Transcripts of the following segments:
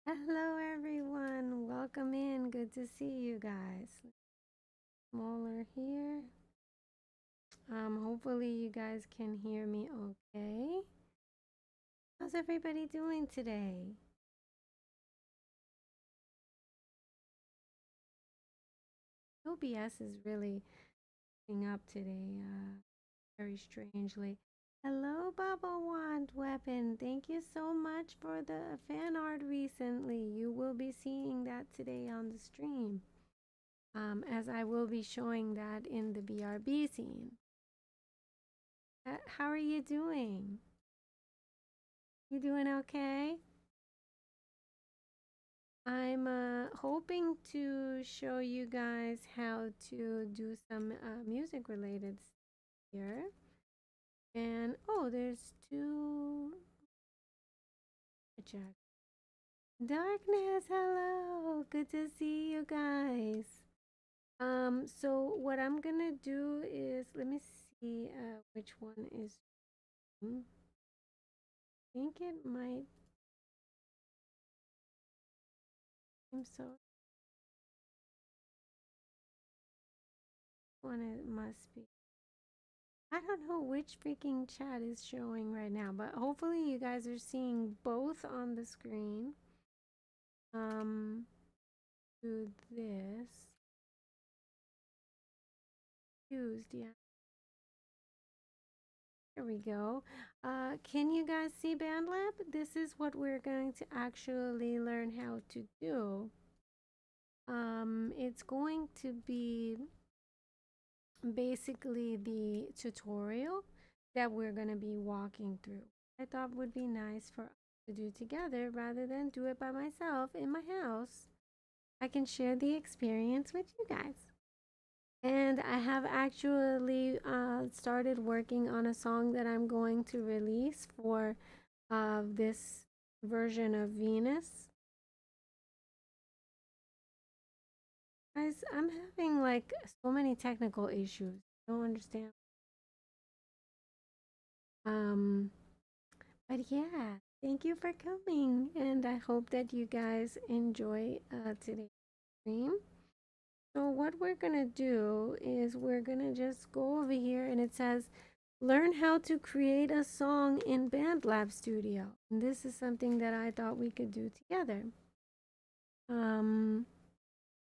Hello everyone, welcome in. Good to see you guys. Smaller here. Hopefully you guys can hear me okay. How's everybody doing today? OBS is really picking up today, very strangely. Hello, Bubble Wand Weapon. Thank you so much for the fan art recently. You will be seeing that today on the stream. As I will be showing that in the BRB scene. How are you doing? You doing okay? I'm hoping to show you guys how to do some music related here. And oh, there's two. Check. Darkness, hello. Good to see you guys. So what I'm gonna do is let me see which one is. I think it might. I'm so. One it must be. I don't know which freaking chat is showing right now, but hopefully you guys are seeing both on the screen. Do this. Used, yeah. There we go. Can you guys see Bandlab? This is what we're going to actually learn how to do. It's going to be basically the tutorial that we're going to be walking through. I thought would be nice for us to do together rather than do it by myself in my house. I can share the experience with you guys. And I have actually started working on a song that I'm going to release for this version of Venus. Guys, I'm having like so many technical issues. I don't understand. Um, but yeah, thank you for coming, and I hope that you guys enjoy today's stream. So what we're gonna do is we're gonna just go over here, and it says learn how to create a song in Bandlab Studio. And this is something that I thought we could do together.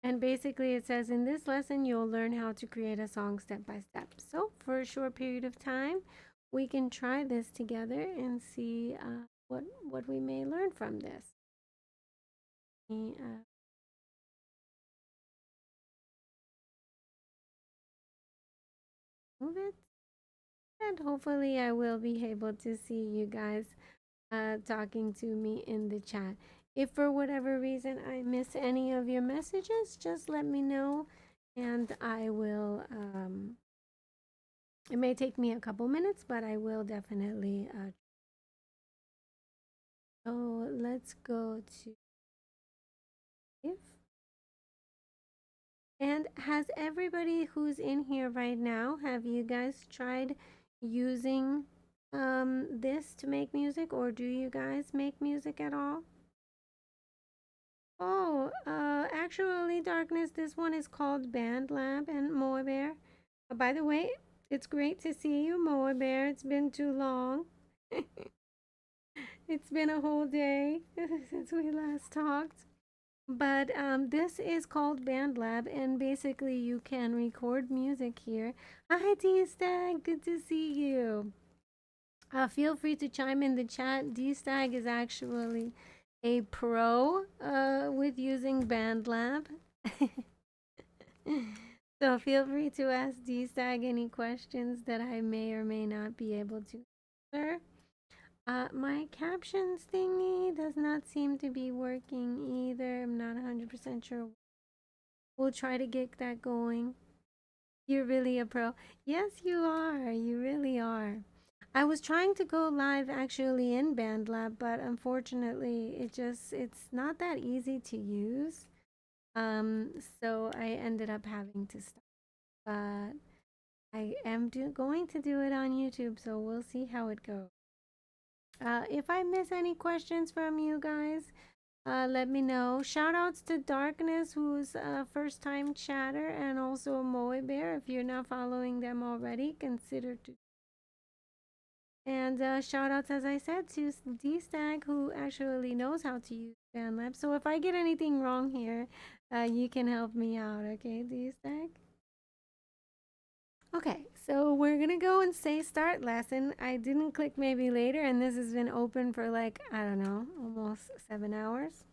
And basically it says in this lesson you'll learn how to create a song step by step. So for a short period of time, we can try this together and see what we may learn from this. Move it, and hopefully I will be able to see you guys talking to me in the chat. If for whatever reason I miss any of your messages, just let me know and I will. It may take me a couple minutes, but I will definitely. So let's go to if. And has everybody who's in here right now, have you guys tried using this to make music, or do you guys make music at all? Oh, actually, Darkness, this one is called Bandlab and Moa Bear. By the way, it's great to see you, Moa Bear. It's been too long. It's been a whole day since we last talked. But this is called Bandlab, and basically you can record music here. Hi, D-Stag. Good to see you. Feel free to chime in the chat. D-Stag is actually a pro with using Bandlab. So feel free to ask D-Stag any questions that I may or may not be able to answer. My captions thingy does not seem to be working either. I'm not 100% sure. We'll try to get that going. You're really a pro. Yes, you are. You really are. I was trying to go live actually in Bandlab, but unfortunately it's not that easy to use. So I ended up having to stop. But I am going to do it on YouTube, so we'll see how it goes. If I miss any questions from you guys, let me know. Shout outs to Darkness, who's a first time chatter, and also Moe Bear. If you're not following them already, consider to. And shout outs, as I said, to D Stag, who actually knows how to use Bandlab. So if I get anything wrong here, you can help me out, okay, D Stag? Okay, so we're gonna go and say start lesson. I didn't click maybe later, and this has been open for like, I don't know, almost 7 hours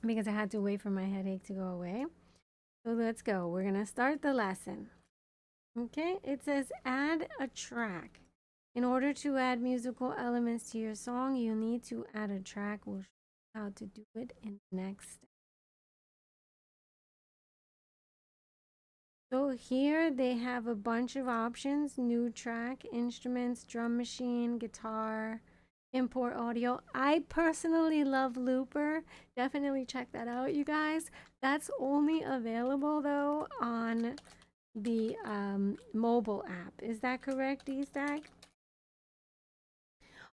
because I had to wait for my headache to go away. So let's go. We're gonna start the lesson. Okay, it says add a track. In order to add musical elements to your song, you need to add a track. We'll show you how to do it in the next step. So here they have a bunch of options: new track, instruments, drum machine, guitar, import audio. I personally love Looper. Definitely check that out, you guys. That's only available though on the mobile app. Is that correct, D-Stack?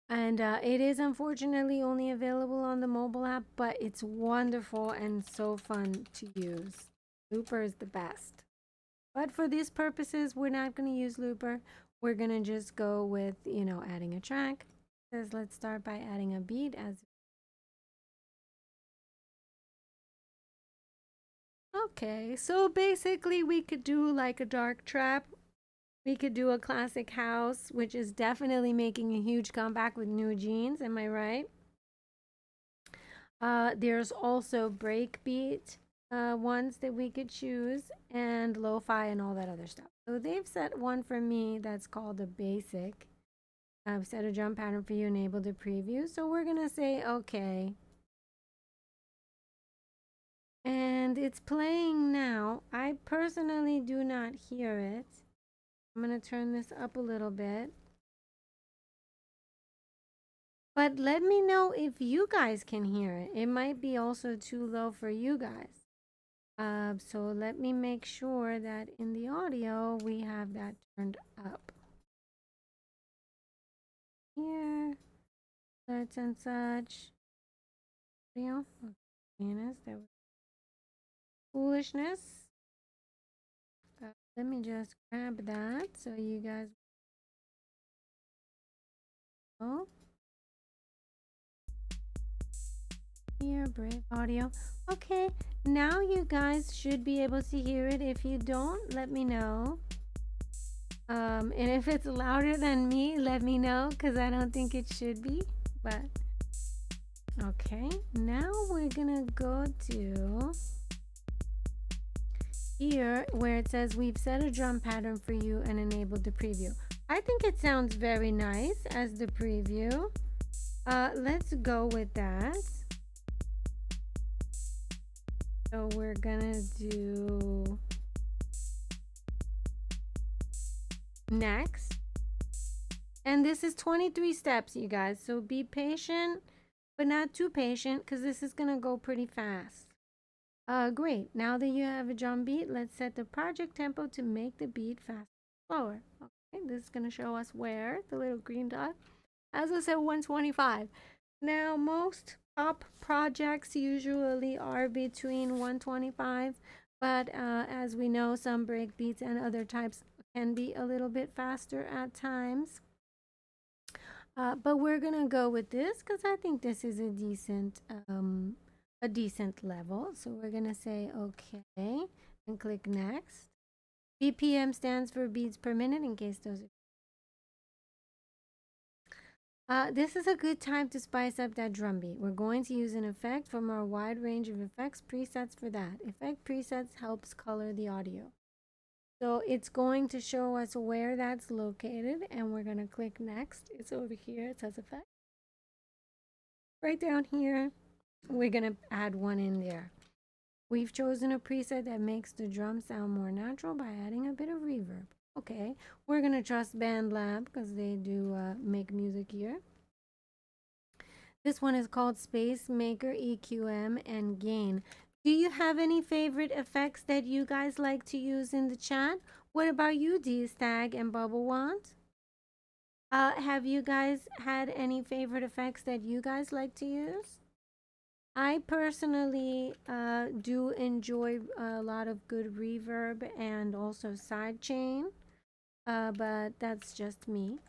And it is unfortunately only available on the mobile app, but it's wonderful and so fun to use. Looper is the best. But for these purposes, we're not going to use Looper. We're going to just go with, you know, adding a track. It says let's start by adding a beat as. Okay, so basically we could do like a dark trap. We could do a classic house, which is definitely making a huge comeback with New Jeans. Am I right? There's also breakbeat ones that we could choose, and lo-fi and all that other stuff. So they've set one for me that's called a basic. I've set a drum pattern for you, enabled a preview. So we're gonna say okay. And it's playing now. I personally do not hear it. I'm gonna turn this up a little bit. But let me know if you guys can hear it. It might be also too low for you guys. So let me make sure that in the audio we have that turned up. Here, such and such. Audio. There was foolishness. Let me just grab that so you guys know. Here, Brave Audio. Okay, now you guys should be able to hear it. If you don't, let me know. And if it's louder than me, let me know, because I don't think it should be. But okay, now we're gonna go to here where it says we've set a drum pattern for you and enabled the preview. I think it sounds very nice as the preview. Let's go with that. So we're gonna do next. And this is 23 steps, you guys. So be patient, but not too patient, because this is gonna go pretty fast. Great. Now that you have a drum beat, let's set the project tempo to make the beat faster, slower. Okay, this is gonna show us where the little green dot. As I said, 125. Now most pop projects usually are between 125, but as we know, some break beats and other types can be a little bit faster at times. But we're gonna go with this because I think this is a decent level. So we're gonna say okay and click next. BPM stands for beats per minute, in case those are. This is a good time to spice up that drum beat. We're going to use an effect from our wide range of effects presets for that. Effect presets helps color the audio. So it's going to show us where that's located, and we're going to click next. It's over here. It says effect. Right down here, we're going to add one in there. We've chosen a preset that makes the drum sound more natural by adding a bit of reverb. Okay, we're going to trust Bandlab because they do make music here. This one is called Space Maker, EQM, and Gain. Do you have any favorite effects that you guys like to use in the chat? What about you, D-Stag and Bubble Wand? Have you guys had any favorite effects that you guys like to use? I personally do enjoy a lot of good reverb and also sidechain, but that's just me.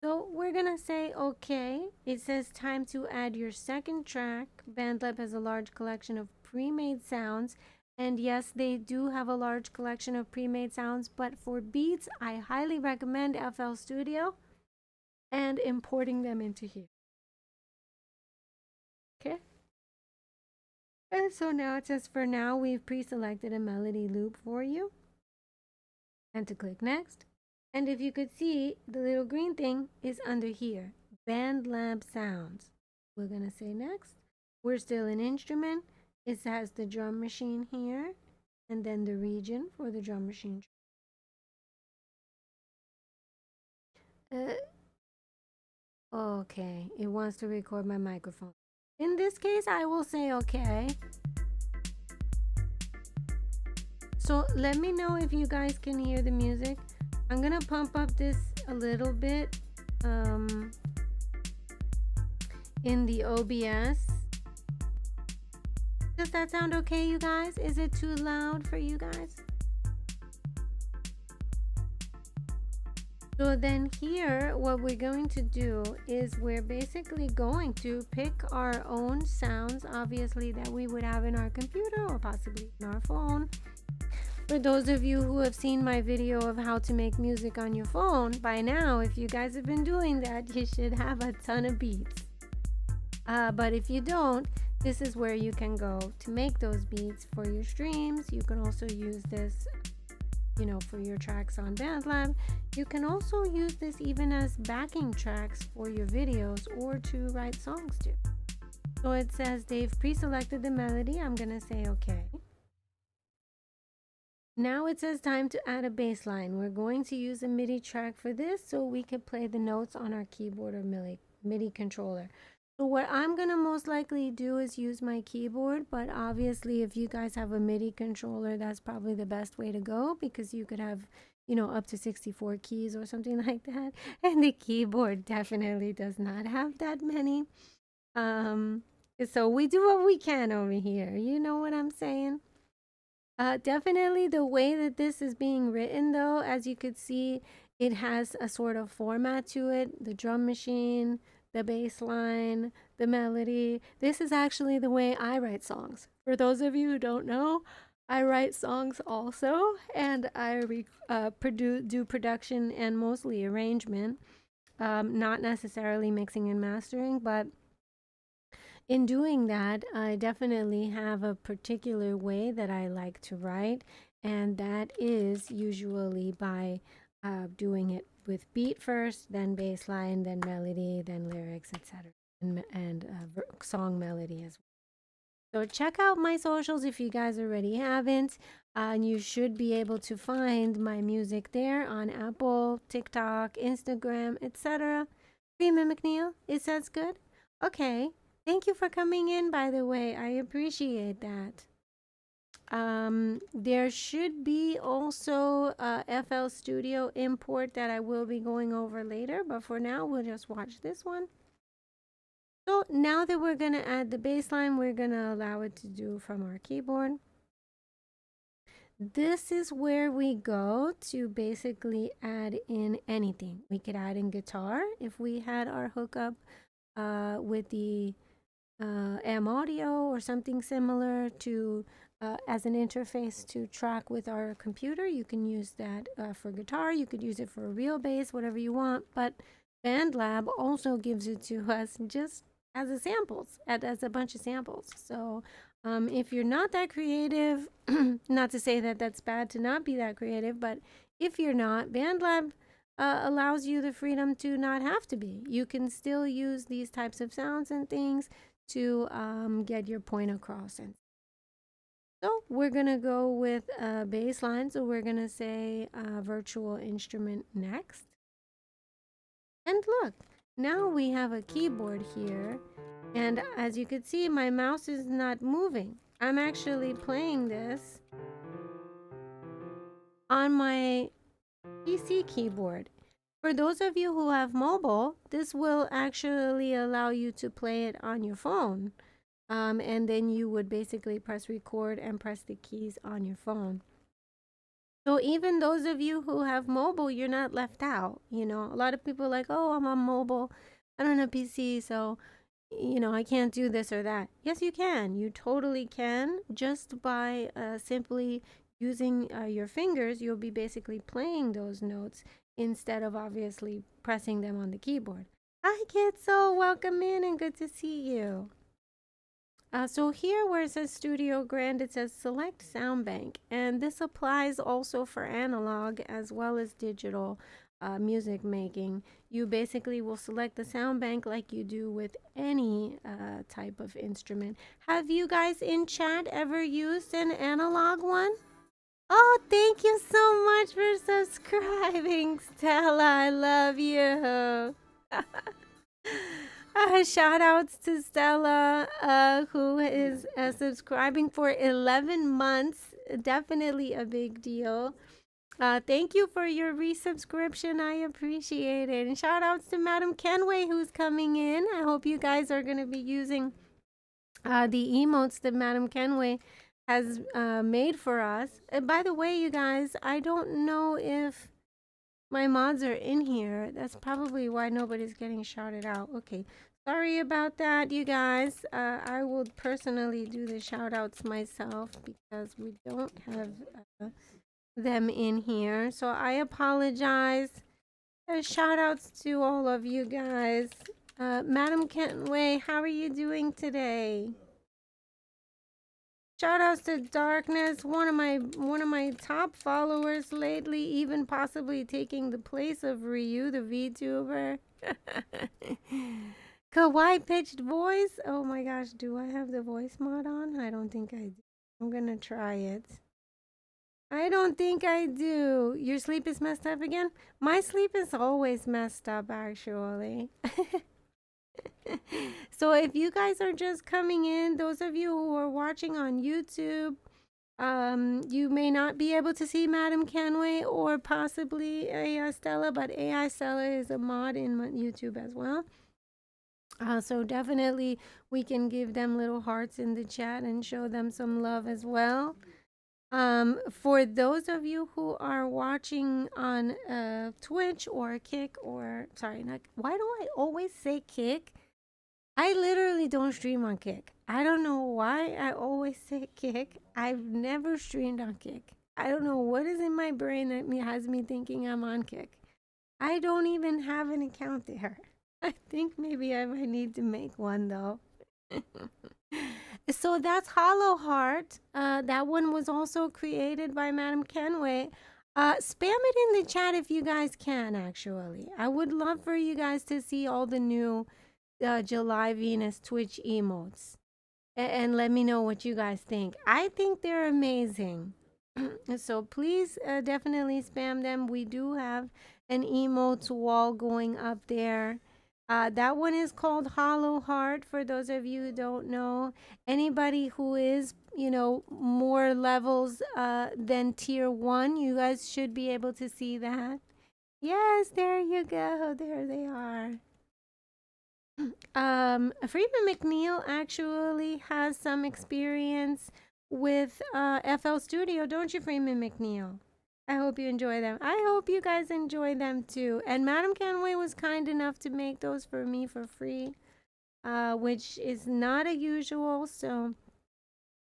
So we're gonna say okay. It says time to add your second track. Bandlab has a large collection of pre-made sounds, and yes, they do have a large collection of pre-made sounds, but for beats, I highly recommend FL Studio and importing them into here. Okay. And so now it says for now we've pre-selected a melody loop for you. And to click next. And if you could see, the little green thing is under here, Bandlab Sounds. We're gonna say next. We're still in instrument. It has the drum machine here, and then the region for the drum machine. Okay, it wants to record my microphone. In this case, I will say okay. So let me know if you guys can hear the music. I'm gonna pump up this a little bit in the OBS. Does that sound okay, you guys? Is it too loud for you guys? So then here, what we're going to do is we're basically going to pick our own sounds, obviously, that we would have in our computer or possibly in our phone. For those of you who have seen my video of how to make music on your phone, by now, if you guys have been doing that, you should have a ton of beats. But if you don't, this is where you can go to make those beats for your streams. You can also use this, you know, for your tracks on Bandlab. You can also use this even as backing tracks for your videos or to write songs to. So it says they've pre-selected the melody. I'm gonna say okay. Now it says time to add a bass line. We're going to use a MIDI track for this so we can play the notes on our keyboard or MIDI controller. So what I'm gonna most likely do is use my keyboard, but obviously if you guys have a MIDI controller, that's probably the best way to go because you could have, you know, up to 64 keys or something like that. And the keyboard definitely does not have that many. So we do what we can over here. You know what I'm saying? Definitely the way that this is being written, though, as you could see, it has a sort of format to it. The drum machine, the bass line, the melody. This is actually the way I write songs. For those of you who don't know, I write songs also, and I do production and mostly arrangement, not necessarily mixing and mastering, but in doing that, I definitely have a particular way that I like to write, and that is usually by doing it with beat first, then bass line, then melody, then lyrics, etc., and song melody as well. So check out my socials if you guys already haven't, and you should be able to find my music there on Apple, TikTok, Instagram, etc. Rima McNeil, it says good. Okay. Thank you for coming in, by the way. I appreciate that. There should be also a FL Studio import that I will be going over later, but for now, we'll just watch this one. So now that we're going to add the bass line, we're going to allow it to do from our keyboard. This is where we go to basically add in anything. We could add in guitar if we had our hookup with the M audio or something similar to as an interface to track with our computer. You can use that for guitar. You could use it for a real bass, whatever you want. But Bandlab also gives it to us just as a samples, as a bunch of samples. So if you're not that creative, not to say that that's bad to not be that creative, but if you're not, Bandlab allows you the freedom to not have to be. You can still use these types of sounds and things to get your point across. And so we're gonna go with a bass line. So we're gonna say virtual instrument next. And look, now we have a keyboard here. And as you can see, my mouse is not moving. I'm actually playing this on my PC keyboard. For those of you who have mobile, this will actually allow you to play it on your phone. And then you would basically press record and press the keys on your phone. So even those of you who have mobile, you're not left out. You know, a lot of people are like, oh, I'm on mobile. I don't have PC, so I can't do this or that. Yes, you can. You totally can. Just by simply using your fingers, you'll be basically playing those notes instead of obviously pressing them on the keyboard. Hi, kids. So welcome in and good to see you. So here where it says Studio Grand, it says select sound bank. And this applies also for analog as well as digital music making. You basically will select the sound bank like you do with any type of instrument. Have you guys in chat ever used an analog one? Oh, thank you so much for subscribing, Stella. I love you. Shout outs to Stella, who is subscribing for 11 months. Definitely a big deal. Thank you for your resubscription. I appreciate it. And shout outs to Madam Kenway, who's coming in. I hope you guys are going to be using the emotes that Madam Kenway has made for us. And by the way, you guys, I don't know if my mods are in here. That's probably why nobody's getting shouted out. Okay. Sorry about that, you guys. I will personally do the shout outs myself because we don't have them in here. So I apologize. Shout outs to all of you guys. Madam Kenway, how are you doing today? Shout outs to Darkness, one of my top followers lately, even possibly taking the place of Ryu, the VTuber. Kawaii pitched voice. Oh my gosh, do I have the voice mod on? I don't think I do. I'm gonna try it. I don't think I do. Your sleep is messed up again? My sleep is always messed up, actually. So if you guys are just coming in, those of you who are watching on YouTube, you may not be able to see Madam Kenway or possibly AI Stella, but AI Stella is a mod in YouTube as well. So definitely we can give them little hearts in the chat and show them some love as well. For those of you who are watching on Twitch or Kick or sorry, not, why do I always say Kick? I literally don't stream on Kick. I don't know why I always say Kick. I've never streamed on Kick. I don't know what is in my brain that has me thinking I'm on Kick. I don't even have an account there. I think maybe I might need to make one though. So that's Hollow Heart. That one was also created by Madam Kenway. Spam it in the chat if you guys can, actually. I would love for you guys to see all the new July Venus Twitch emotes. And let me know what you guys think. I think they're amazing. So please definitely spam them. We do have an emotes wall going up there. That one is called Hollow Heart, for those of you who don't know. Anybody who is, more levels than tier 1, you guys should be able to see that. Yes, there you go. There they are. Freeman McNeil actually has some experience with FL Studio, don't you, Freeman McNeil? I hope you enjoy them. I hope you guys enjoy them too. And Madam Kenway was kind enough to make those for me for free, which is not a usual, so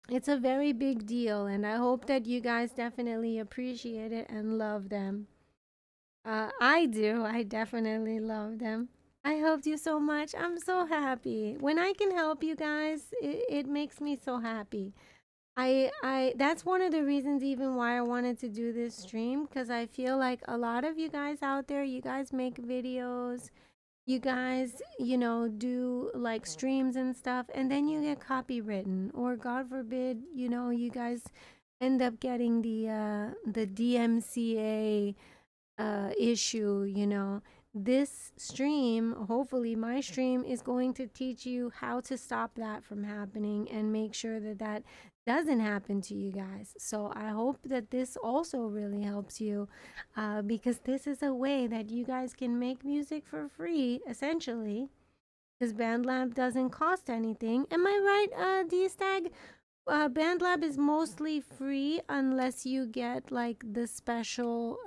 it's a very big deal. And I hope that you guys definitely appreciate it and love them. I do. I definitely love them. I helped you so much. I'm so happy. When I can help you guys, it makes me so happy. That's one of the reasons even why I wanted to do this stream, because I feel like a lot of you guys out there, you guys make videos, you guys, do like streams and stuff, and then you get copywritten, or God forbid, you guys end up getting the DMCA issue, this stream, hopefully my stream, is going to teach you how to stop that from happening and make sure that that doesn't happen to you guys. So I hope that this also really helps you, because this is a way that you guys can make music for free, essentially, because Bandlab doesn't cost anything. Am I right, D-Stag? Bandlab is mostly free unless you get like the special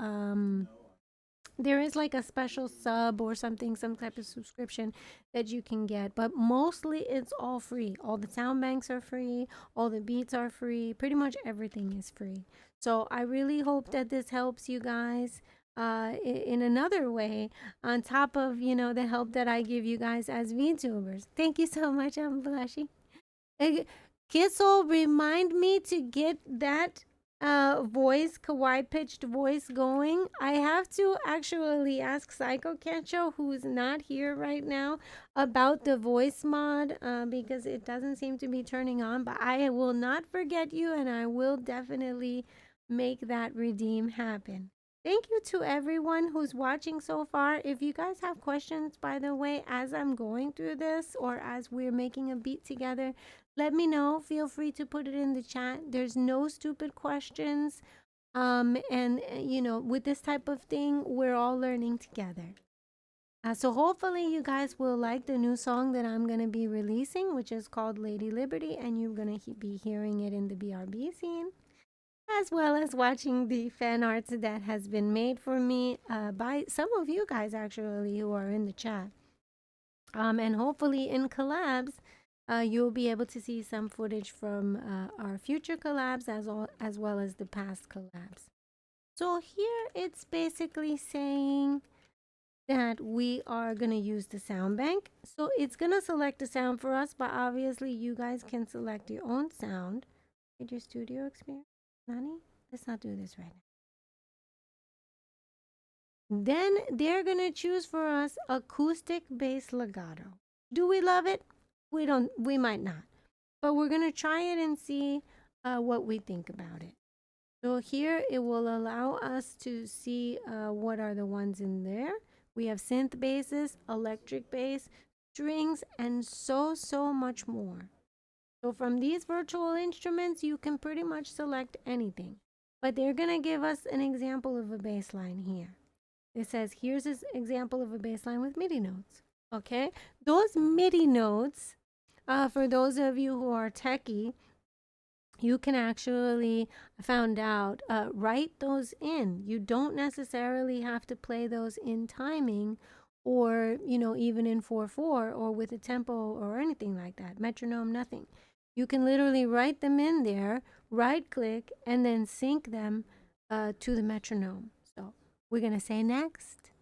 there is like a special sub or something, some type of subscription that you can get, but mostly it's all free. All the sound banks are free, all the beats are free, pretty much everything is free. So I really hope that this helps you guys in another way, on top of, you know, the help that I give you guys as VTubers. Thank you so much. I'm blushing. Kissel, remind me to get that voice, kawaii pitched voice going. I have to actually ask Psycho Kencho, who's not here right now, about the voice mod, because it doesn't seem to be turning on. But I will not forget you, and I will definitely make that redeem happen. Thank you to everyone who's watching so far. If you guys have questions, by the way, as I'm going through this or as we're making a beat together, let me know. Feel free to put it in the chat. There's no stupid questions. And you know, with this type of thing, we're all learning together. So hopefully you guys will like the new song that I'm going to be releasing, which is called Lady Liberty, and you're going to be hearing it in the BRB scene, as well as watching the fan arts that has been made for me by some of you guys actually who are in the chat. And hopefully in collabs, you'll be able to see some footage from our future collabs as well as the past collabs. So here it's basically saying that we are going to use the sound bank. So it's going to select a sound for us, but obviously you guys can select your own sound. Get your studio experience. Nani? Let's not do this right now. Then they're going to choose for us acoustic bass legato. Do we love it? We might not, but we're going to try it and see what we think about it. So here it will allow us to see what are the ones in there. We have synth basses, electric bass, strings, and so much more. So from these virtual instruments, you can pretty much select anything, but they're going to give us an example of a bass line here. It says, here's an example of a bass line with MIDI notes. Okay, those MIDI notes, for those of you who are techie, you can actually, found out, write those in. You don't necessarily have to play those in timing, or, you know, even in 4/4 or with a tempo or anything like that, metronome, nothing. You can literally write them in there, right click, and then sync them to the metronome. So we're going to say next.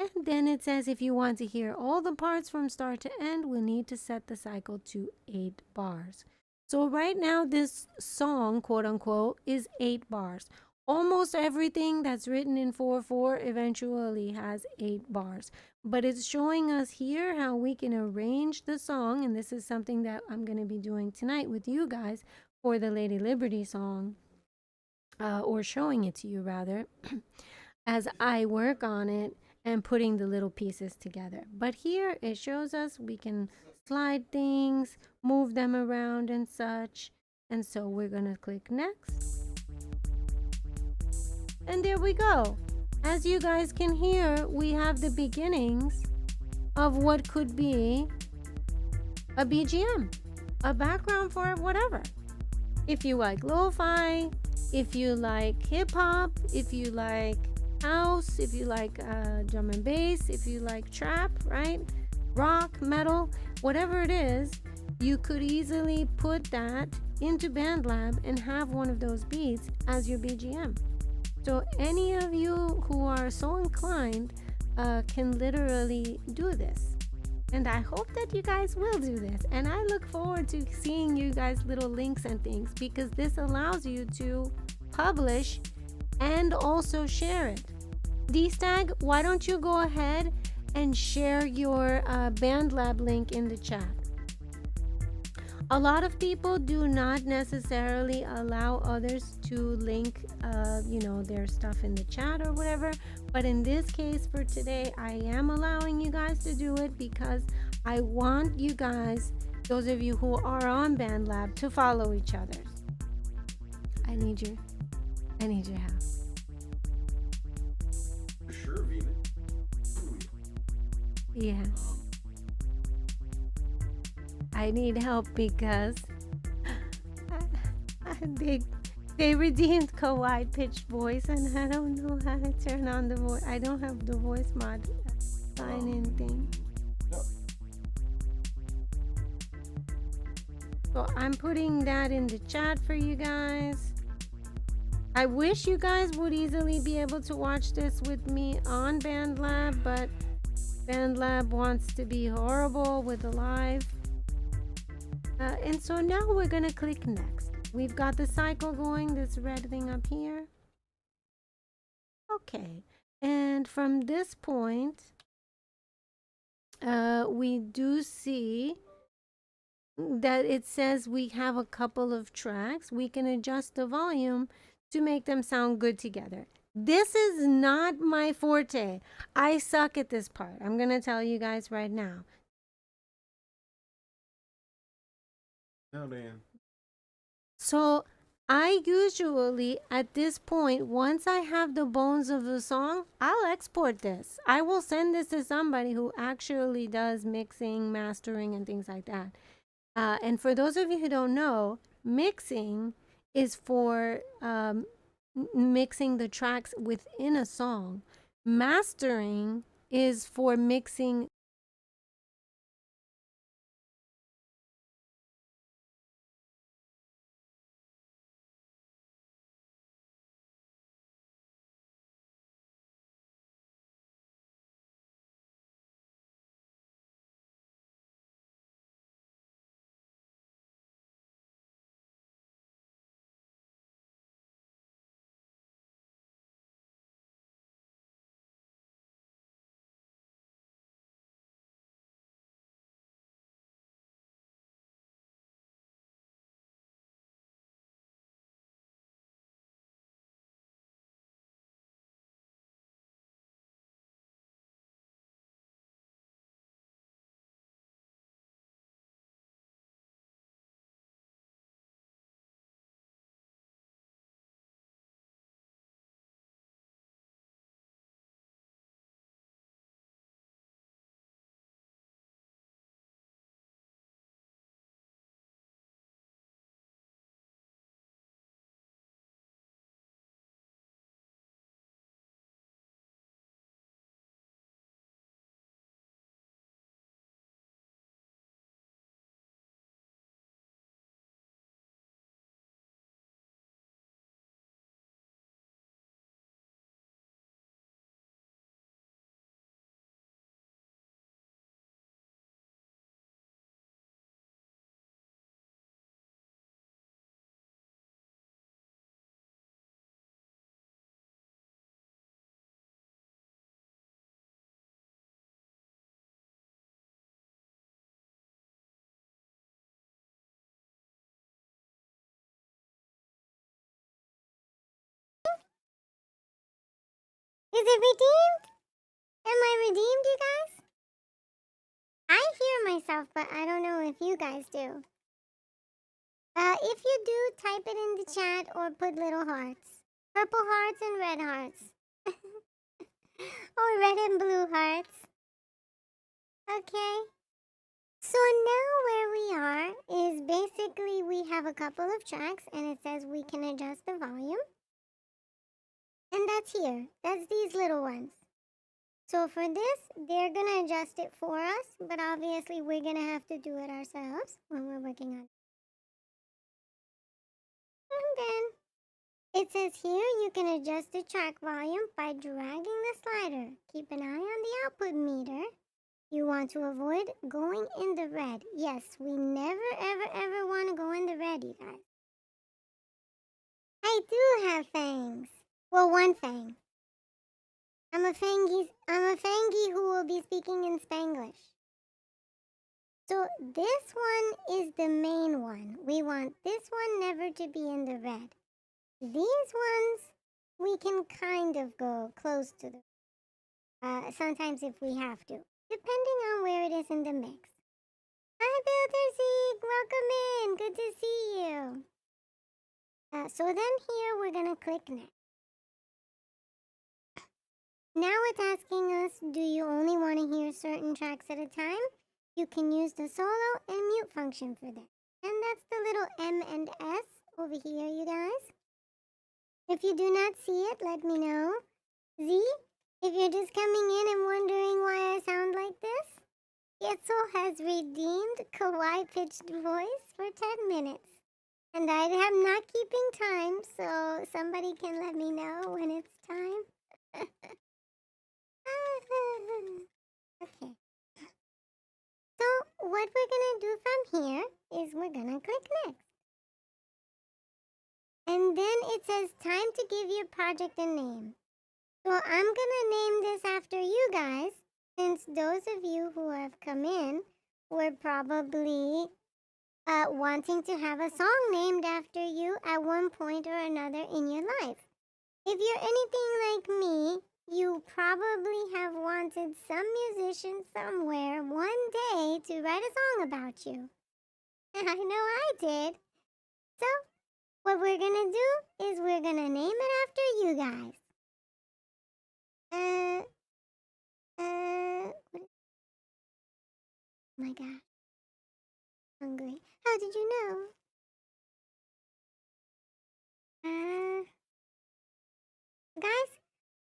And then it says if you want to hear all the parts from start to end, we'll need to set the cycle to 8 bars. So right now this song, quote unquote, is 8 bars. Almost everything that's written in 4/4 eventually has 8 bars. But it's showing us here how we can arrange the song, and this is something that I'm going to be doing tonight with you guys for the Lady Liberty song, or showing it to you rather, as I work on it and putting the little pieces together. But here it shows us we can slide things, move them around and such. And so we're going to click next. And there we go. As you guys can hear, we have the beginnings of what could be a BGM, a background for whatever. If you like lo-fi, if you like hip-hop, if you like house, if you like drum and bass, if you like trap, right? Rock, metal, whatever it is, you could easily put that into Bandlab and have one of those beats as your BGM. So any of you who are so inclined can literally do this. And I hope that you guys will do this. And I look forward to seeing you guys' little links and things, because this allows you to publish and also share it. D-Stag, why don't you go ahead and share your Bandlab link in the chat? A lot of people do not necessarily allow others to link, you know, their stuff in the chat or whatever. But in this case for today, I am allowing you guys to do it because I want you guys, those of you who are on Bandlab, to follow each other. I need your help. For sure, Venus. Yeah. I need help because they redeemed Kawaii pitched voice and I don't know how to turn on the voice. I don't have the voice mod sign in thing. No. So I'm putting that in the chat for you guys. I wish you guys would easily be able to watch this with me on Bandlab, but Bandlab wants to be horrible with the live. And so now we're gonna click next. We've got the cycle going, this red thing up here. Okay, and from this point, we do see that it says we have a couple of tracks. We can adjust the volume to make them sound good together. This is not my forte. I suck at this part. I'm gonna tell you guys right now. No, Dan. So I usually, at this point, once I have the bones of the song, I'll export this. I will send this to somebody who actually does mixing, mastering, and things like that. And for those of you who don't know, mixing is for mixing the tracks within a song. Mastering is for mixing. Is it redeemed? Am I redeemed, you guys? I hear myself, but I don't know if you guys do. If you do, type it in the chat or put little hearts. Purple hearts and red hearts. Or red and blue hearts. Okay. So now where we are is basically we have a couple of tracks and it says we can adjust the volume. And that's here. That's these little ones. So for this, they're going to adjust it for us, but obviously we're going to have to do it ourselves when we're working on it. And then it says here you can adjust the track volume by dragging the slider. Keep an eye on the output meter. You want to avoid going in the red. Yes, we never, ever want to go in the red, you guys. I do have fangs. Well, one fang. I'm a fangy who will be speaking in Spanglish. So this one is the main one. We want this one never to be in the red. These ones, we can kind of go close to the sometimes if we have to, depending on where it is in the mix. Hi, Builder Zeke, welcome in. Good to see you. So then here we're gonna click next. Now it's asking us, do you only want to hear certain tracks at a time? You can use the solo and mute function for this. And that's the little M and S over here, you guys. If you do not see it, let me know. Z, if you're just coming in and wondering why I sound like this, Yetzel has redeemed kawaii pitched voice for 10 minutes. And I am not keeping time, so somebody can let me know when it's time. Okay. So what we're gonna do from here is we're gonna click next. And then it says time to give your project a name. So I'm gonna name this after you guys, since those of you who have come in were probably wanting to have a song named after you at one point or another in your life. If you're anything like me, you probably have wanted some musician somewhere one day to write a song about you. I know I did. So, what we're gonna do is we're gonna name it after you guys. Oh my gosh. Hungry. How did you know? Guys,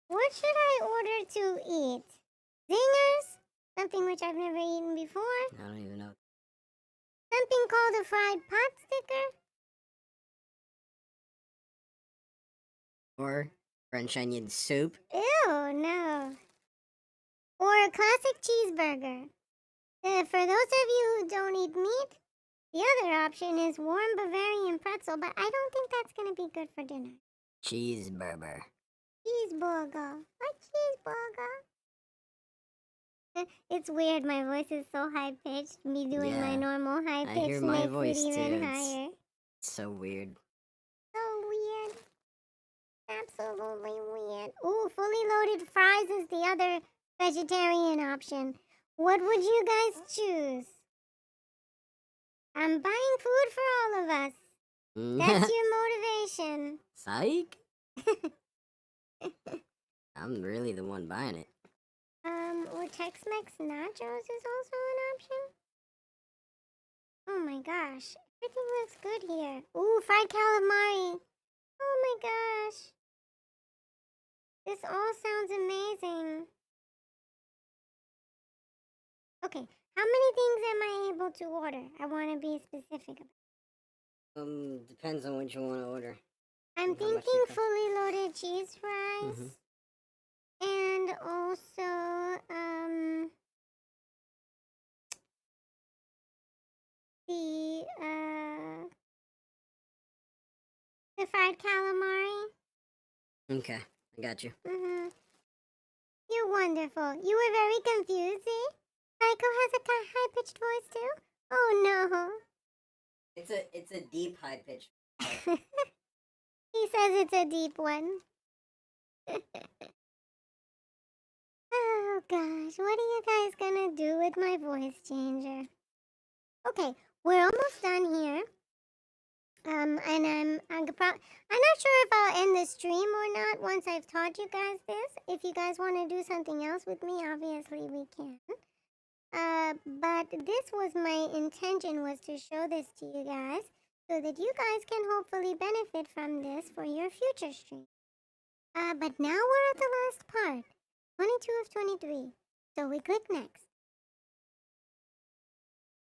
what should I order to eat? Zingers? Something which I've never eaten before? I don't even know. Something called a fried pot sticker? Or French onion soup. Ew, no. Or a classic cheeseburger. For those of you who don't eat meat, the other option is warm Bavarian pretzel, but I don't think that's going to be good for dinner. Cheeseburger. Cheeseburger. A cheeseburger. It's weird, my voice is so high-pitched. Me doing my Yeah, normal I high-pitch hear my makes voice it even too. higher. It's so weird. So weird. Absolutely weird. Ooh, fully loaded fries is the other vegetarian option. What would you guys choose? I'm buying food for all of us. That's your motivation. Psych? I'm really the one buying it. Or Tex-Mex nachos is also an option. Oh my gosh, everything looks good here. Ooh, fried calamari. Oh my gosh. This all sounds amazing. Okay, how many things am I able to order? I want to be specific about. Depends on what you want to order. I'm How much thinking it costs. fully loaded cheese fries. And also, the fried calamari. Okay, I got you. You're wonderful. You were very confused, see? Aiko has a high-pitched voice too? Oh no. It's a deep high pitch. He says it's a deep one. Oh gosh, what are you guys gonna do with my voice changer? Okay, we're almost done here. And I'm not sure if I'll end the stream or not once I've taught you guys this. If you guys want to do something else with me, obviously we can. But this was my intention, was to show this to you guys so that you guys can hopefully benefit from this for your future stream. But now we're at the last part, 22 of 23. So we click next.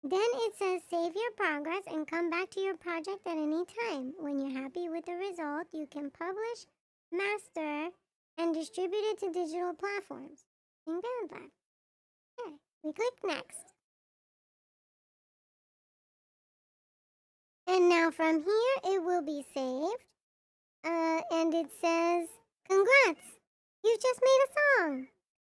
Then it says save your progress and come back to your project at any time. When you're happy with the result, you can publish, master, and distribute it to digital platforms in Bandlab. Okay, we click next. And now from here, it will be saved. And it says, congrats, you've just made a song.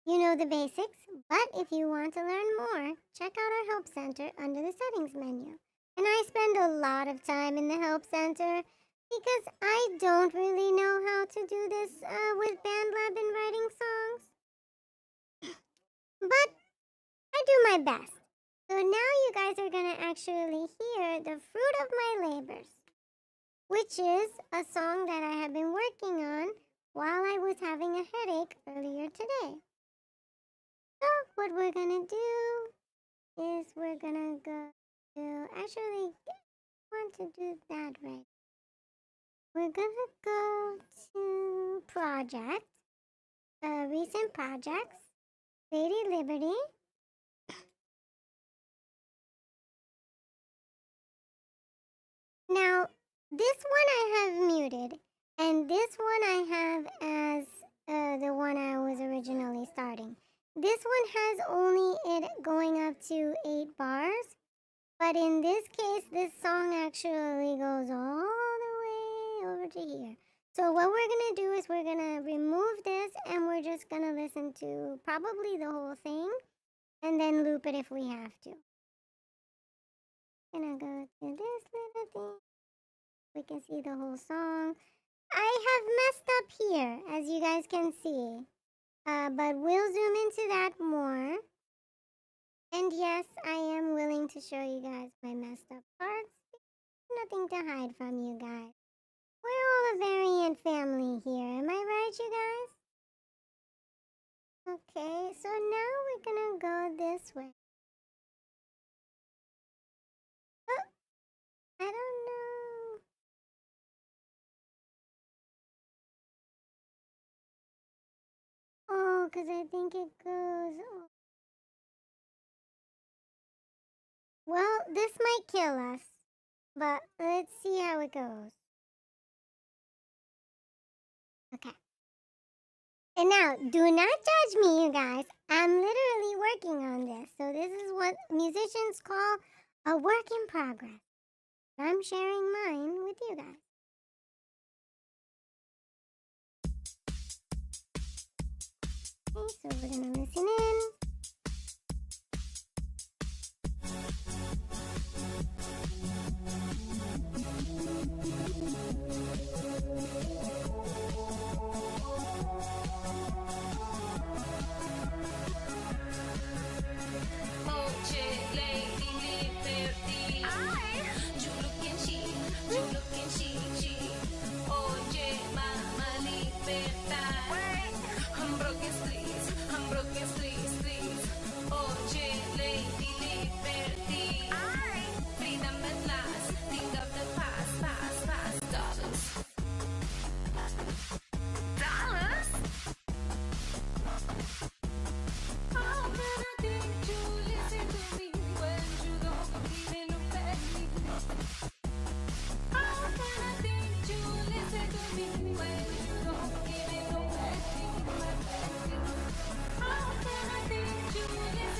You know the basics, but if you want to learn more, check out our Help Center under the Settings menu. And I spend a lot of time in the Help Center because I don't really know how to do this with Bandlab and writing songs. But I do my best. So now you guys are going to actually hear the fruit of my labors, which is a song that I have been working on while I was having a headache earlier today. So what we're going to do is we're going to go to, actually, I want to do that right. We're going to go to project, recent projects, Lady Liberty. Now, this one I have muted, and this one I have as the one I was originally starting. This one has only it going up to 8 bars, but in this case, this song actually goes all the way over to here. So what we're going to do is we're going to remove this, and we're just going to listen to probably the whole thing, and then loop it if we have to. Gonna go to this little thing. We can see the whole song. I have messed up here, as you guys can see. But we'll zoom into that more. And yes, I am willing to show you guys my messed up parts. Nothing to hide from you guys. We're all a variant family here. Am I right, you guys? Okay, so now we're gonna go this way. Oh, I don't know. Oh, because I think it goes. Oh. Well, this might kill us, but let's see how it goes. Okay. And now, do not judge me, you guys. I'm literally working on this. So this is what musicians call a work in progress. I'm sharing mine with you guys. Okay, so we're gonna listen in.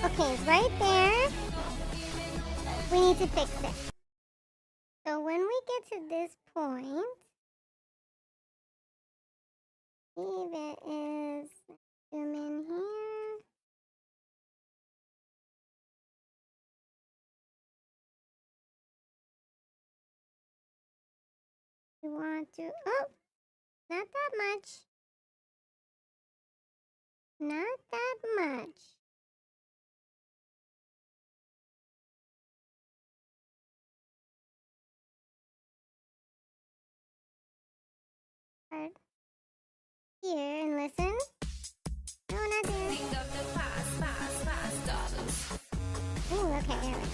Okay, right there. We need to fix it. So when we get to this point, if it is, zoom in here. We want to, oh, not that much. Not that much. Right here and listen. No, not there. Ooh, okay, there we go.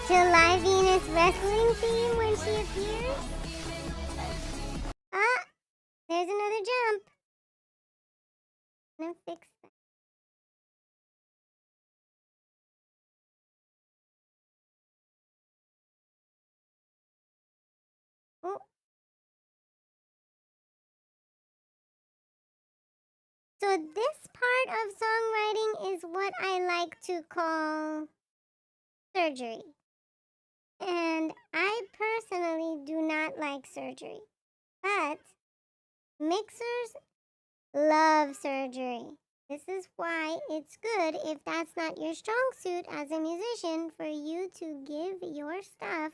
July Venus wrestling theme when she appears. Ah, there's another jump. I'm gonna fix that. Oh. So this part of songwriting is what I like to call surgery. And I personally do not like surgery. But mixers love surgery. This is why it's good, if that's not your strong suit as a musician, for you to give your stuff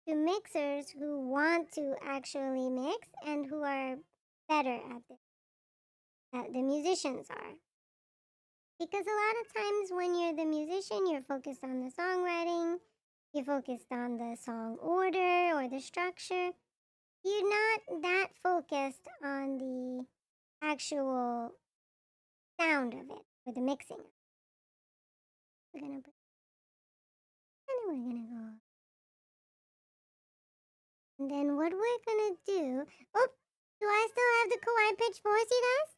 to mixers who want to actually mix and who are better at this. The musicians are. Because a lot of times when you're the musician, you're focused on the songwriting, you're focused on the song order or the structure. You're not that focused on the actual sound of it or the mixing. We're gonna put, and we're gonna go. And then what we're gonna do? Oh, do I still have the kawaii pitch voice, you guys?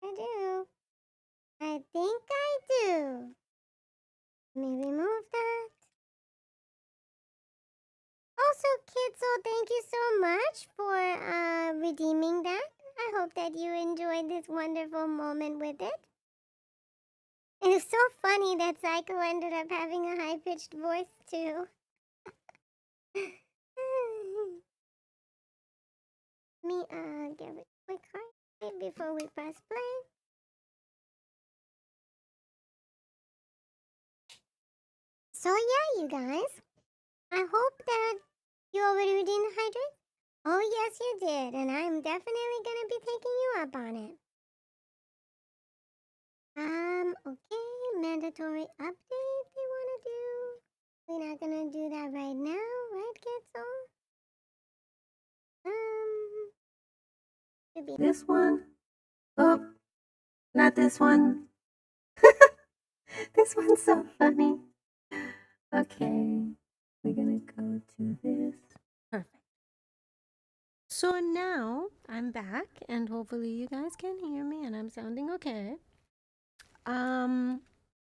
I do. I think I do. Let me remove that. Also, Kitzel, thank you so much for redeeming that. I hope that you enjoyed this wonderful moment with it. It's so funny that Psycho ended up having a high-pitched voice, too. Let me give it a quick heart before we press play. So yeah, you guys, I hope that you already redeemed the hydrate. Oh yes, you did, and I'm definitely gonna be taking you up on it. Okay, mandatory update they wanna do. We're not gonna do that right now, right, Kitzel? Should be This one? Oh, not this one. This one's so funny. Okay, we're gonna go to this. Perfect. So now I'm back, and hopefully you guys can hear me and I'm sounding okay.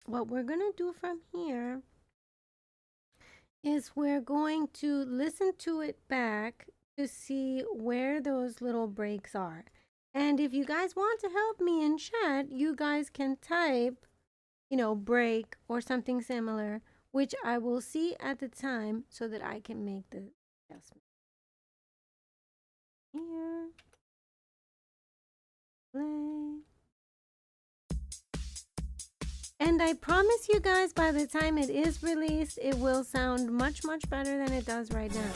What we're gonna do from here is we're going to listen to it back to see where those little breaks are. And if you guys want to help me in chat, you guys can type, break or something similar, which I will see at the time so that I can make the adjustment. Here. Play. And I promise you guys, by the time it is released, it will sound much, much better than it does right now.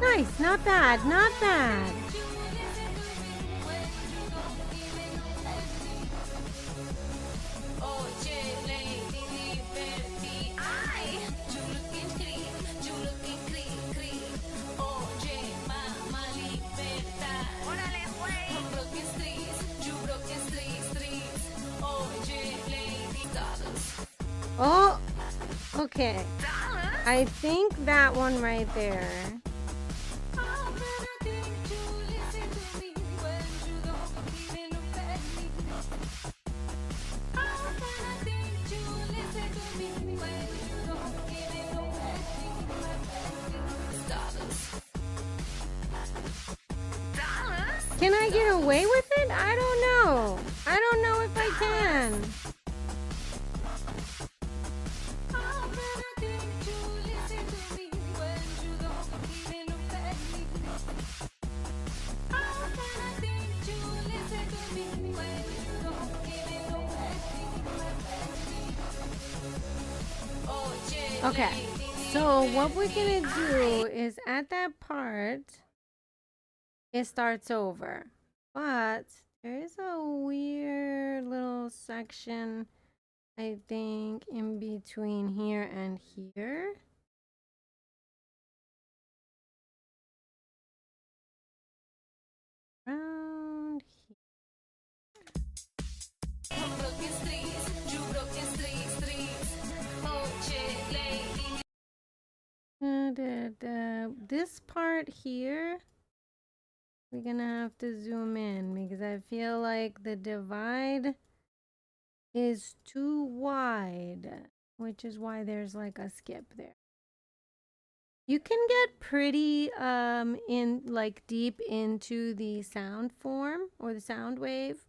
Nice, not bad, not bad. Oh, okay. I think that one right there. Can I get away with it? I don't know. I don't know if I can. Okay, so what we're gonna do is at that part, it starts over. But there is a weird little section, I think, in between here and here. Around here. This part here, we're gonna have to zoom in because I feel like the divide is too wide, which is why there's like a skip there. You can get pretty in like deep into the sound form or the sound wave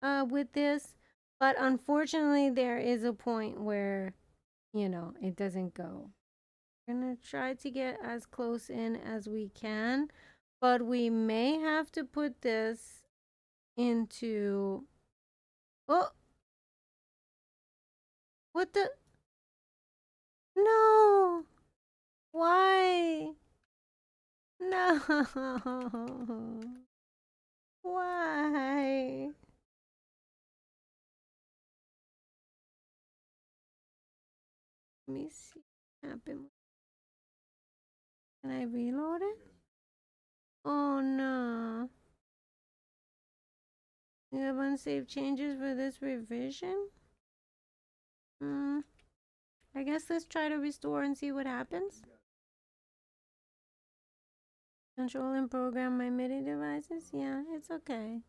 with this, but unfortunately there is a point where, you know, it doesn't go. We're gonna try to get as close in as we can, but we may have to put this into, oh, what the, no, why, no, why? Let me see what happened. Can I reload it? Oh no. You have unsaved changes for this revision? I guess let's try to restore and see what happens. Control and program my MIDI devices? Yeah, it's okay.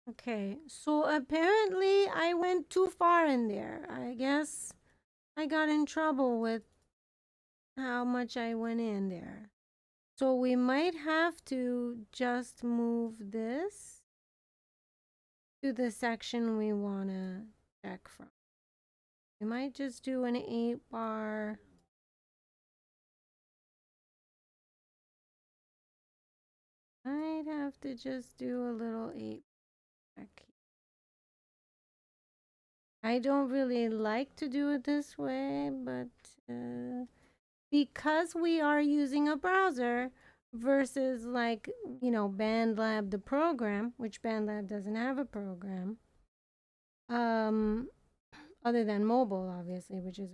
Okay, so apparently I went too far in there. I guess I got in trouble with how much I went in there. So we might have to just move this to the section we want to check from. We might just do an 8-bar. I'd have to just do a little 8 back. I don't really like to do it this way, but because we are using a browser versus like, you know, Bandlab the program, which Bandlab doesn't have a program, other than mobile, obviously, which is,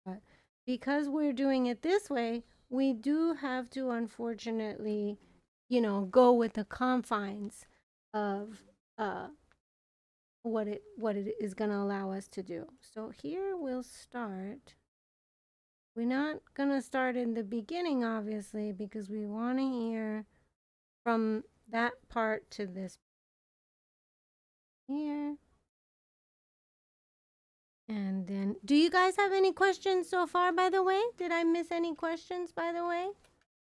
but because we're doing it this way, we do have to, unfortunately, you know, go with the confines of what it is going to allow us to do. So here we'll start. We're not going to start in the beginning, obviously, because we want to hear from that part to this here. And then, do you guys have any questions so far, by the way? Did I miss any questions, by the way?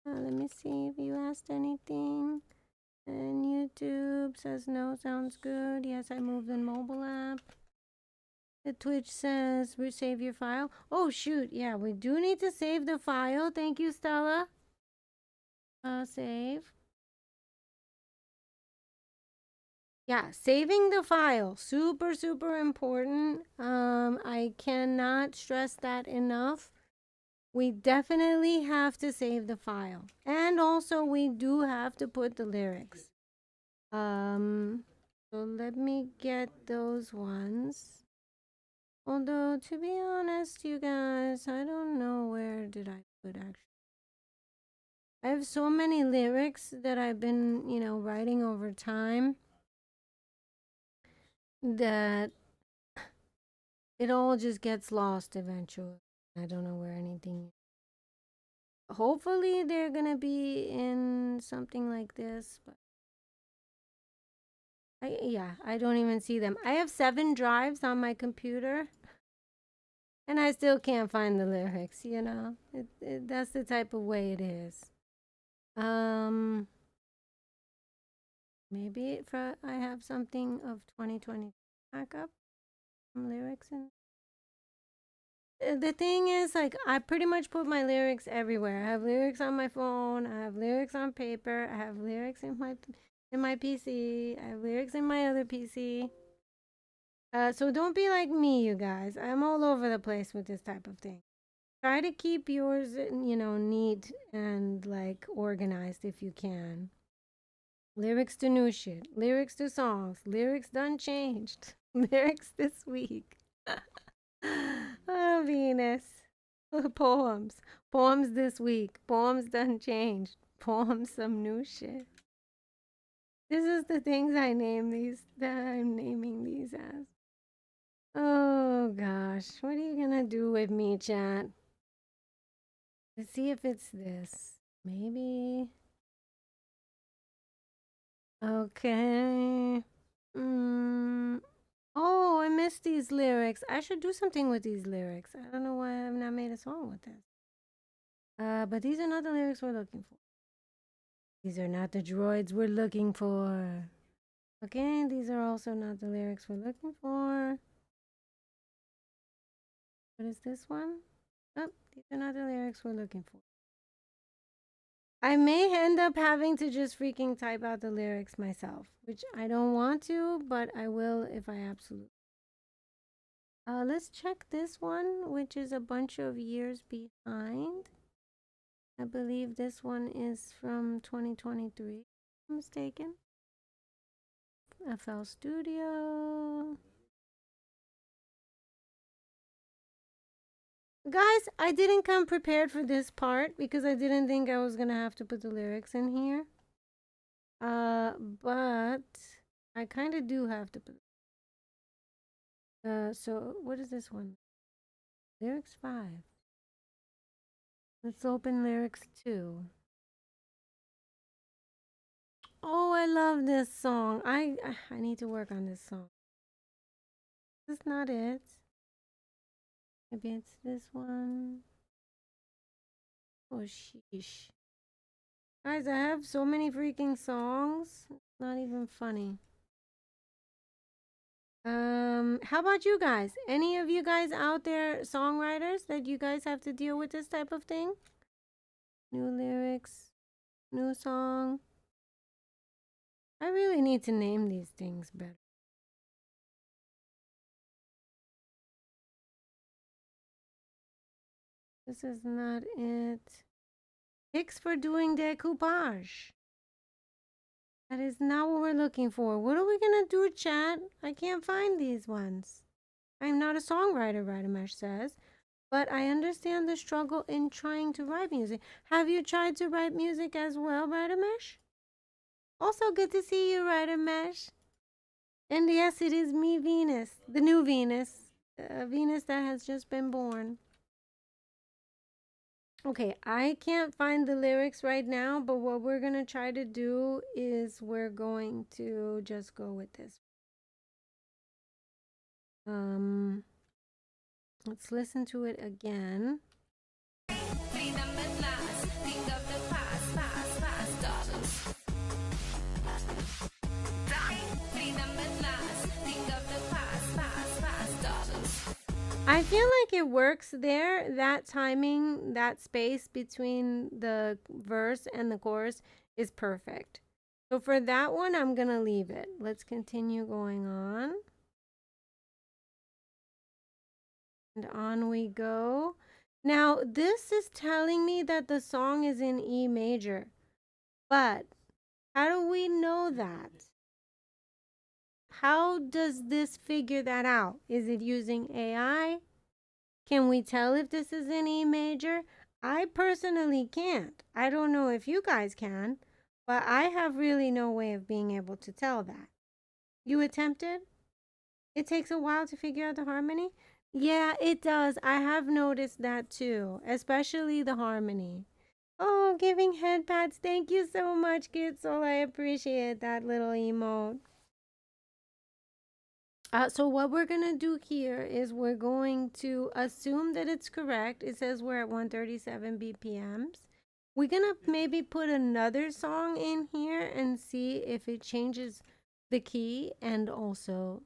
Let me see if you asked anything. And YouTube says no, sounds good. Yes, I moved the mobile app. The Twitch says save your file. Oh, shoot. Yeah, we do need to save the file. Thank you, Stella. Save. Yeah, saving the file. Super, super important. I cannot stress that enough. We definitely have to save the file. And also we do have to put the lyrics. So let me get those ones. Although, to be honest, you guys, I don't know where did I put actually. I have so many lyrics that I've been, you know, writing over time that it all just gets lost eventually. I don't know where anything is. Hopefully they're gonna be in something like this, but I don't even see them. I have 7 drives on my computer and I still can't find the lyrics, you know. That's the type of way it is. Maybe for I have something of 2020 backup lyrics in. The thing is, like, I pretty much put my lyrics everywhere. I have lyrics on my phone. I have lyrics on paper. I have lyrics in my PC. I have lyrics in my other PC. So don't be like me, you guys. I'm all over the place with this type of thing. Try to keep yours, neat and like organized if you can. Lyrics to new shit, lyrics to songs, lyrics done changed, lyrics this week. Oh, Venus. Poems this week, poems done changed, poems some new shit. This is the things I'm naming these as. Oh gosh, what are you gonna do with me, chat? Let's see if it's this. Maybe. Okay. Oh, I missed these lyrics. I should do something with these lyrics. I don't know why I have not made a song with this. But these are not the lyrics we're looking for. These are not the droids we're looking for. Okay, these are also not the lyrics we're looking for. What is this one? Oh, these are not the lyrics we're looking for. I may end up having to just freaking type out the lyrics myself, which I don't want to, but I will if I absolutely. Let's check this one, which is a bunch of years behind. I believe this one is from 2023, if I'm mistaken. FL Studio. Guys, I didn't come prepared for this part because I didn't think I was gonna have to put the lyrics in here. But I kind of do have to put. So what is this one? Lyrics 5. Let's open lyrics 2. Oh, I love this song. I need to work on this song. This is not it. Maybe it's this one. Oh, sheesh. Guys, I have so many freaking songs. It's not even funny. How about you guys? Any of you guys out there, songwriters, that you guys have to deal with this type of thing? New lyrics, new song. I really need to name these things better. This is not it. Picks for doing decoupage. That is not what we're looking for. What are we gonna do, chat? I can't find these ones. I'm not a songwriter, Radamesh says, but I understand the struggle in trying to write music. Have you tried to write music as well, Radamesh? Also, good to see you, Radamesh. And yes, it is me, Venus, the new Venus, Venus that has just been born. Okay, I can't find the lyrics right now, but what we're going to try to do is we're going to just go with this. Let's listen to it again. I feel like it works there. That timing, that space between the verse and the chorus is perfect. So for that one, I'm going to leave it. Let's continue going on. And on we go. Now, this is telling me that the song is in E major. But how do we know that? How does this figure that out? Is it using AI? Can we tell if this is in E major? I personally can't. I don't know if you guys can, but I have really no way of being able to tell that. You attempted? It takes a while to figure out the harmony? Yeah, it does. I have noticed that too, especially the harmony. Oh, giving head pats. Thank you so much, Gitzel. I appreciate that little emote. So what we're going to do here is we're going to assume that it's correct. It says we're at 137 BPMs. We're going to maybe put another song in here and see if it changes the key and also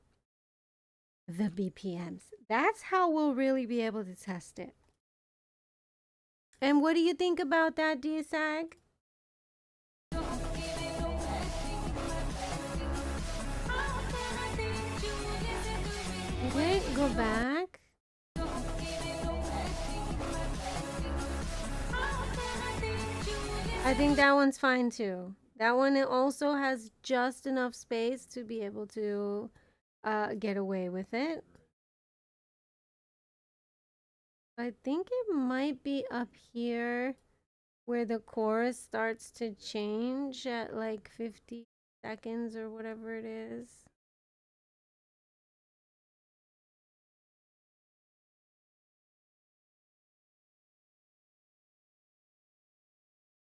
the BPMs. That's how we'll really be able to test it. And what do you think about that, DSAG? Okay, go back. I think that one's fine too. That one also has just enough space to be able to get away with it. I think it might be up here where the chorus starts to change at like 50 seconds or whatever it is.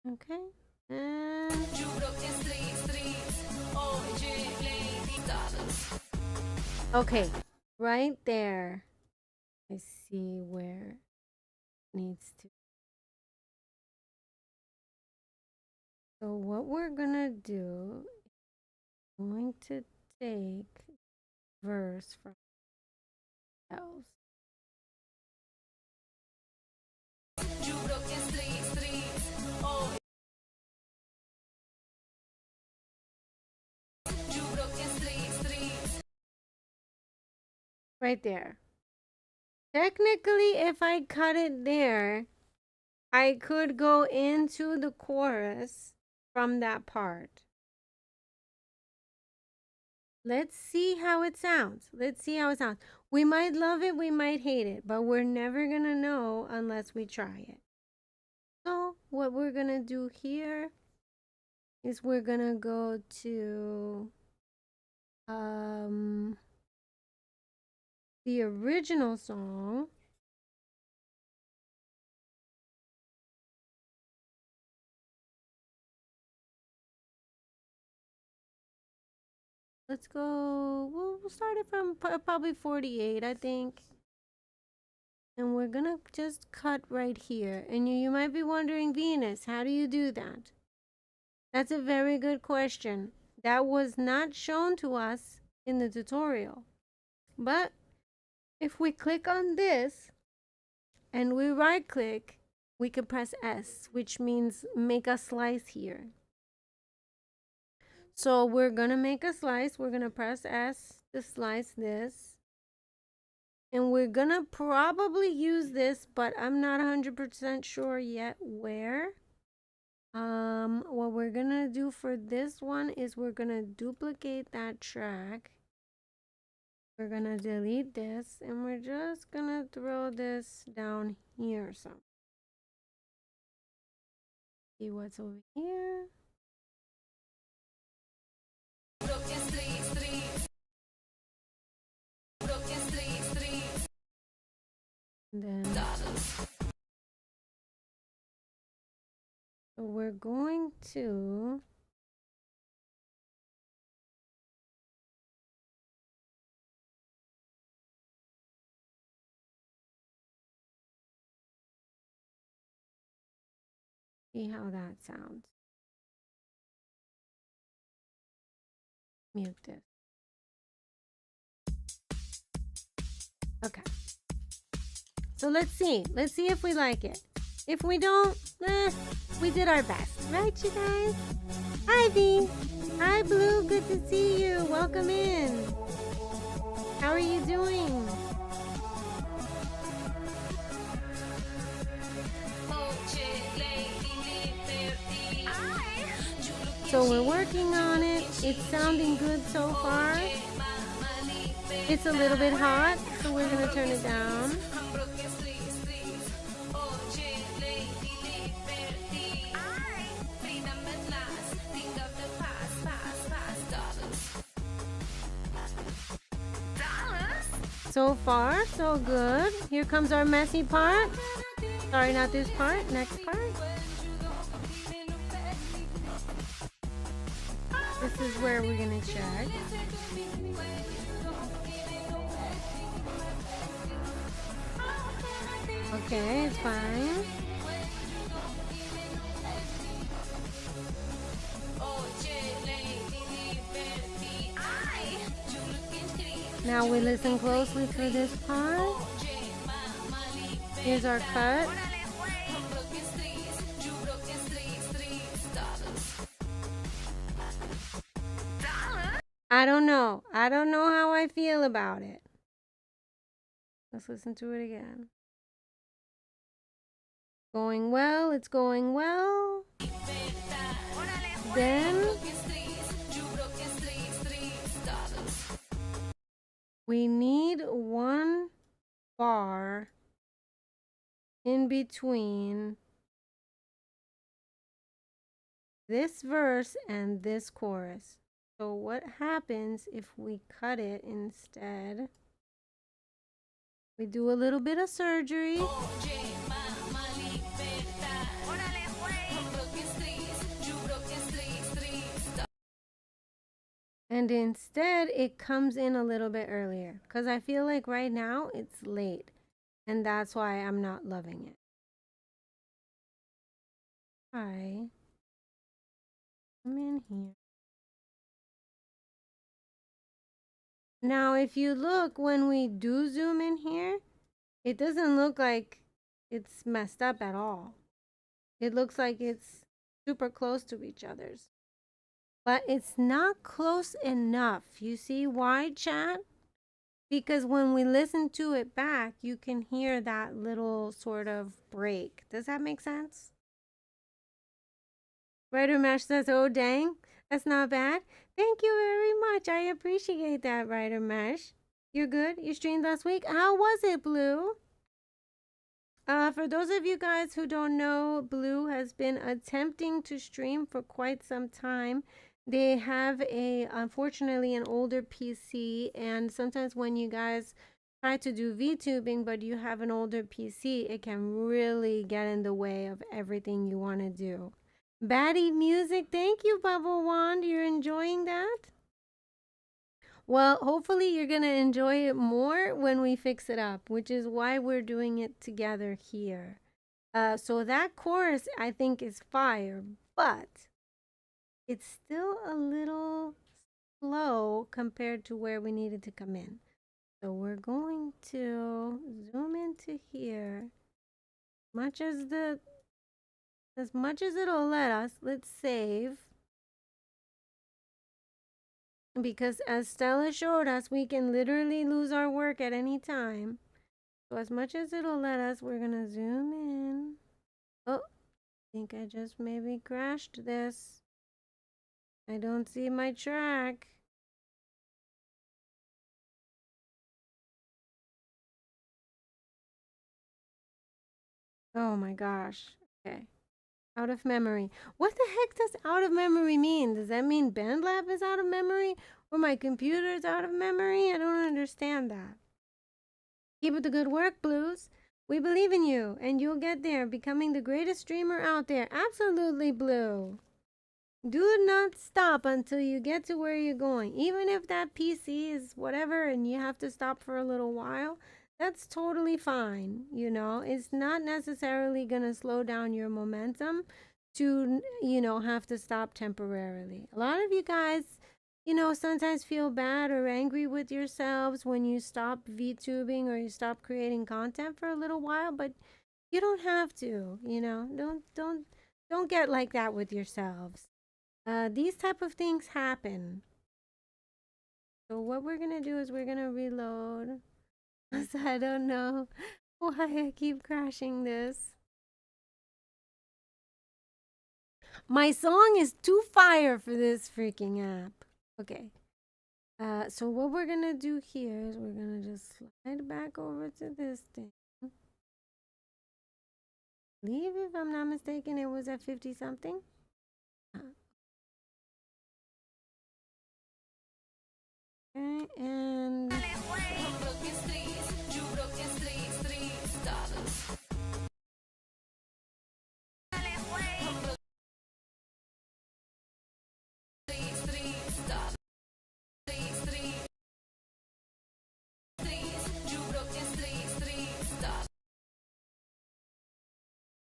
Okay. And okay, right there. I see where it needs to. So what we're gonna do is going to take verse from else. Right there. Technically, if I cut it there, I could go into the chorus from that part. Let's see how it sounds. Let's see how it sounds. We might love it, we might hate it, but we're never gonna know unless we try it. So what we're gonna do here is we're gonna go to the original song. Let's go, we'll start it from probably 48, I think. And we're gonna just cut right here. And you might be wondering, Venus, how do you do that? That's a very good question. That was not shown to us in the tutorial. But if we click on this and we right click, we can press S, which means make a slice here. So we're gonna make a slice. We're gonna press S to slice this. And we're gonna probably use this, but I'm not 100% sure yet where. What we're gonna do for this one is we're gonna duplicate that track. We're gonna delete this and we're just gonna throw this down here some. See what's over here. And then so we're going to see how that sounds. Mute this. Okay. So let's see. Let's see if we like it. If we don't, we did our best. Right, you guys? Hi, V. Hi, Blue. Good to see you. Welcome in. How are you doing? So we're working on it. It's sounding good so far. It's a little bit hot, so we're gonna turn it down. So far, so good. Here comes our messy part. Sorry, not this part. Next part. This is where we're gonna check. Okay, it's fine. Now we listen closely for this part. Here's our cut. I don't know. I don't know how I feel about it. Let's listen to it again. Going well, it's going well. Then we need one bar in between this verse and this chorus. So what happens if we cut it instead? We do a little bit of surgery. And instead, it comes in a little bit earlier. Because I feel like right now, it's late. And that's why I'm not loving it. Hi. Come in here. Now, if you look, when we do zoom in here, it doesn't look like it's messed up at all. It looks like it's super close to each other's. But it's not close enough. You see why, chat? Because when we listen to it back, you can hear that little sort of break. Does that make sense? Writer Mesh says, oh dang, that's not bad. Thank you very much. I appreciate that, Writer Mesh. You're good? You streamed last week? How was it, Blue? For those of you guys who don't know, Blue has been attempting to stream for quite some time. They have unfortunately an older PC, and sometimes when you guys try to do VTubing but you have an older PC, it can really get in the way of everything you want to do. Baddie Music, thank you, Bubble Wand. You're enjoying that? Well, hopefully you're going to enjoy it more when we fix it up, which is why we're doing it together here. So that chorus, I think, is fire, but it's still a little slow compared to where we needed to come in. So we're going to zoom into here. As much as it'll let us, let's save. Because as Stella showed us, we can literally lose our work at any time. So as much as it'll let us, we're gonna zoom in. Oh, I think I just maybe crashed this. I don't see my track. Oh my gosh. Okay. Out of memory. What the heck does out of memory mean? Does that mean Bandlab is out of memory? Or my computer is out of memory? I don't understand that. Keep up the good work, Blues. We believe in you, and you'll get there, becoming the greatest streamer out there. Absolutely, Blue. Do not stop until you get to where you're going. Even if that PC is whatever and you have to stop for a little while, that's totally fine. You know, it's not necessarily going to slow down your momentum to, you know, have to stop temporarily. A lot of you guys, you know, sometimes feel bad or angry with yourselves when you stop VTubing or you stop creating content for a little while, but you don't have to, you know, don't get like that with yourselves. These type of things happen. So what we're gonna do is we're gonna reload. So I don't know why I keep crashing this. My song is too fire for this freaking app. Okay. So what we're gonna do here is we're gonna just slide back over to this thing. I believe, if I'm not mistaken, it was at 50 something. Okay, and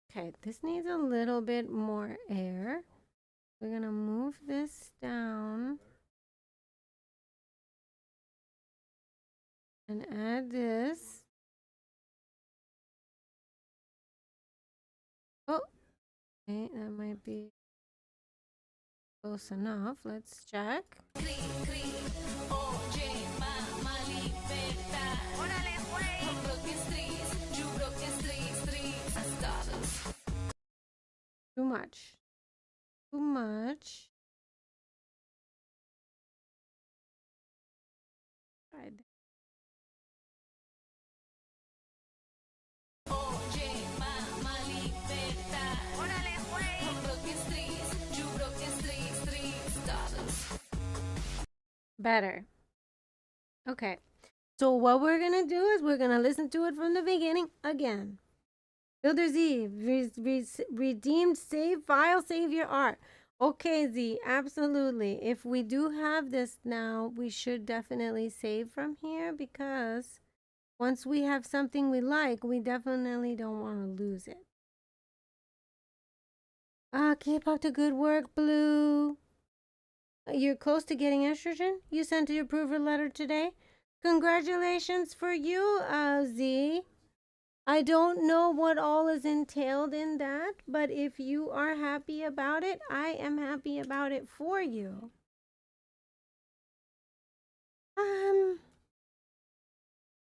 okay, this needs a little bit more air. We're gonna move this down and add this. Oh, okay, that might be close enough. Let's check. Too much. Too much. Right. Better. Okay. So what we're gonna do is we're gonna listen to it from the beginning again. Builder Z, redeemed, save file, save your art. Okay, Z, absolutely. If we do have this now, we should definitely save from here because once we have something we like, we definitely don't want to lose it. Keep up the good work, Blue. You're close to getting estrogen? You sent your approval letter today? Congratulations for you, Z. I don't know what all is entailed in that, but if you are happy about it, I am happy about it for you.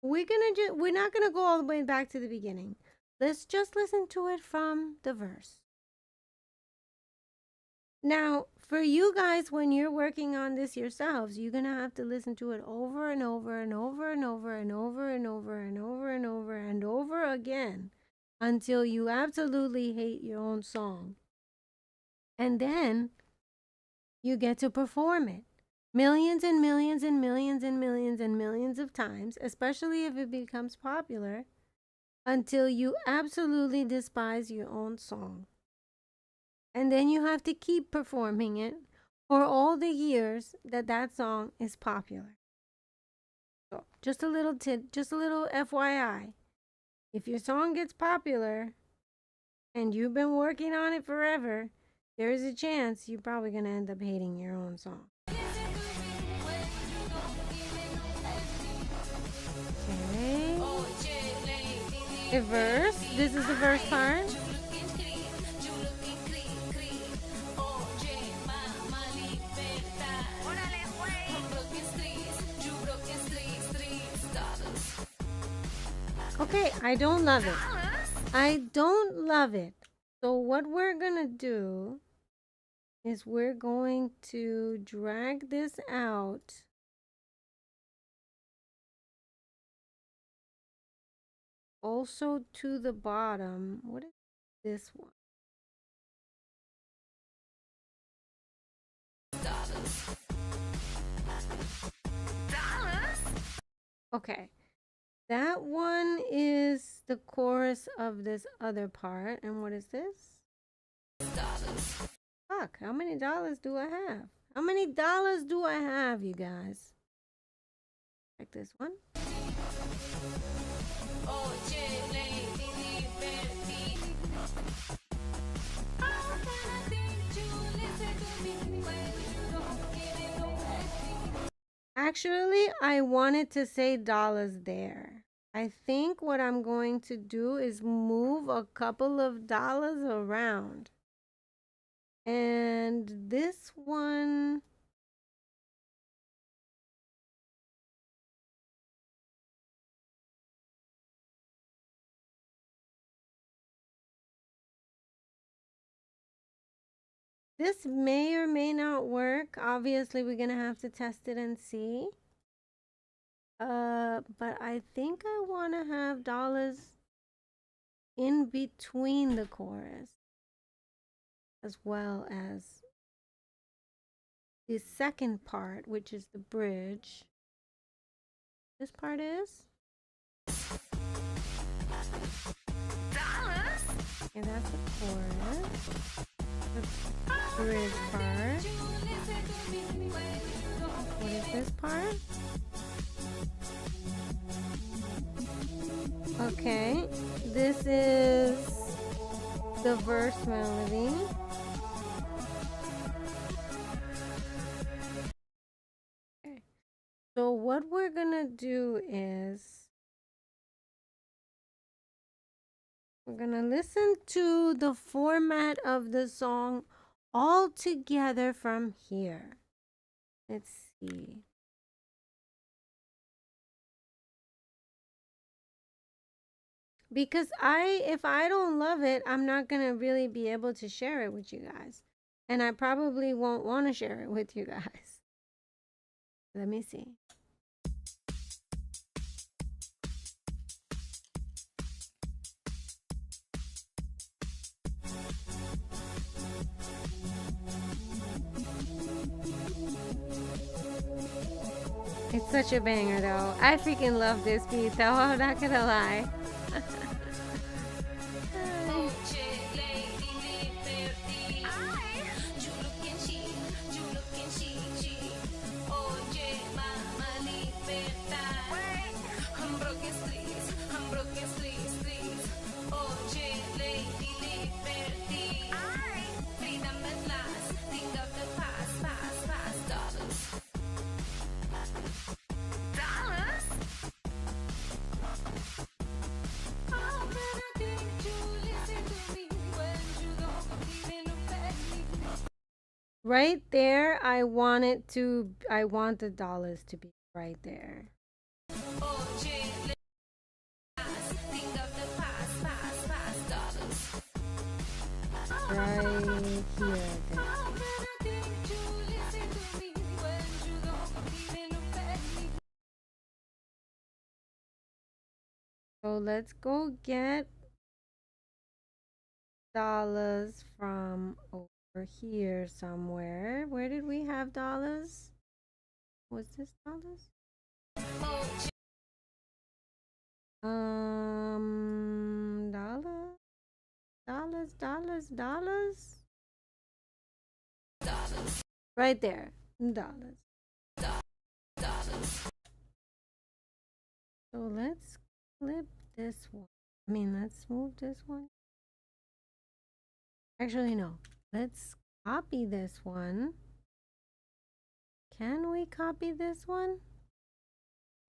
We're not gonna go all the way back to the beginning. Let's just listen to it from the verse. Now, for you guys, when you're working on this yourselves, you're gonna have to listen to it over and over and over and over and over and over and over and over and over again until you absolutely hate your own song. And then you get to perform it millions and millions and millions and millions and millions of times, especially if it becomes popular, until you absolutely despise your own song. And then you have to keep performing it for all the years that that song is popular. So just a little FYI. If your song gets popular and you've been working on it forever, there is a chance you're probably going to end up hating your own song. Okay. A verse. This is the verse part. Okay, I don't love it. I don't love it. So what we're gonna do is we're going to drag this out. Also to the bottom. What is this one? Okay. That one is the chorus of this other part. And what is this? Fuck, how many dollars do I have? How many dollars do I have, you guys? Like this one. Actually, I wanted to say dollars there. I think what I'm going to do is move a couple of dollars around. And this one, this may or may not work. Obviously, we're gonna have to test it and see. But I think I want to have dollars in between the chorus as well as the second part, which is the bridge. This part is dollars. And that's the chorus. The bridge part. What is this part? Okay, this is the verse melody. Okay. So what we're gonna do is we're gonna listen to the format of the song all together from here. Let's see. Because if I don't love it, I'm not gonna really be able to share it with you guys. And I probably won't want to share it with you guys. Let me see. It's such a banger though. I freaking love this beat though, I'm not gonna lie. Right there, I want the dollars to be right there. Right here, I think. So let's go get dollars from over here somewhere. Where did we have dollars? Was this dollars? Dollars. Right there, dollars. So let's flip this one. I mean, let's move this one. Actually, no. Let's copy this one. Can we copy this one?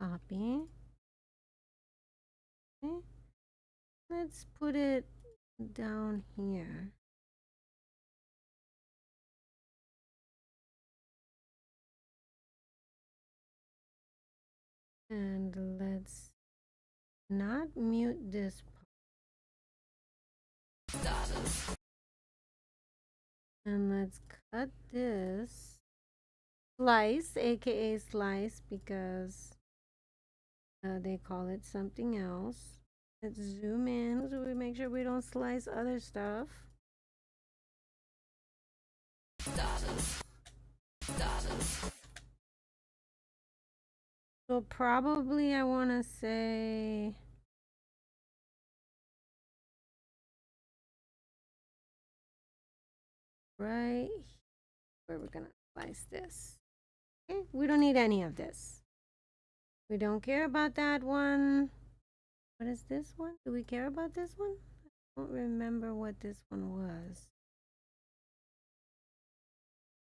Copy. Okay. Let's put it down here. And let's not mute this part. And let's cut this slice, aka slice, because they call it something else. Let's zoom in so we make sure we don't slice other stuff. So probably I want to say right where we're gonna slice this. Okay, we don't need any of this. We don't care about that one. What is this one? Do we care about this one? I don't remember what this one was.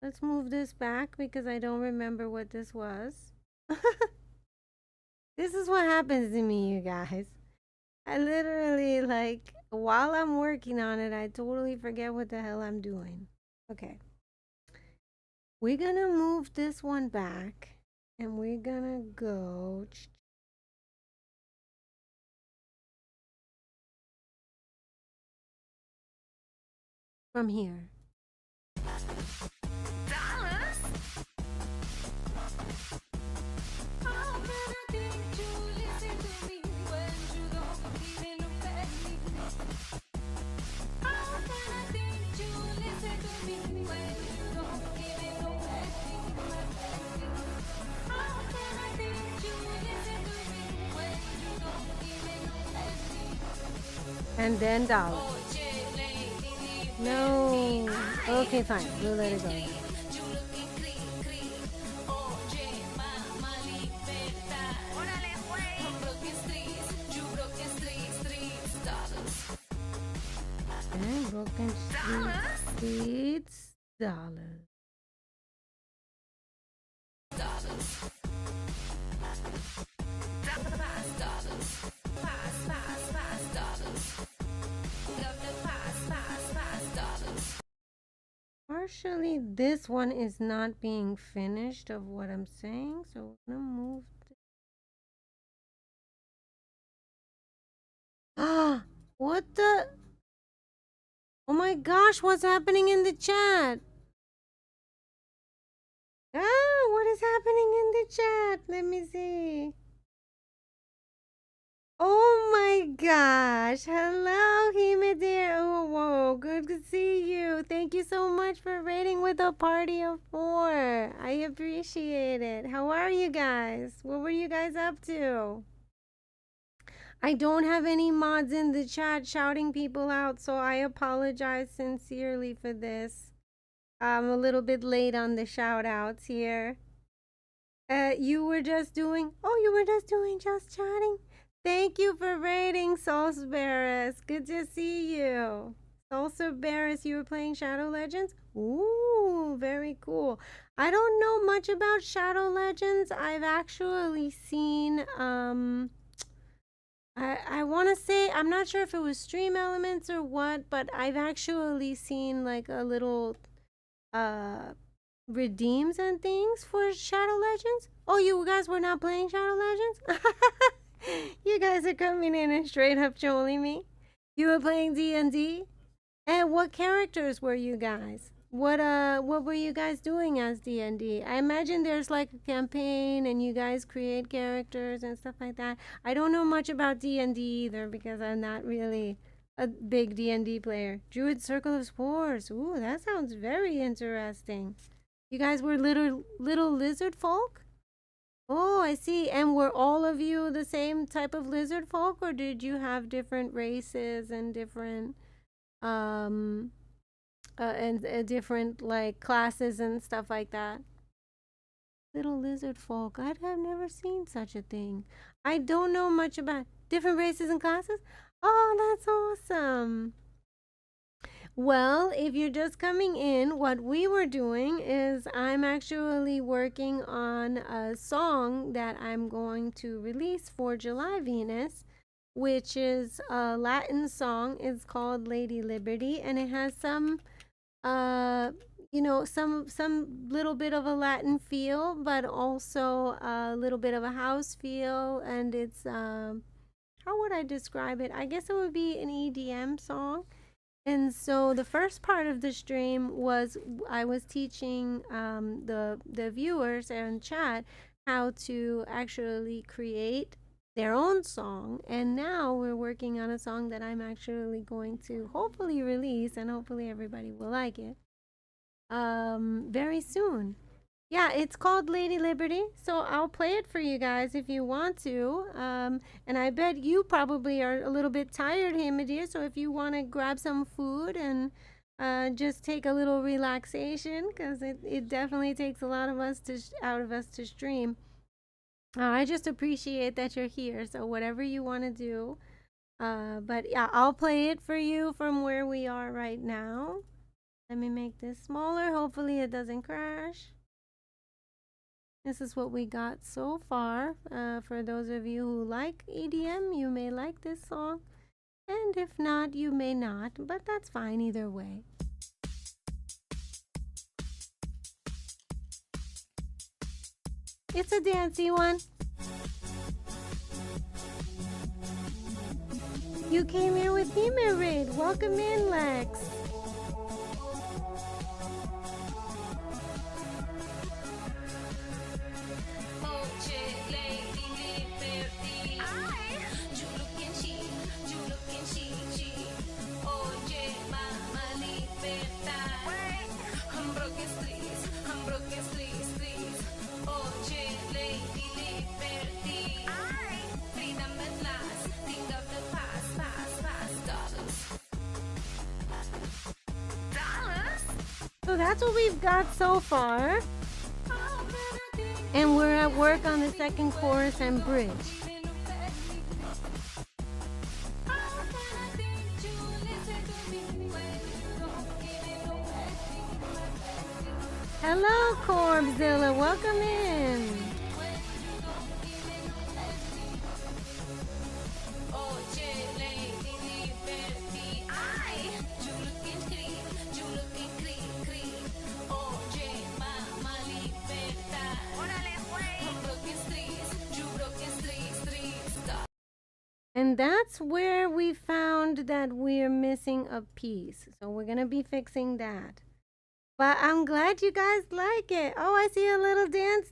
Let's move this back because I don't remember what this was. This is what happens to me, you guys. I literally, like, while I'm working on it, I totally forget what the hell I'm doing. Okay. We're gonna move this one back and we're gonna go from here. And then dollars. No. Okay, fine. We'll let it go. And broken streets, dollars. Partially, this one is not being finished of what I'm saying, so we're gonna move. Ah, what the? Oh my gosh, what's happening in the chat? Ah, what is happening in the chat? Let me see. Oh my gosh. Hello, Hima. Oh, whoa. Good to see you. Thank you so much for raiding with a party of 4. I appreciate it. How are you guys? What were you guys up to? I don't have any mods in the chat shouting people out, so I apologize sincerely for this. I'm a little bit late on the shout outs here. You were just doing just chatting. Thank you for raiding Salsa Barris. Good to see you. Salsa Barris, you were playing Shadow Legends? Ooh, very cool. I don't know much about Shadow Legends. I've actually seen I want to say, I'm not sure if it was Stream Elements or what, but I've actually seen like a little redeems and things for Shadow Legends. Oh, you guys were not playing Shadow Legends? You guys are coming in and straight up trolling me. You were playing D&D? And what characters were you guys? What were you guys doing as D&D? I imagine there's like a campaign and you guys create characters and stuff like that. I don't know much about D&D either because I'm not really a big D&D player. Druid Circle of Spores. Ooh, that sounds very interesting. You guys were little lizard folk? Oh, I see. And were all of you the same type of lizard folk, or did you have different races and different different like classes and stuff like that? Little lizard folk. I'd have never seen such a thing. I don't know much about different races and classes. Oh, that's awesome. Well, if you're just coming in, what we were doing is I'm actually working on a song that I'm going to release for July Venus, which is a Latin song. It's called Lady Liberty, and it has some some little bit of a Latin feel, but also a little bit of a house feel, and it's how would I describe it? I guess it would be an EDM song. And so the first part of the stream was I was teaching the viewers and chat how to actually create their own song. And now we're working on a song that I'm actually going to hopefully release, and hopefully everybody will like it very soon. Yeah, it's called Lady Liberty, so I'll play it for you guys if you want to. And I bet you probably are a little bit tired, hey, my dear, so if you want to grab some food and just take a little relaxation, because it definitely takes a lot of us out of us to stream. I just appreciate that you're here, so whatever you want to do. But yeah, I'll play it for you from where we are right now. Let me make this smaller. Hopefully it doesn't crash. This is what we got so far. For those of you who like EDM, you may like this song. And if not, you may not. But that's fine either way. It's a dancey one. You came here with Heyy Raid. Welcome in, Lex. So that's what we've got so far. And we're at work on the second chorus and bridge. Hello, Corbzilla. Welcome in. And that's where we found that we're missing a piece. So we're going to be fixing that. But I'm glad you guys like it. Oh, I see a little dance.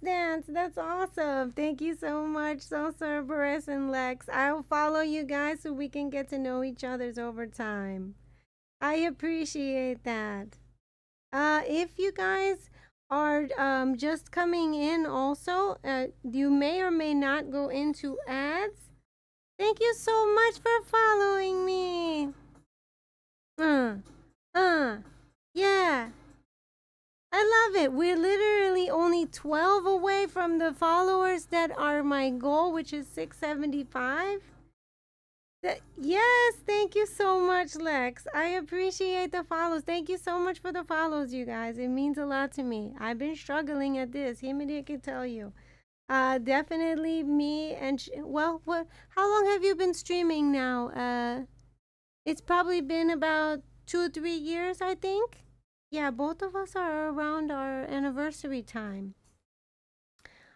That's awesome. Thank you so much, So Cerberus and Lex. I'll follow you guys so we can get to know each other's over time. I appreciate that. If you guys are just coming in also, you may or may not go into ads. Thank you so much for following me. Yeah. I love it. We're literally only 12 away from the followers that are my goal, which is 675. Yes, thank you so much, Lex. I appreciate the follows. Thank you so much for the follows, you guys. It means a lot to me. I've been struggling at this. Himidia can tell you. Definitely me and well, what? How long have you been streaming now? It's probably been about 2-3 years, I think. Yeah, both of us are around our anniversary time.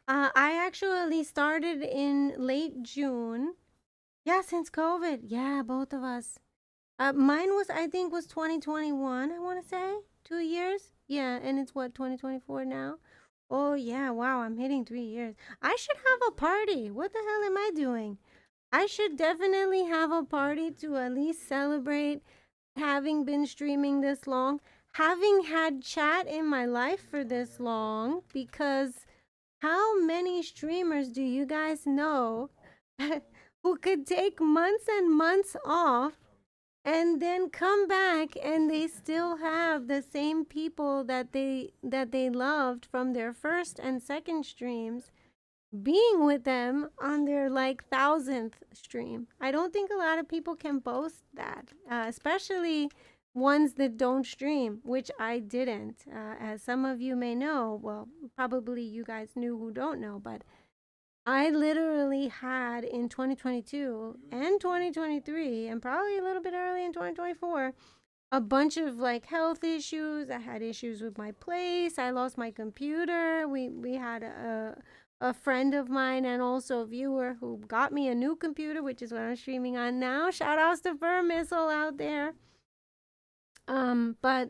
I actually started in late June. Yeah, since COVID. Yeah, both of us. Mine was, I think, was 2021, I want to say. 2 years. Yeah, and it's what, 2024 now? Oh, yeah, wow, I'm hitting 3 years. I should have a party. What the hell am I doing? I should definitely have a party to at least celebrate having been streaming this long, having had chat in my life for this long, because how many streamers do you guys know who could take months and months off and then come back and they still have the same people that they loved from their first and second streams being with them on their like 1000th stream? I don't think a lot of people can boast that, especially ones that don't stream, which I didn't. As some of you may know, well, probably you guys knew who don't know, but I literally had in 2022 and 2023, and probably a little bit early in 2024, a bunch of like health issues. I had issues with my place. I lost my computer. We had a friend of mine and also a viewer who got me a new computer, which is what I'm streaming on now. Shout outs to Fur Missile out there. But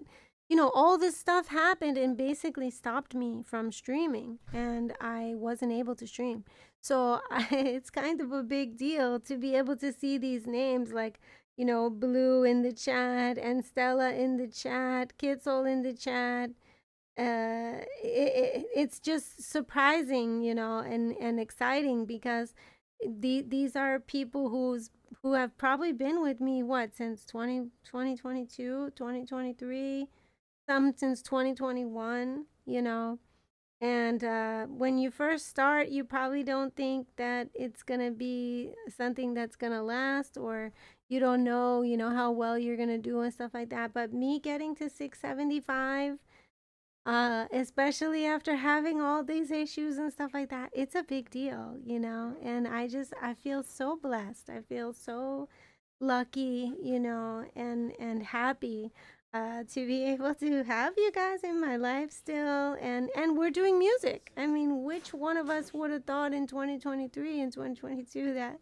you know, all this stuff happened and basically stopped me from streaming, and I wasn't able to stream. So it's kind of a big deal to be able to see these names like, you know, Blue in the chat and Stella in the chat, Kitzel in the chat. It's just surprising, you know, and exciting because these are people who have probably been with me since 2022, 2023, some since 2021, you know. And when you first start, you probably don't think that it's going to be something that's going to last, or you don't know, you know, how well you're going to do and stuff like that. But me getting to 675, especially after having all these issues and stuff like that, it's a big deal, you know. And I feel so blessed. I feel so lucky, you know, and happy to be able to have you guys in my life still, and we're doing music. I mean, which one of us would have thought in 2023 and 2022 that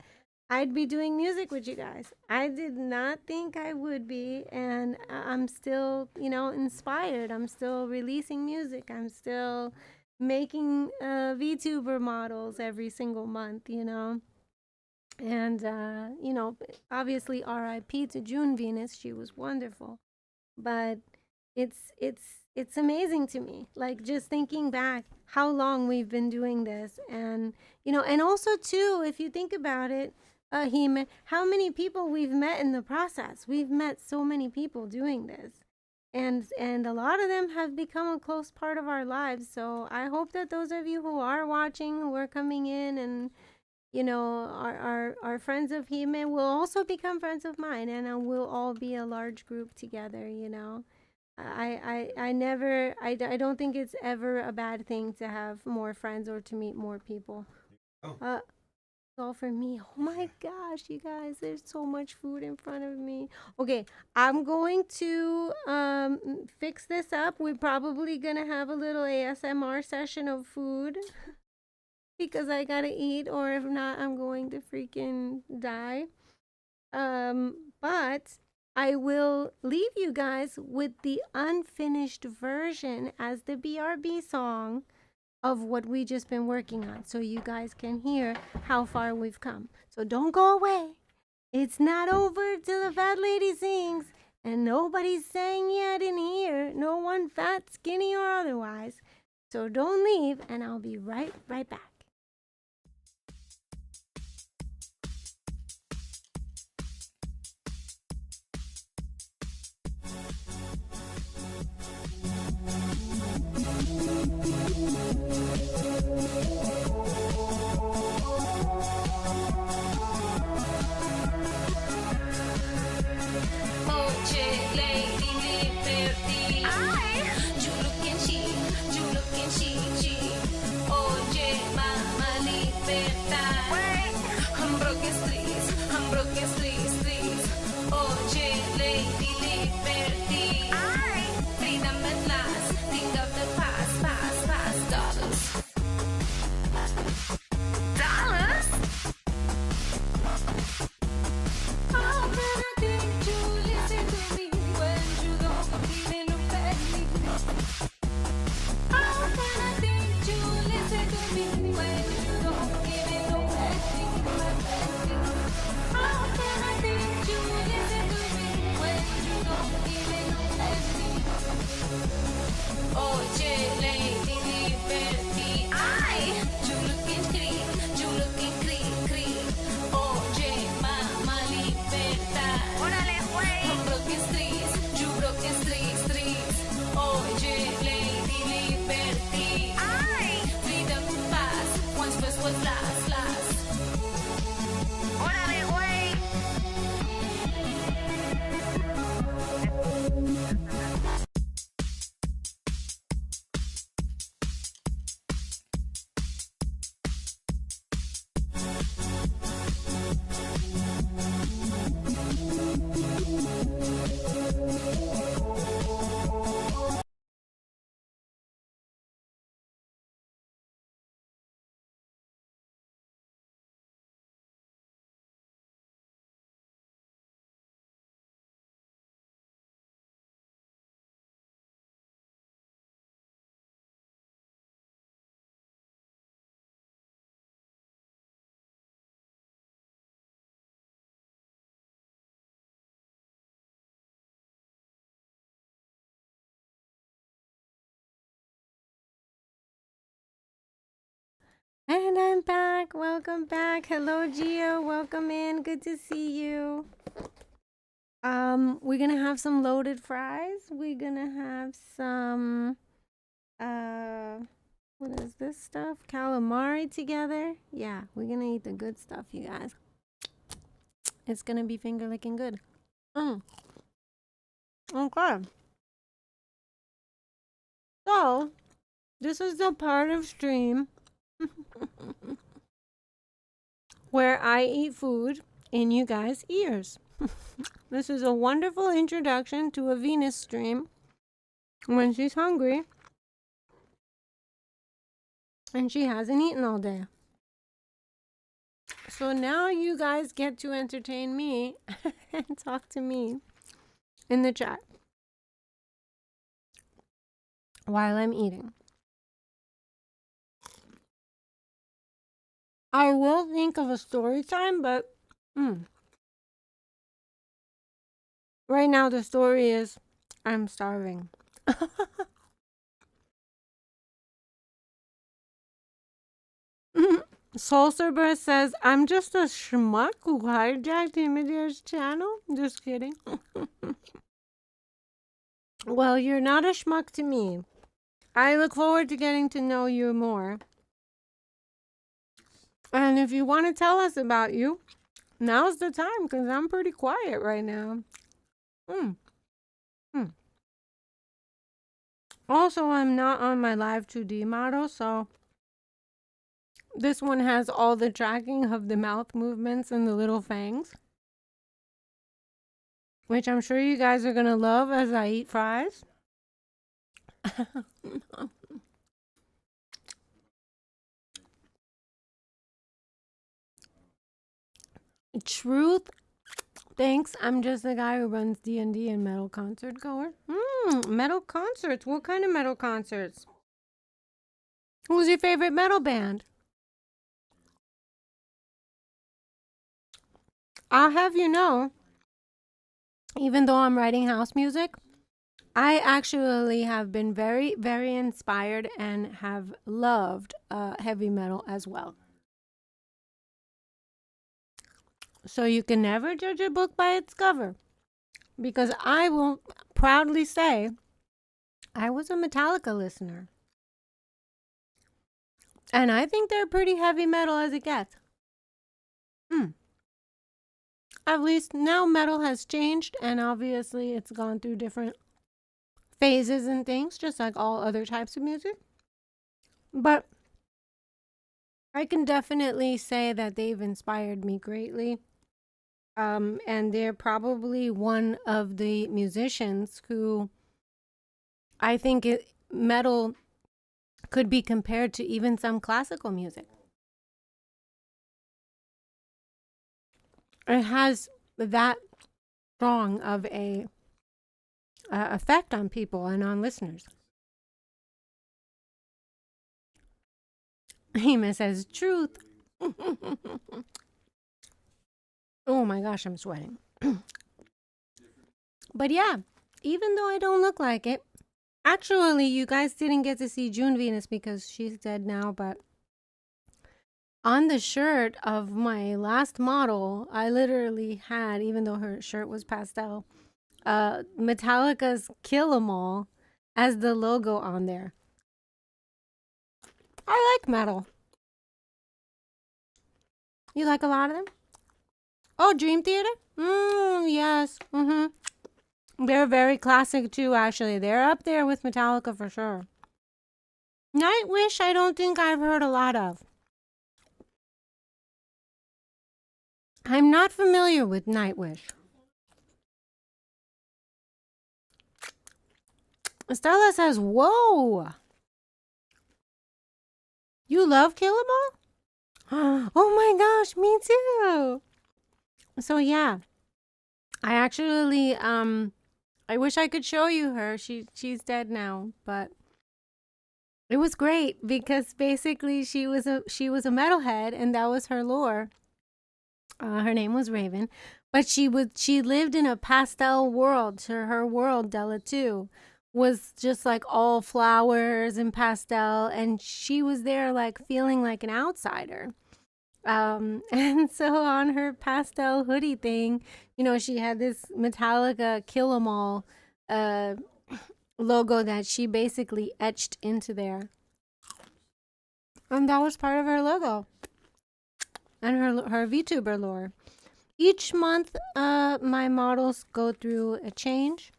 I'd be doing music with you guys? I did not think I would be, and I'm still, you know, inspired. I'm still releasing music. I'm still making VTuber models every single month, you know. And you know, obviously RIP to June Venus. She was wonderful. But it's amazing to me, like, just thinking back how long we've been doing this. And you know, and also too, if you think about it, Heyy, how many people we've met in the process. We've met so many people doing this, and a lot of them have become a close part of our lives. So I hope that those of you who are watching, who are coming in, and you know, our friends of Heyy will also become friends of mine, and we'll all be a large group together, you know. I don't think it's ever a bad thing to have more friends or to meet more people. Oh. All for me. Oh my gosh, you guys, there's so much food in front of me. Okay, I'm going to fix this up. We're probably gonna have a little ASMR session of food because I gotta eat, or if not, I'm going to freaking die. But I will leave you guys with the unfinished version as the BRB song of what we just been working on, so you guys can hear how far we've come. So don't go away. It's not over till the fat lady sings, and nobody's saying yet in here. No one fat, skinny, or otherwise. So don't leave, and I'll be right back. And I'm back. Welcome back. Hello, Gio. Welcome in. Good to see you. We're gonna have some loaded fries. We're gonna have some what is this stuff? Calamari together. Yeah, we're gonna eat the good stuff, you guys. It's gonna be finger licking good. Okay. So this is the part of stream where I eat food in you guys' ears. This is a wonderful introduction to a Venus stream when she's hungry and she hasn't eaten all day. So now you guys get to entertain me and talk to me in the chat while I'm eating. I will think of a story time, but right now the story is I'm starving. Soul Cerber says, I'm just a schmuck who hijacked Imidir's channel. Just kidding. Well, you're not a schmuck to me. I look forward to getting to know you more. And if you want to tell us about you, now's the time, because I'm pretty quiet right now. Also, I'm not on my live 2D model, so this one has all the tracking of the mouth movements and the little fangs, which I'm sure you guys are going to love as I eat fries. Truth Thanks. I'm just the guy who runs D&D and metal concert goer. Metal concerts. What kind of metal concerts? Who's your favorite metal band? I'll have you know, even though I'm writing house music, I actually have been very, very inspired and have loved heavy metal as well. So you can never judge a book by its cover, because I will proudly say I was a Metallica listener. And I think they're pretty heavy metal as it gets. At least now metal has changed, and obviously it's gone through different phases and things, just like all other types of music. But I can definitely say that they've inspired me greatly. And they're probably one of the musicians who I think metal could be compared to even some classical music. It has that strong of a effect on people and on listeners. Hema says truth. Oh my gosh, I'm sweating. But yeah, even though I don't look like it, actually, you guys didn't get to see June Venus because she's dead now, but on the shirt of my last model, I literally had, even though her shirt was pastel, Metallica's Kill 'Em All as the logo on there. I like metal. You like a lot of them? Oh, Dream Theater? Yes. They're very classic too, actually. They're up there with Metallica for sure. Nightwish, I don't think I've heard a lot of. I'm not familiar with Nightwish. Stella says, whoa. You love Kill 'Em All? Oh my gosh, me too. So yeah, I actually, I wish I could show you her. She's dead now, but it was great because basically she was a metalhead, and that was her lore. Her name was Raven, but she lived in a pastel world. So her world, Della 2, was just like all flowers and pastel, and she was there like feeling like an outsider. And so on her pastel hoodie thing, you know, she had this Metallica Kill 'Em All logo that she basically etched into there. And that was part of her logo and her VTuber lore. Each month, my models go through a change.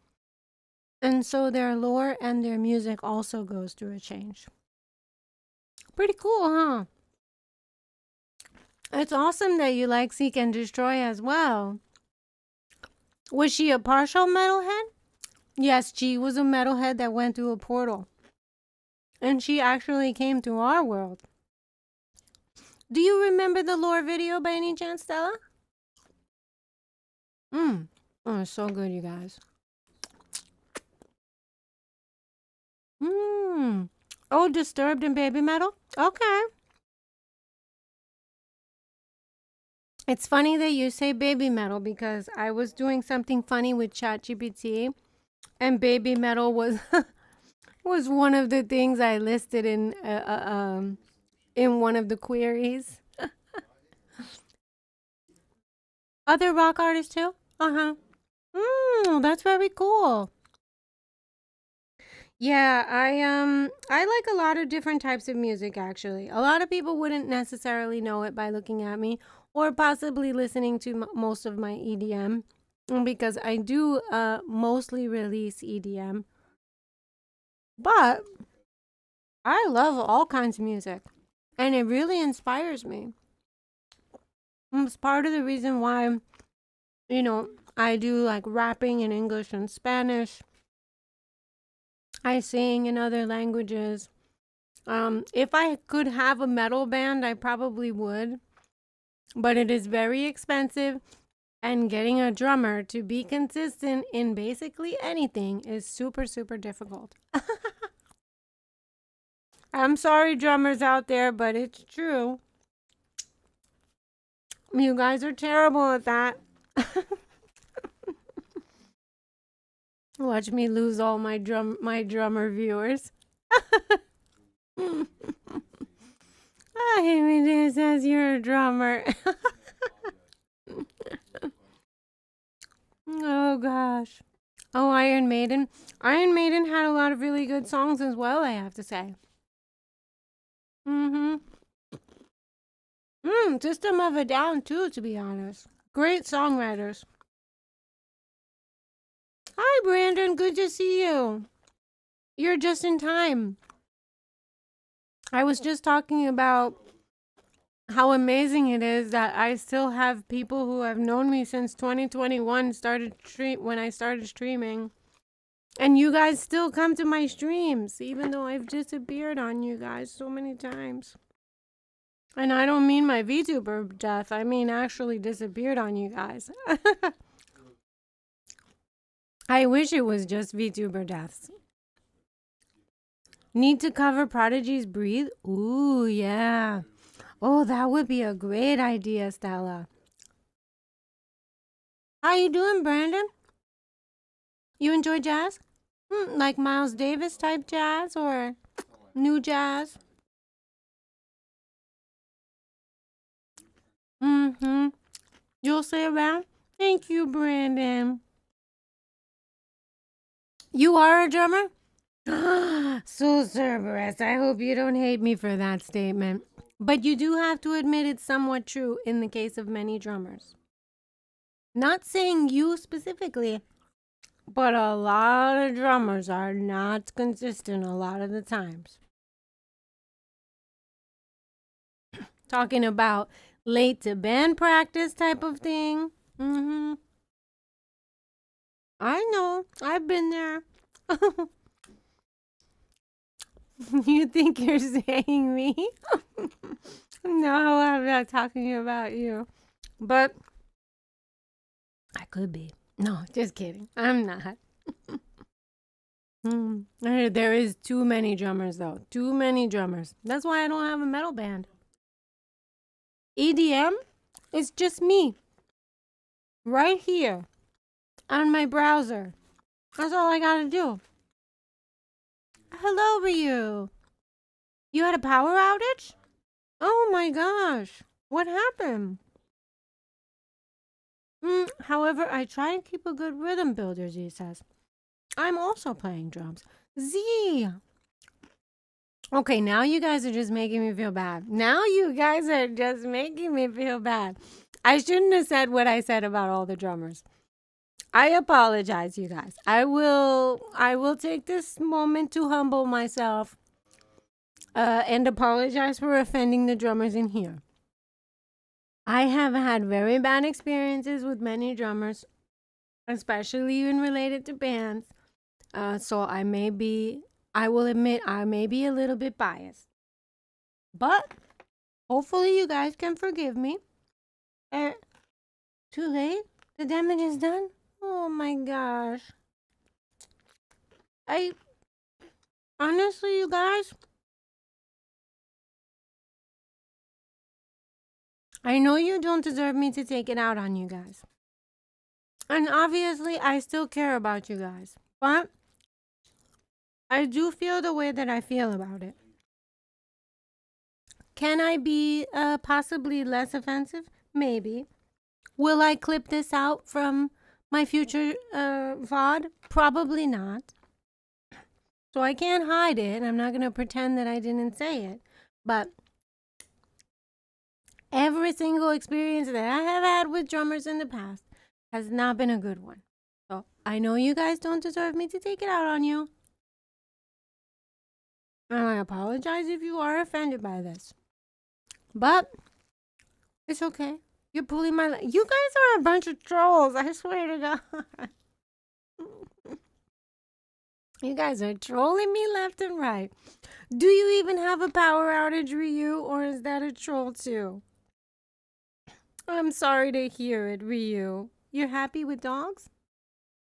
And so their lore and their music also goes through a change. Pretty cool, huh? It's awesome that you like Seek and Destroy as well. Was she a partial metalhead? Yes, she was a metalhead that went through a portal. And she actually came to our world. Do you remember the lore video by any chance, Stella? Oh, it's so good, you guys. Oh, Disturbed and Baby Metal? Okay. It's funny that you say baby metal because I was doing something funny with ChatGPT, and baby metal was was one of the things I listed in one of the queries. Other rock artists too? That's very cool. Yeah, I like a lot of different types of music actually. A lot of people wouldn't necessarily know it by looking at me or possibly listening to most of my EDM because I do mostly release EDM. But I love all kinds of music and it really inspires me. It's part of the reason why, you know, I do like rapping in English and Spanish. I sing in other languages. If I could have a metal band, I probably would. But it is very expensive. And getting a drummer to be consistent in basically anything is super, super difficult. I'm sorry, drummers out there, but it's true. You guys are terrible at that. Watch me lose all my drummer viewers. Heyy says you're a drummer. Oh gosh. Oh, Iron Maiden. Iron Maiden had a lot of really good songs as well, I have to say. System of a Down too, to be honest. Great songwriters. Hi, Brandon. Good to see you. You're just in time. I was just talking about how amazing it is that I still have people who have known me since 2021 when I started streaming. And you guys still come to my streams, even though I've disappeared on you guys so many times. And I don't mean my VTuber death. I mean actually disappeared on you guys. I wish it was just VTuber deaths. Need to cover Prodigy's Breathe? Ooh, yeah. Oh, that would be a great idea, Stella. How you doing, Brandon? You enjoy jazz? Like Miles Davis type jazz or new jazz? You'll stay around? Thank you, Brandon. You are a drummer? So Cerberus, I hope you don't hate me for that statement. But you do have to admit it's somewhat true in the case of many drummers. Not saying you specifically, but a lot of drummers are not consistent a lot of the times. Talking about late to band practice type of thing. I know. I've been there. You think you're saying me? No, I'm not talking about you. But I could be. No, just kidding. I'm not. There is too many drummers, though. Too many drummers. That's why I don't have a metal band. EDM is just me. Right here. On my browser. That's all I gotta do. Hello, Ryu. You had a power outage? Oh my gosh. What happened? However, I try and keep a good rhythm builder, Z says. I'm also playing drums. Z! Okay, now you guys are just making me feel bad. I shouldn't have said what I said about all the drummers. I apologize, you guys. I will take this moment to humble myself and apologize for offending the drummers in here. I have had very bad experiences with many drummers, especially even related to bands. So I will admit I may be a little bit biased. But hopefully you guys can forgive me. Too late? The damage is done? Oh my gosh. Honestly, you guys, I know you don't deserve me to take it out on you guys. And obviously, I still care about you guys. But I do feel the way that I feel about it. Can I be possibly less offensive? Maybe. Will I clip this out from my future VOD? Probably not. So I can't hide it. I'm not going to pretend that I didn't say it. But every single experience that I have had with drummers in the past has not been a good one. So I know you guys don't deserve me to take it out on you. And I apologize if you are offended by this. But it's okay. You're pulling my leg. You guys are a bunch of trolls. I swear to God. You guys are trolling me left and right. Do you even have a power outage, Ryu? Or is that a troll too? I'm sorry to hear it, Ryu. You're happy with dogs?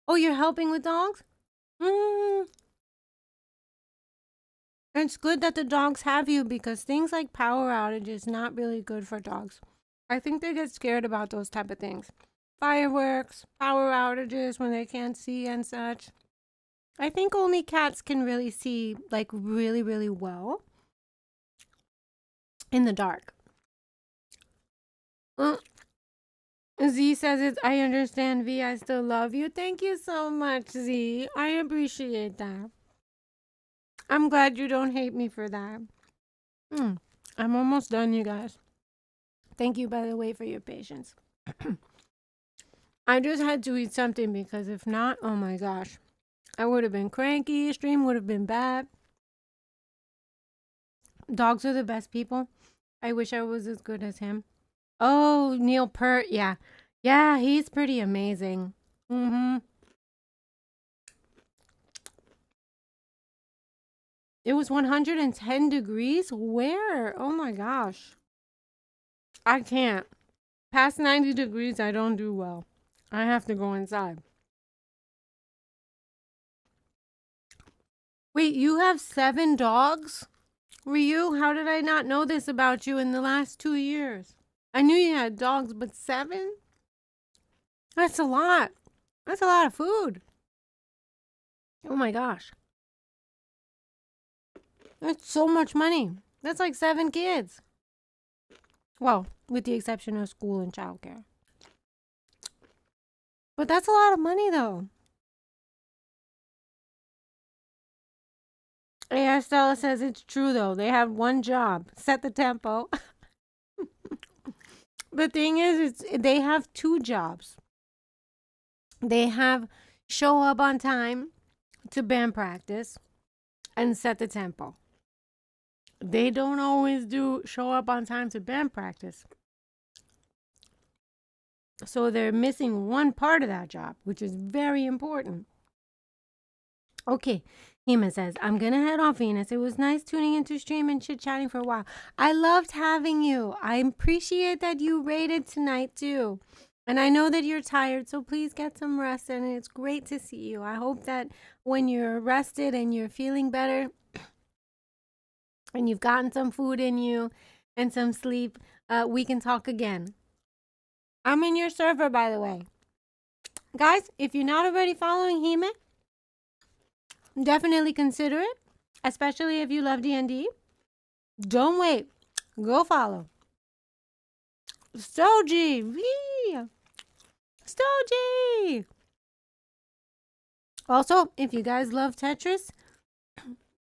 Oh, you're helping with dogs? It's good that the dogs have you because things like power outages not really good for dogs. I think they get scared about those type of things. Fireworks, power outages when they can't see and such. I think only cats can really see like really, really well in the dark. Z says it's, I understand, V. I still love you. Thank you so much, Z. I appreciate that. I'm glad you don't hate me for that. I'm almost done, you guys. Thank you, by the way, for your patience. I just had to eat something because if not, oh my gosh, I would have been cranky. Stream would have been bad. Dogs are the best people. I wish I was as good as him. Oh, Neil Peart, yeah. Yeah, he's pretty amazing. It was 110 degrees? Where? Oh my gosh. I can't. Past 90 degrees, I don't do well. I have to go inside. Wait, you have 7 dogs? Ryu, how did I not know this about you in the last 2 years? I knew you had dogs, but 7? That's a lot. That's a lot of food. Oh my gosh. That's so much money. That's like 7 kids. Well, with the exception of school and childcare. But that's a lot of money though. Yeah, Stella says it's true though. They have one job. Set the tempo. The thing is, they have 2 jobs. They have show up on time to band practice and set the tempo. They don't always do show up on time to band practice. So they're missing one part of that job, which is very important. Okay, Hema says, I'm going to head off, Venus. It was nice tuning into stream and chit-chatting for a while. I loved having you. I appreciate that you raided tonight, too. And I know that you're tired, so please get some rest. And it's great to see you. I hope that when you're rested and you're feeling better and you've gotten some food in you and some sleep, we can talk again. I'm in your server, by the way. Guys, if you're not already following Hime, definitely consider it, especially if you love D&D. Don't wait. Go follow. Stogie! Stogie! Also, if you guys love Tetris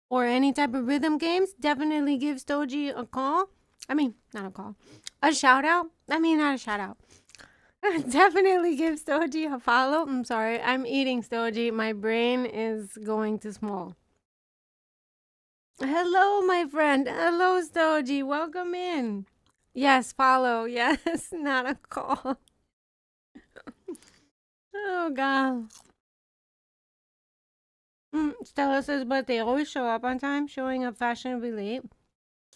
or any type of rhythm games, definitely give Stogie a call. I mean, not a call. A shout out. I mean, not a shout out. Definitely give Stogie a follow. I'm sorry. I'm eating Stogie. My brain is going to small. Hello, my friend. Hello, Stogie. Welcome in. Yes, follow. Yes, not a call. Oh, God. Stella says, but they always show up on time, showing up fashionably late.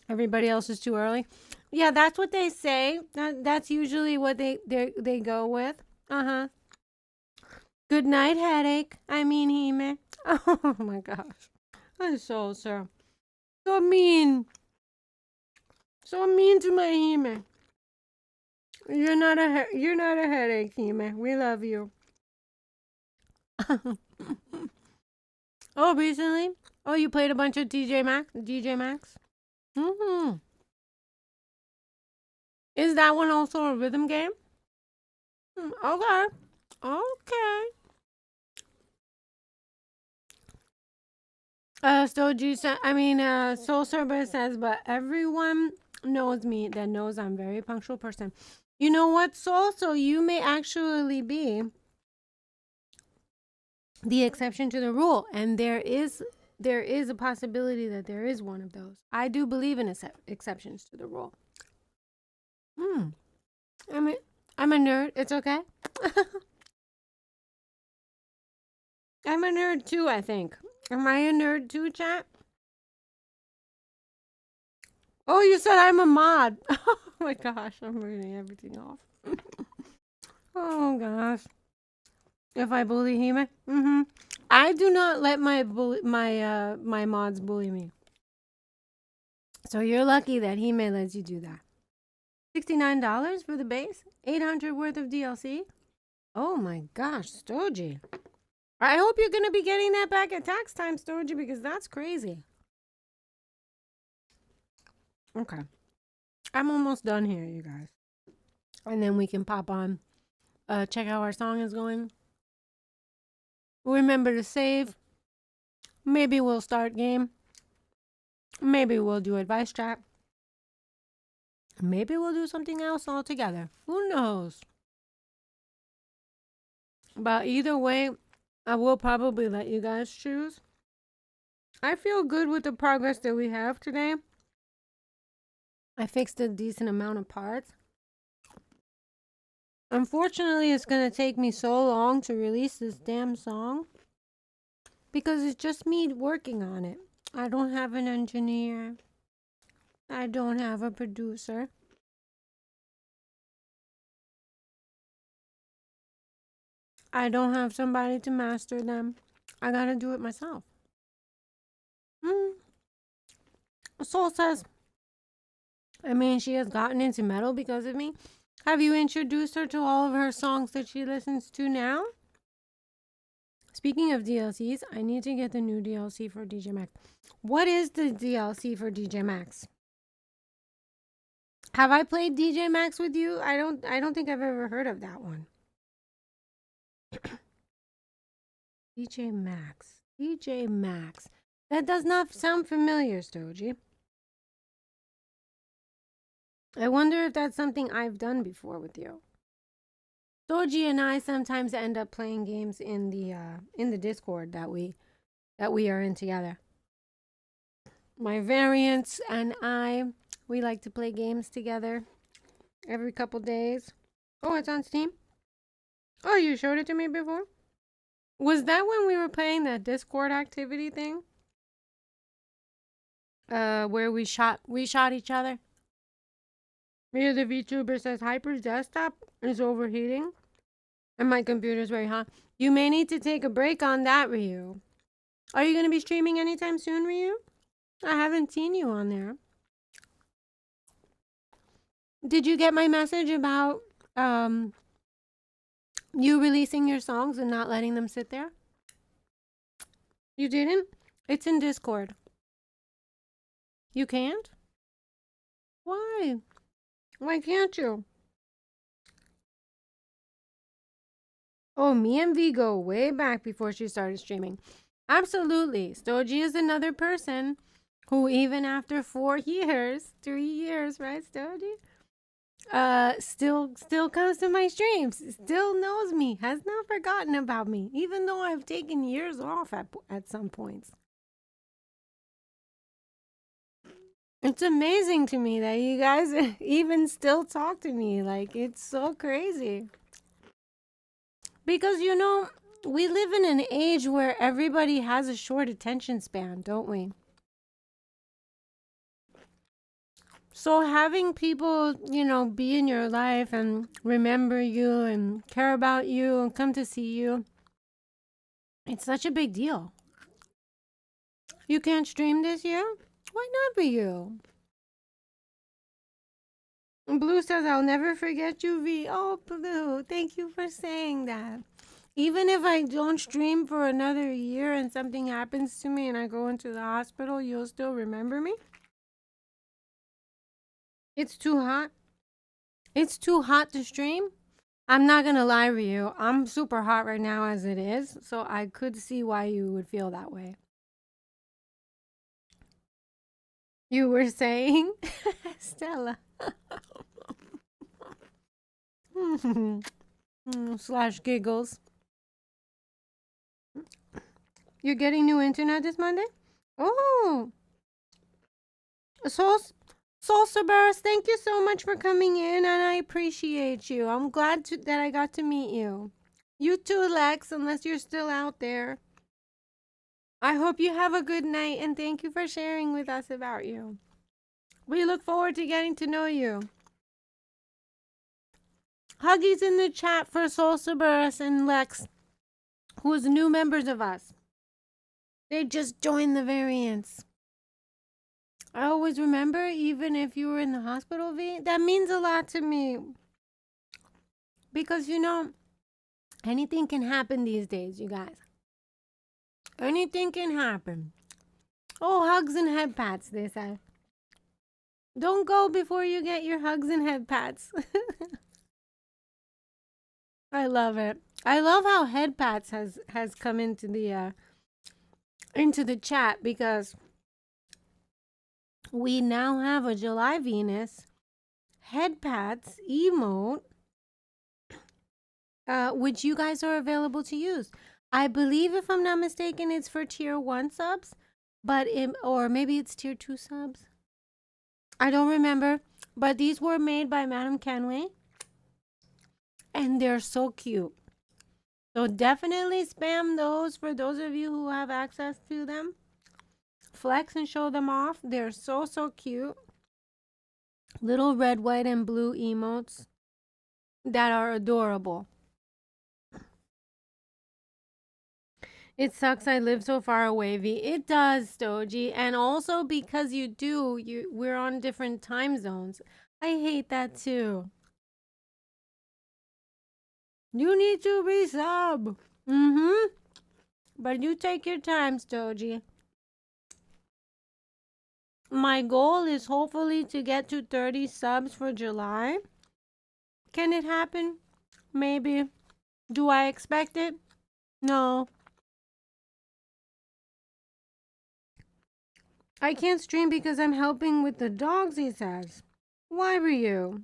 Everybody else is too early. Yeah, that's what they say. That's usually what they go with. Uh-huh. Good night, headache. I mean, Hime. Oh, my gosh. I'm so, sir. So mean. So mean to my Hime. You're not a headache, Hime. We love you. Oh, recently? Oh, you played a bunch of DJ Max? Mm-hmm. Is that one also a rhythm game? Okay. Okay. Soul Server says, but everyone knows me that knows I'm a very punctual person. You know what, Soul? So you may actually be the exception to the rule. And there is a possibility that there is one of those. I do believe in exceptions to the rule. I'm a nerd. It's okay. I'm a nerd too, I think. Am I a nerd too, chat? Oh, you said I'm a mod. Oh my gosh, I'm reading everything off. Oh gosh. If I bully Heyy, I do not let my mods bully me. So you're lucky that Heyy lets you do that. $69 for the base, 800 worth of DLC. Oh my gosh, Stogie. I hope you're gonna be getting that back at tax time, Stogie, because that's crazy. Okay, I'm almost done here, you guys, and then we can pop on. Check how our song is going. Remember to save. Maybe we'll start game. Maybe we'll do advice chat. Maybe we'll do something else altogether. Who knows? But either way, I will probably let you guys choose. I feel good with the progress that we have today. I fixed a decent amount of parts. Unfortunately, it's going to take me so long to release this damn song because it's just me working on it. I don't have an engineer. I don't have a producer. I don't have somebody to master them. I gotta do it myself. Soul says, I mean, she has gotten into metal because of me. Have you introduced her to all of her songs that she listens to now? Speaking of DLCs, I need to get the new DLC for DJ Max. What is the DLC for DJ Max? Have I played DJ Max with you? I don't think I've ever heard of that one. DJ Max. DJ Max. That does not sound familiar, Stogie. I wonder if that's something I've done before with you. Stogie and I sometimes end up playing games in the Discord that we are in together. My variants and we like to play games together every couple days. Oh, it's on Steam? Oh, you showed it to me before? Was that when we were playing that Discord activity thing? Where we shot each other? Here the VTuber says Hyper's desktop is overheating and my computer's very hot. You may need to take a break on that, Ryu. Are you going to be streaming anytime soon, Ryu? I haven't seen you on there. Did you get my message about you releasing your songs and not letting them sit there? You didn't? It's in Discord. You can't? Why? Why can't you? Oh, me and V go way back before she started streaming. Absolutely. Stogie is another person who even after 4 years, 3 years, right, Stogie? Still comes to my streams, still knows me, has not forgotten about me, even though I've taken years off at some points. It's amazing to me that you guys even still talk to me. Like, it's so crazy. Because, you know, we live in an age where everybody has a short attention span, don't we? So having people, you know, be in your life and remember you and care about you and come to see you, it's such a big deal. You can't stream this year? Why not be you? Blue says, I'll never forget you, V. Oh, Blue, thank you for saying that. Even if I don't stream for another year and something happens to me and I go into the hospital, you'll still remember me? It's too hot. It's too hot to stream. I'm not gonna lie to you. I'm super hot right now as it is, so I could see why you would feel that way. You were saying, Stella. Slash giggles. You're getting new internet this Monday? Oh. Soul Cerberus, thank you so much for coming in, and I appreciate you. I'm glad that I got to meet you. You too, Lex, unless you're still out there. I hope you have a good night, and thank you for sharing with us about you. We look forward to getting to know you. Huggies in the chat for Soul Cerberus and Lex, who's new members of us. They just joined the variants. I always remember, even if you were in the hospital, V, that means a lot to me. Because, you know, anything can happen these days, you guys. Anything can happen. Oh, hugs and head pats, they say. Don't go before you get your hugs and head pats. I love it. I love how head pats has come into the chat, because we now have a July Venus head pats emote, which you guys are available to use. I believe, if I'm not mistaken, it's for tier 1 subs, but or maybe it's tier 2 subs. I don't remember, but these were made by Madam Kenway, and they're so cute. So definitely spam those for those of you who have access to them. Flex and show them off. They're so, so cute. Little red, white, and blue emotes that are adorable. It sucks I live so far away, V. It does, Stogie. And also because we're on different time zones. I hate that too. You need to resub. But you take your time, Stogie. My goal is hopefully to get to 30 subs for July. Can it happen? Maybe. Do I expect it? No. I can't stream because I'm helping with the dogs, he says. Why, Ryu?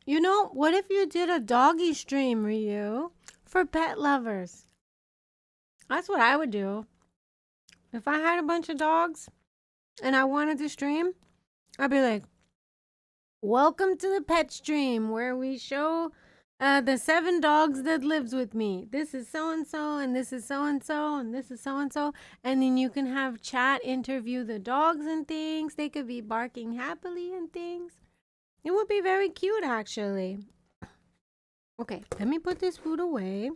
You know, what if you did a doggy stream, Ryu? For pet lovers. That's what I would do. If I had a bunch of dogs and I wanted to stream, I'd be like, welcome to the pet stream, where we show the 7 dogs that lives with me. This is so-and-so, and this is so-and-so, and this is so-and-so. And then you can have chat interview the dogs and things. They could be barking happily and things. It would be very cute, actually. Okay, let me put this food away.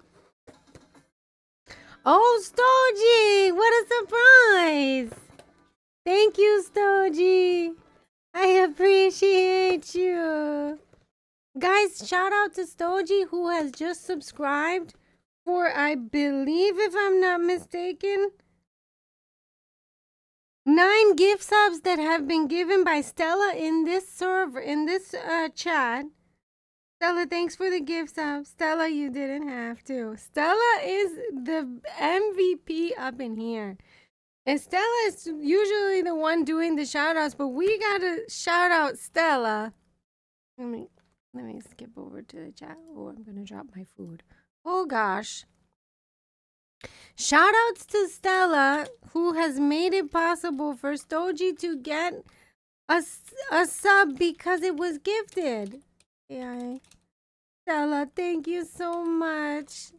Oh, Stogie! What a surprise! Thank you, Stogie. I appreciate you. Guys, shout out to Stogie, who has just subscribed for, I believe, if I'm not mistaken, 9 gift subs that have been given by Stella in this server, in this chat. Stella, thanks for the gift sub. Stella, you didn't have to. Stella is the MVP up in here. And Stella is usually the one doing the shout outs, but we gotta shout out Stella. Let me skip over to the chat. Oh, I'm gonna drop my food. Oh gosh. Shout outs to Stella, who has made it possible for Stogie to get a sub because it was gifted. Yeah. Stella, thank you so much.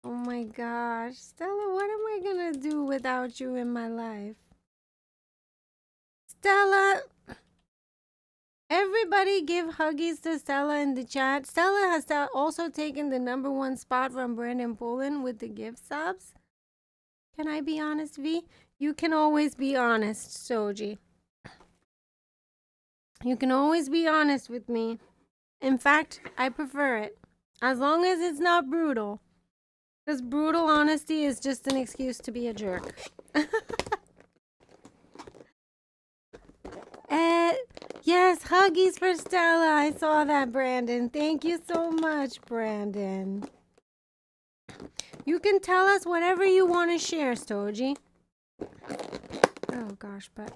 Oh my gosh. Stella, what am I gonna do without you in my life? Stella, everybody give huggies to Stella in the chat. Stella has also taken the #1 spot from Brandon Poland with the gift subs. Can I be honest, V? You can always be honest, Soji. You can always be honest with me. In fact, I prefer it. As long as it's not brutal. Because brutal honesty is just an excuse to be a jerk. Yes, huggies for Stella. I saw that, Brandon. Thank you so much, Brandon. You can tell us whatever you want to share, Stogie. Oh gosh, but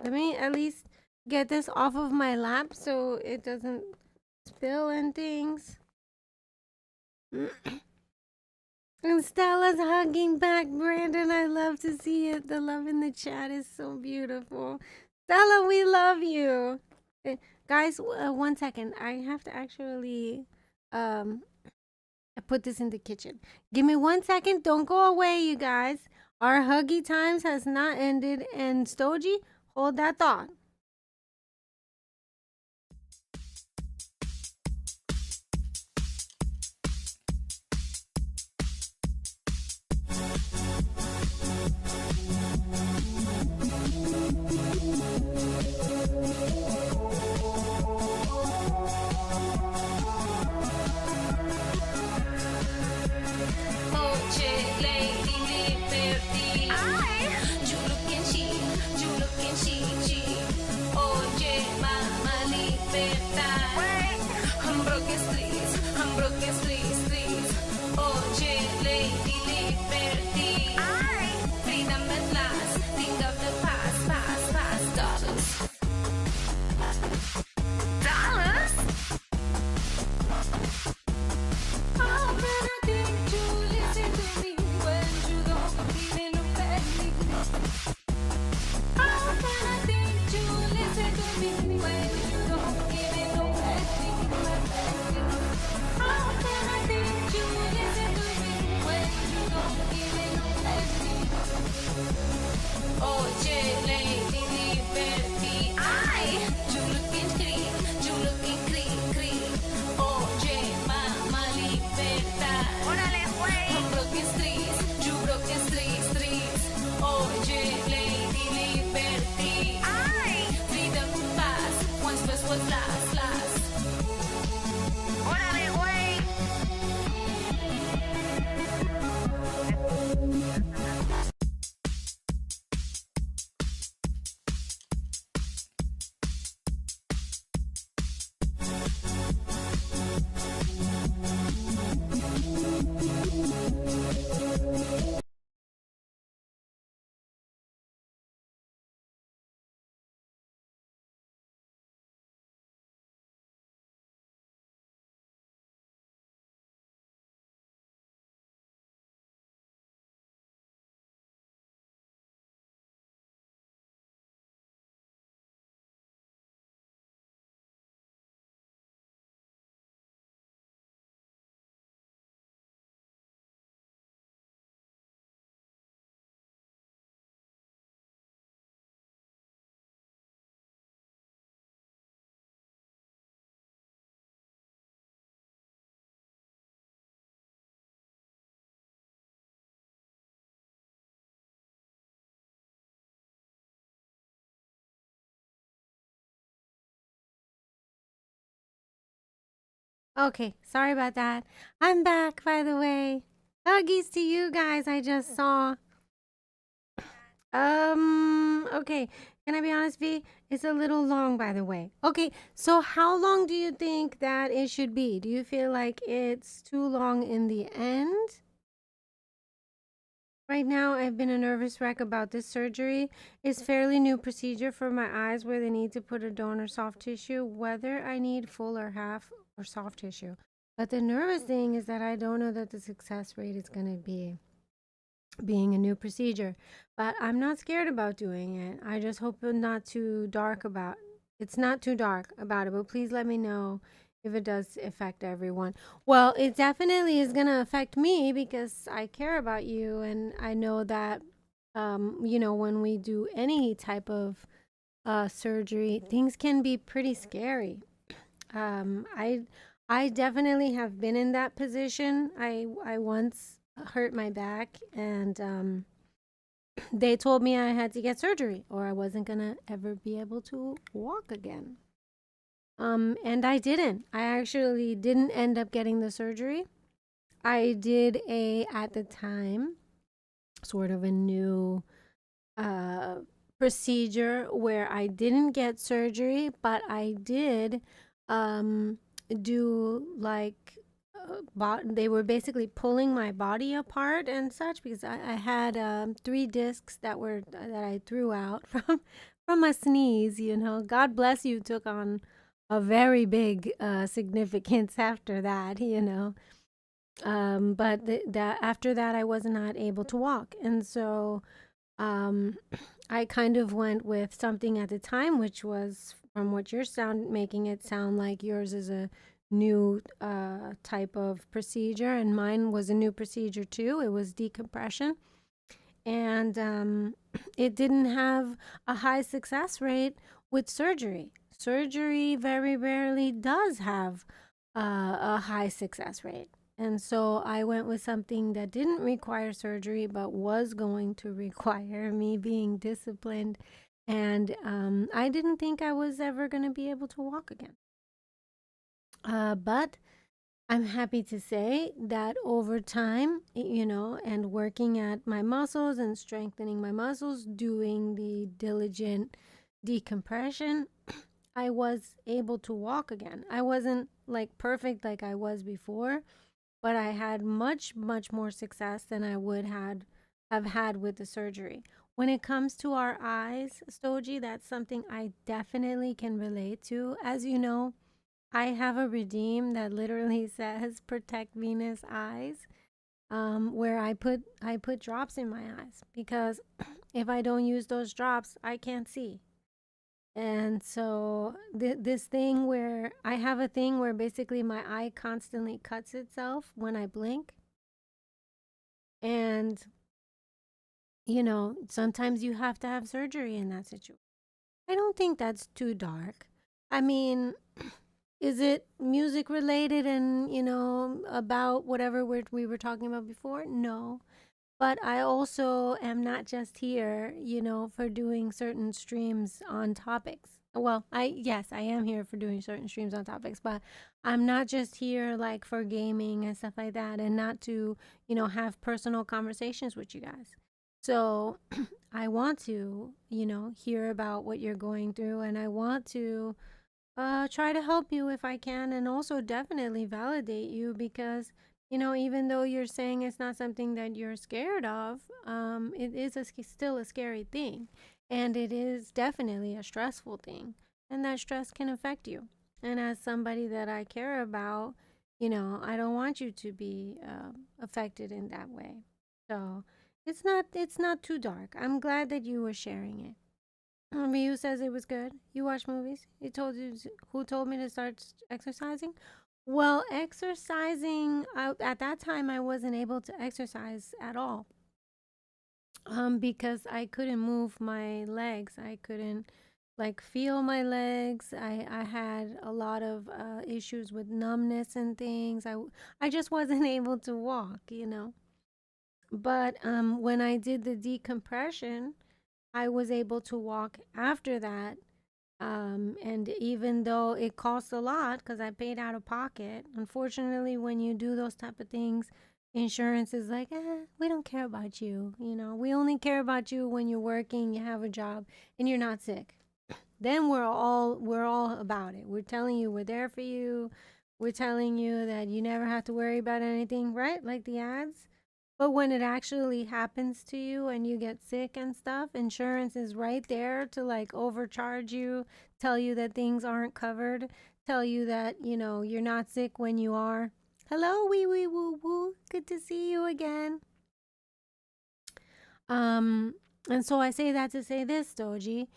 let me at least get this off of my lap so it doesn't spill and things. And Stella's hugging back, Brandon. I love to see it. The love in the chat is so beautiful. Stella, we love you. Guys, 1 second. I have to actually put this in the kitchen. Give me 1 second. Don't go away, you guys. Our huggy times has not ended. And Stogie, hold that thought. Okay, sorry about that. I'm back, by the way. Huggies to you guys. I just saw. Okay. Can I be honest, V? It's a little long, by the way. Okay, so how long do you think that it should be? Do you feel like it's too long in the end? Right now, I've been a nervous wreck about this surgery. It's fairly new procedure for my eyes where they need to put a donor soft tissue, whether I need full or half or soft tissue. But the nervous thing is that I don't know that the success rate is going to be being a new procedure. But I'm not scared about doing it. I just hope it's not too dark about it's not too dark about it, but please let me know if it does affect everyone. Well, it definitely is going to affect me because I care about you and I know that when we do any type of surgery, things can be pretty scary. I definitely have been in that position. I once hurt my back and they told me I had to get surgery or I wasn't gonna ever be able to walk again. And I didn't. I actually didn't end up getting the surgery. I did at the time, sort of a new procedure where I didn't get surgery, but I did do like they were basically pulling my body apart and such because I had 3 discs that I threw out from a sneeze. God bless you took on a very big significance after that. But that after that I was not able to walk, and so I kind of went with something at the time, which was from what you're making it sound like yours is a new type of procedure, and mine was a new procedure too. It was decompression, and it didn't have a high success rate with surgery. Surgery very rarely does have a high success rate. And so I went with something that didn't require surgery, but was going to require me being disciplined. And I didn't think I was ever going to be able to walk again. But I'm happy to say that over time, and working at my muscles and strengthening my muscles, doing the diligent decompression, I was able to walk again. I wasn't like perfect like I was before, but I had much, much more success than I would have had with the surgery. When it comes to our eyes, Stoji, that's something I definitely can relate to. As you know, I have a redeem that literally says "Protect Venus Eyes," where I put drops in my eyes because if I don't use those drops, I can't see. And so this thing where I have a thing where basically my eye constantly cuts itself when I blink. And, sometimes you have to have surgery in that situation. I don't think that's too dark. I mean, is it music related and, about whatever we were talking about before? No. But I also am not just here, for doing certain streams on topics. Well, yes, I am here for doing certain streams on topics, but I'm not just here like for gaming and stuff like that and not to, have personal conversations with you guys. So I want to, hear about what you're going through, and I want to try to help you if I can, and also definitely validate you because even though you're saying it's not something that you're scared of, it is still a scary thing, and it is definitely a stressful thing, and that stress can affect you. And as somebody that I care about, I don't want you to be affected in that way. So it's not too dark. I'm glad that you were sharing it. Ryu says it was good. You watch movies. He told you who told me to start exercising. Well, exercising at that time I wasn't able to exercise at all. Because I couldn't move my legs. I couldn't like feel my legs. I had a lot of issues with numbness and things. I just wasn't able to walk. But when I did the decompression, I was able to walk after that, And even though it costs a lot, because I paid out of pocket, unfortunately, when you do those type of things, insurance is like, we don't care about you. You know, we only care about you when you're working, you have a job, and you're not sick. Then we're all about it. We're telling you we're there for you. We're telling you that you never have to worry about anything, right? Like the ads. But when it actually happens to you and you get sick and stuff, insurance is right there to like overcharge you, tell you that things aren't covered, tell you that, you know, you're not sick when you are. Hello, wee wee woo woo. Good to see you again. And so I say that to say this, Doji.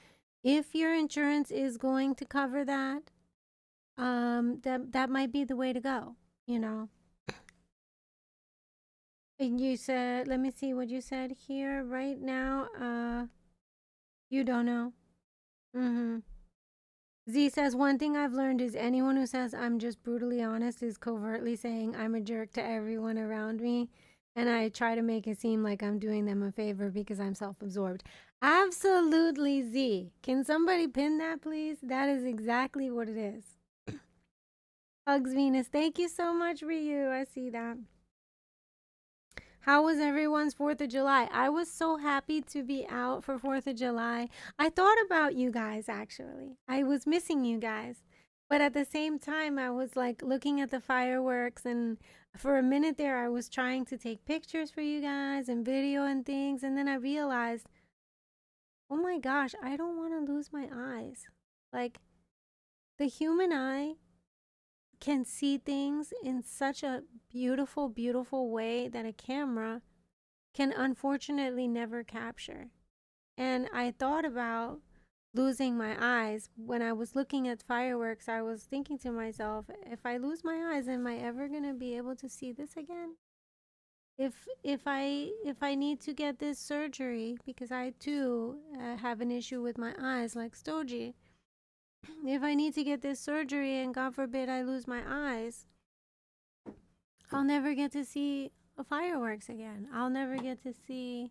If your insurance is going to cover that, that might be the way to go, you know. And you said, let me see what you said here right now. You don't know. Mm-hmm. Z says, one thing I've learned is anyone who says I'm just brutally honest is covertly saying I'm a jerk to everyone around me. And I try to make it seem like I'm doing them a favor because I'm self-absorbed. Absolutely, Z. Can somebody pin that, please? That is exactly what it is. Hugs Venus. Thank you so much, Ryu. I see that. How was everyone's 4th of July? I was so happy to be out for 4th of July. I thought about you guys, actually. I was missing you guys. But at the same time, I was like looking at the fireworks. And for a minute there, I was trying to take pictures for you guys and video and things. And then I realized, oh my gosh, I don't want to lose my eyes. Like, the human eye can see things in such a beautiful, beautiful way that a camera can unfortunately never capture. And I thought about losing my eyes. When I was looking at fireworks, I was thinking to myself, if I lose my eyes, am I ever going to be able to see this again? If I need to get this surgery, because I too have an issue with my eyes like Stoji, if I need to get this surgery and God forbid I lose my eyes, I'll never get to see fireworks again. I'll never get to see,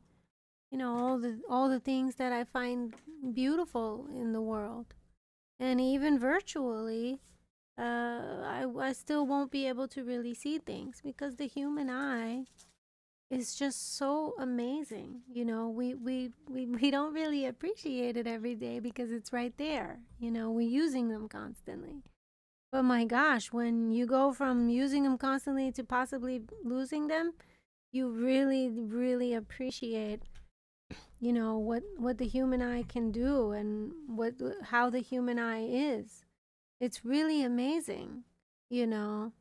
you know, all the things that I find beautiful in the world. And even virtually, I still won't be able to really see things because the human eye is just so amazing. You know, we don't really appreciate it every day because it's right there. You know, we're using them constantly. But my gosh, when you go from using them constantly to possibly losing them, you really, really appreciate, you know, what the human eye can do and how the human eye is. It's really amazing, you know.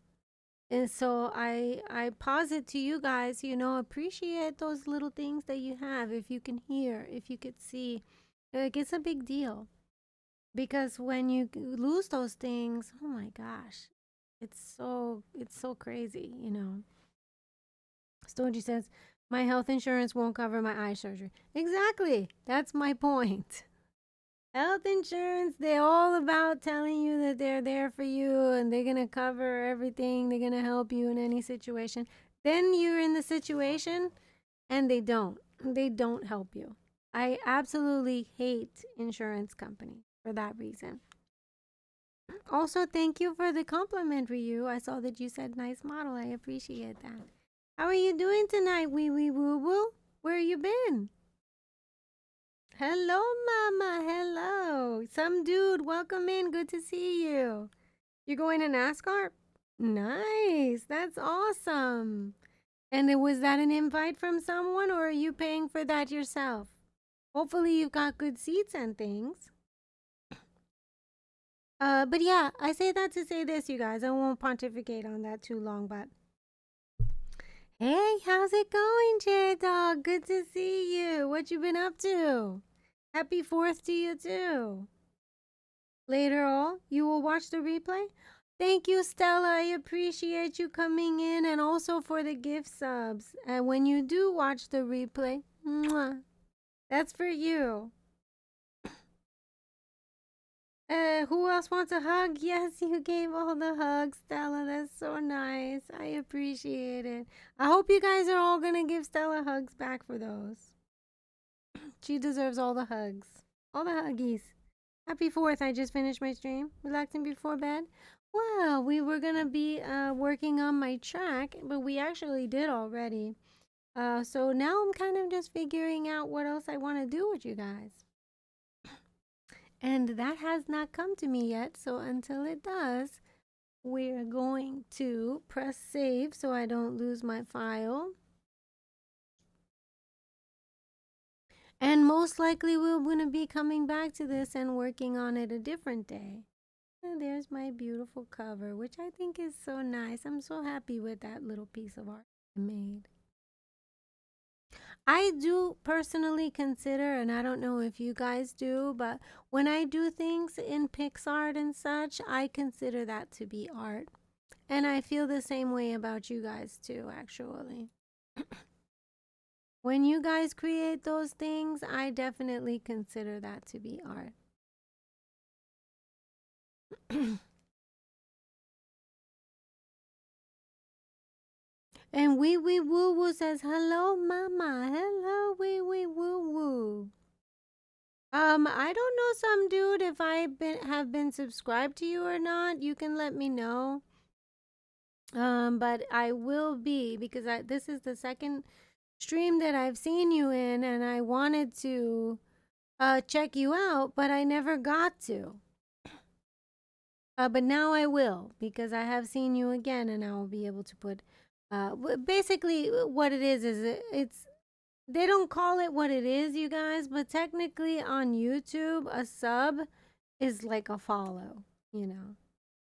And so I posit to you guys, you know, appreciate those little things that you have. If you can hear, if you could see, like, it's a big deal. Because when you lose those things, oh my gosh, it's so crazy, you know. Stoji says, my health insurance won't cover my eye surgery. Exactly. That's my point. Health insurance, they're all about telling you that they're there for you and they're going to cover everything. They're going to help you in any situation. Then you're in the situation and they don't. They don't help you. I absolutely hate insurance companies for that reason. Also, thank you for the compliment, Ryu. I saw that you said nice model. I appreciate that. How are you doing tonight, wee wee woo woo? Where you been? Hello, mama. Hello. Some dude, welcome in. Good to see you. You're going to NASCAR? Nice. That's awesome. And was that an invite from someone or are you paying for that yourself? Hopefully you've got good seats and things. But yeah, I say that to say this, you guys. I won't pontificate on that too long, but hey, how's it going, J-Dog? Good to see you. What you been up to? Happy 4th to you too. Later on, you will watch the replay? Thank you, Stella. I appreciate you coming in and also for the gift subs. And when you do watch the replay, mwah, that's for you. Who else wants a hug? Yes, you gave all the hugs, Stella. That's so nice. I appreciate it. I hope you guys are all going to give Stella hugs back for those. She deserves all the hugs. All the huggies. Happy 4th. I just finished my stream. Relaxing before bed. Well, we were gonna be working on my track, but we actually did already. So now I'm kind of just figuring out what else I want to do with you guys. And that has not come to me yet. So until it does, we're going to press save so I don't lose my file. And most likely we're going to be coming back to this and working on it a different day. And there's my beautiful cover, which I think is so nice. I'm so happy with that little piece of art I made. I do personally consider, and I don't know if you guys do, but when I do things in PixArt and such, I consider that to be art. And I feel the same way about you guys too, actually. When you guys create those things, I definitely consider that to be art. And wee wee woo woo says, hello mama, hello wee wee woo woo. I don't know, some dude, if I have been subscribed to you or not. You can let me know. But I will be, because this is the second stream that I've seen you in, and I wanted to check you out, but I never got to. But now I will, because I have seen you again, and I will be able to put basically what it is it's they don't call it what it is, you guys, but technically on YouTube a sub is like a follow, you know.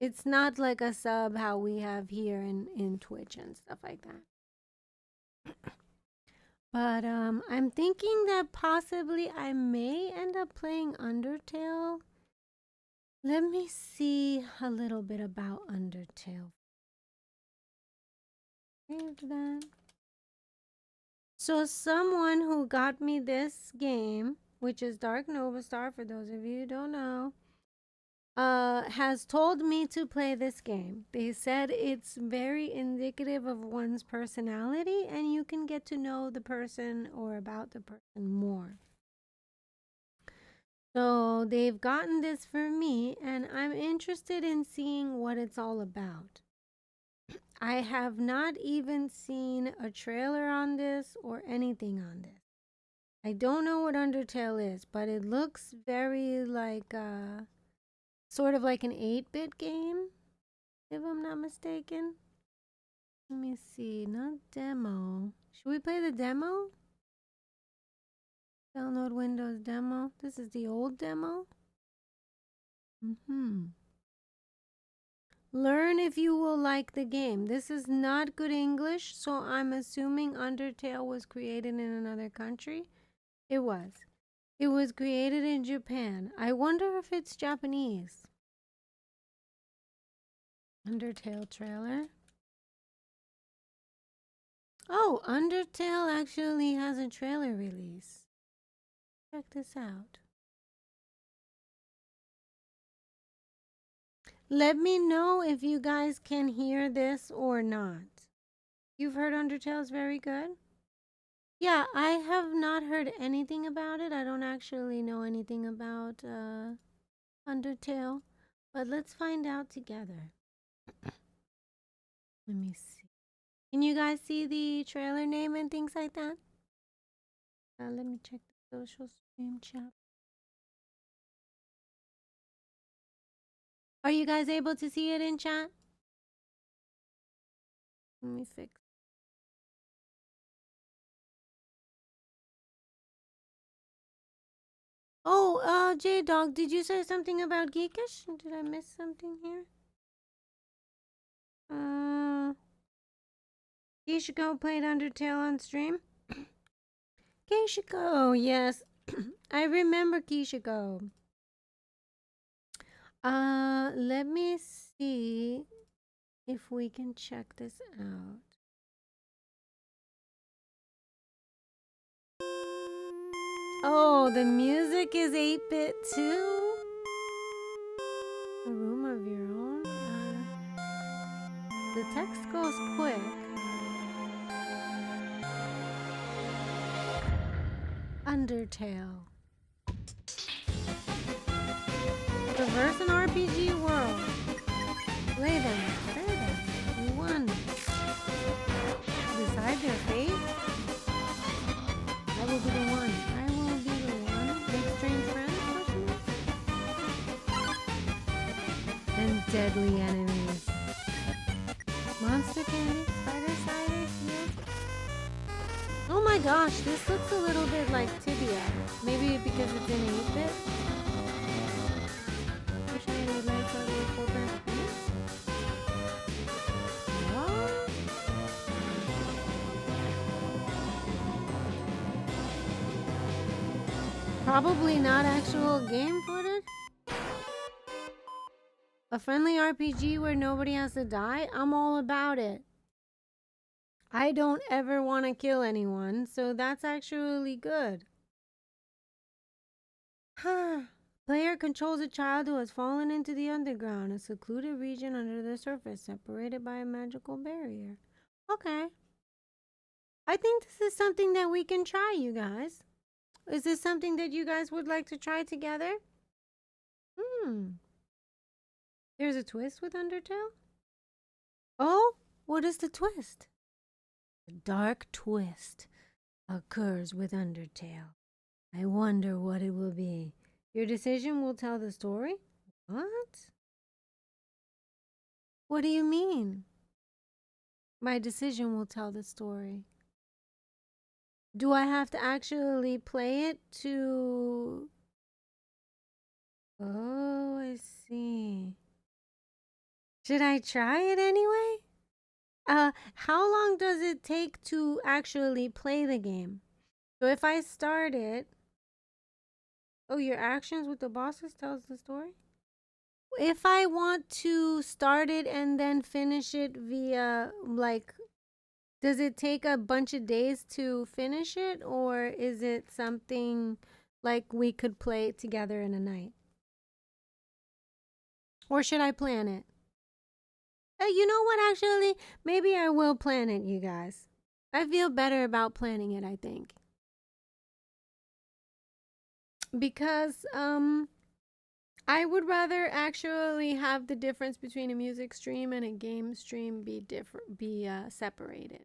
It's not like a sub how we have here in Twitch and stuff like that. But I'm thinking that possibly I may end up playing Undertale. Let me see a little bit about Undertale. Save that. So someone who got me this game, which is Dark Nova Star, for those of you who don't know, has told me to play this game. They said it's very indicative of one's personality, and you can get to know the person or about the person more. So they've gotten this for me, and I'm interested in seeing what it's all about. I have not even seen a trailer on this or anything on this. I don't know what Undertale is, but it looks very like sort of like an 8-bit game, if I'm not mistaken. Let me see, not demo. Should we play the demo? Download Windows demo. This is the old demo. Learn if you will like the game. This is not good English, so I'm assuming Undertale was created in another country. It was. It was created in Japan. I wonder if it's Japanese. Undertale trailer. Oh, Undertale actually has a trailer release. Check this out. Let me know if you guys can hear this or not. You've heard Undertale is very good? Yeah, I have not heard anything about it. I don't actually know anything about Undertale, but let's find out together. Let me see. Can you guys see the trailer name and things like that? Let me check the social stream chat. Are you guys able to see it in chat? Let me fix. Oh, J-Dog, did you say something about Geekish? Did I miss something here? Keishiko played Undertale on stream? Keishiko, yes. I remember Keishiko. Let me see if we can check this out. Oh, the music is 8-bit too? A room of your own? The text goes quick. Undertale. Traverse an RPG world. Play them. Prepare them. You won. Decide their fate. I will be the one. I will be the one. Make strange friends. And deadly enemies. Monster candy. Spider cider. Shield. Oh my gosh, this looks a little bit like Tibia. Maybe because it's in 8-bit. Wish I would like to go full transparency. What? Probably not actual game footage. A friendly RPG where nobody has to die? I'm all about it. I don't ever want to kill anyone, so that's actually good. Player controls a child who has fallen into the underground, a secluded region under the surface, separated by a magical barrier. Okay. I think this is something that we can try, you guys. Is this something that you guys would like to try together? There's a twist with Undertale? Oh, what is the twist? A dark twist occurs with Undertale. I wonder what it will be. Your decision will tell the story? What? What do you mean? My decision will tell the story. Do I have to actually play it to... Oh, I see. Should I try it anyway? How long does it take to actually play the game? So if I start it... Oh, your actions with the bosses tells the story? If I want to start it and then finish it via, like, does it take a bunch of days to finish it? Or is it something like we could play it together in a night? Or should I plan it? You know what, actually? Maybe I will plan it, you guys. I feel better about planning it, I think. Because, I would rather actually have the difference between a music stream and a game stream be separated.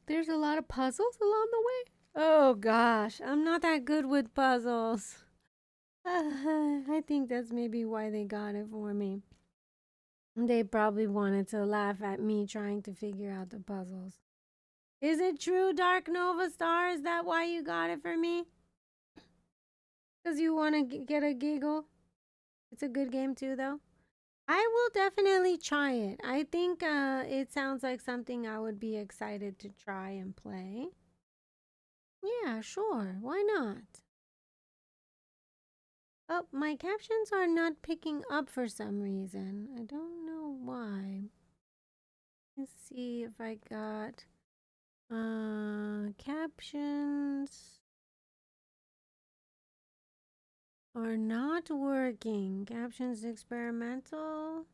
There's a lot of puzzles along the way. Oh gosh, I'm not that good with puzzles. I think that's maybe why they got it for me. They probably wanted to laugh at me trying to figure out the puzzles. Is it true, Dark Nova Star? Is that why you got it for me? Because you want to get a giggle? It's a good game too, though. I will definitely try it. I think it sounds like something I would be excited to try and play. Yeah, sure. Why not? Oh, my captions are not picking up for some reason. I don't know why. Let's see if I got captions are not working. Captions experimental.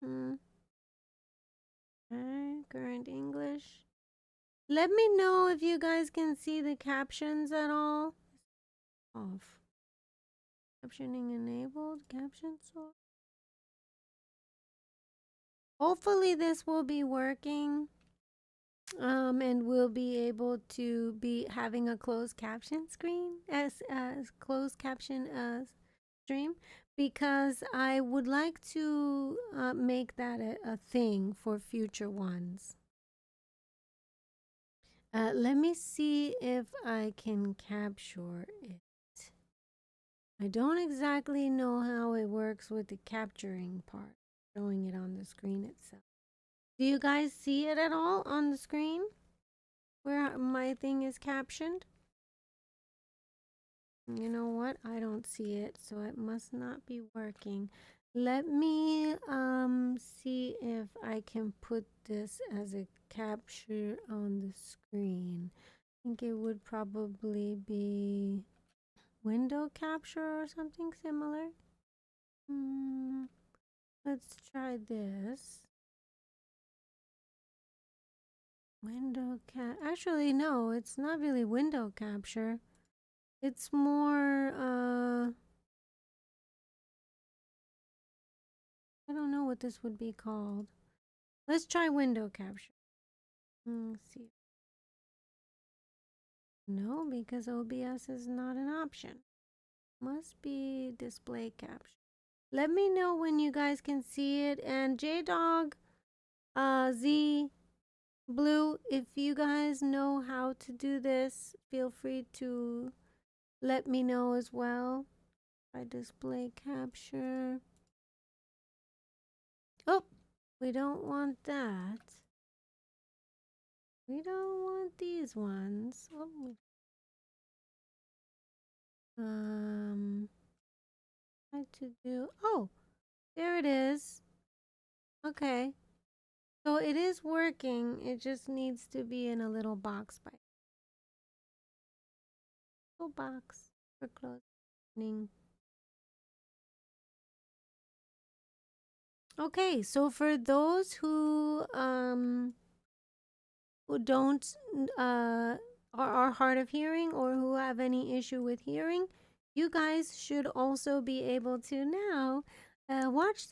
Okay, current English. Let me know if you guys can see the captions at all. Off. Captioning enabled. Captions off. Hopefully this will be working. And we'll be able to be having a closed caption screen as closed caption stream, because I would like to make that a thing for future ones. Let me see if I can capture it. I don't exactly know how it works with the capturing part, showing it on the screen itself. Do you guys see it at all on the screen where my thing is captioned? You know what? I don't see it, so it must not be working. Let me see if I can put this as a capture on the screen. I think it would probably be window capture or something similar. Let's try this. Window cap. Actually, no, it's not really window capture. It's more, I don't know what this would be called. Let's try window capture. Let's see. No, because OBS is not an option. Must be display capture. Let me know when you guys can see it. And J-Dog, Z, Blue, if you guys know how to do this, feel free to let me know as well. By display capture. Oh, we don't want that. We don't want these ones. Oh, what to do? Oh, there it is. Okay. So it is working. It just needs to be in a little box by little box for closing. Okay, so for those who don't are hard of hearing or who have any issue with hearing, you guys should also be able to now watch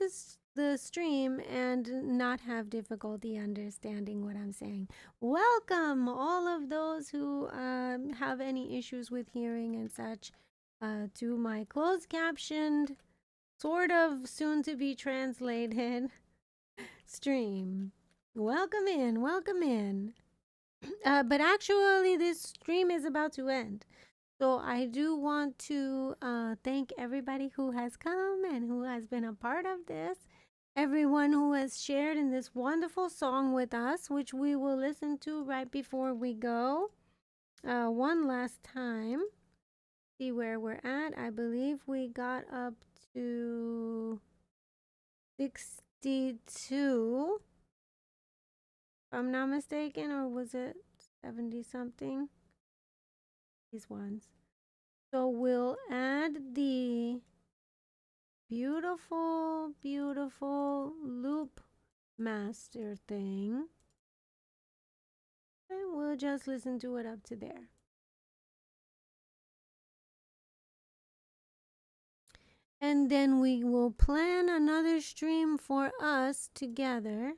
the stream and not have difficulty understanding what I'm saying. Welcome all of those who have any issues with hearing and such to my closed captioned, sort of soon to be translated stream. Welcome in, welcome in. But actually, this stream is about to end. So I do want to thank everybody who has come and who has been a part of this. Everyone who has shared in this wonderful song with us, which we will listen to right before we go. One last time. See where we're at. I believe we got up to 62. If I'm not mistaken, or was it 70 something? These ones. So we'll add the beautiful, beautiful loop master thing. And we'll just listen to it up to there. And then we will plan another stream for us together.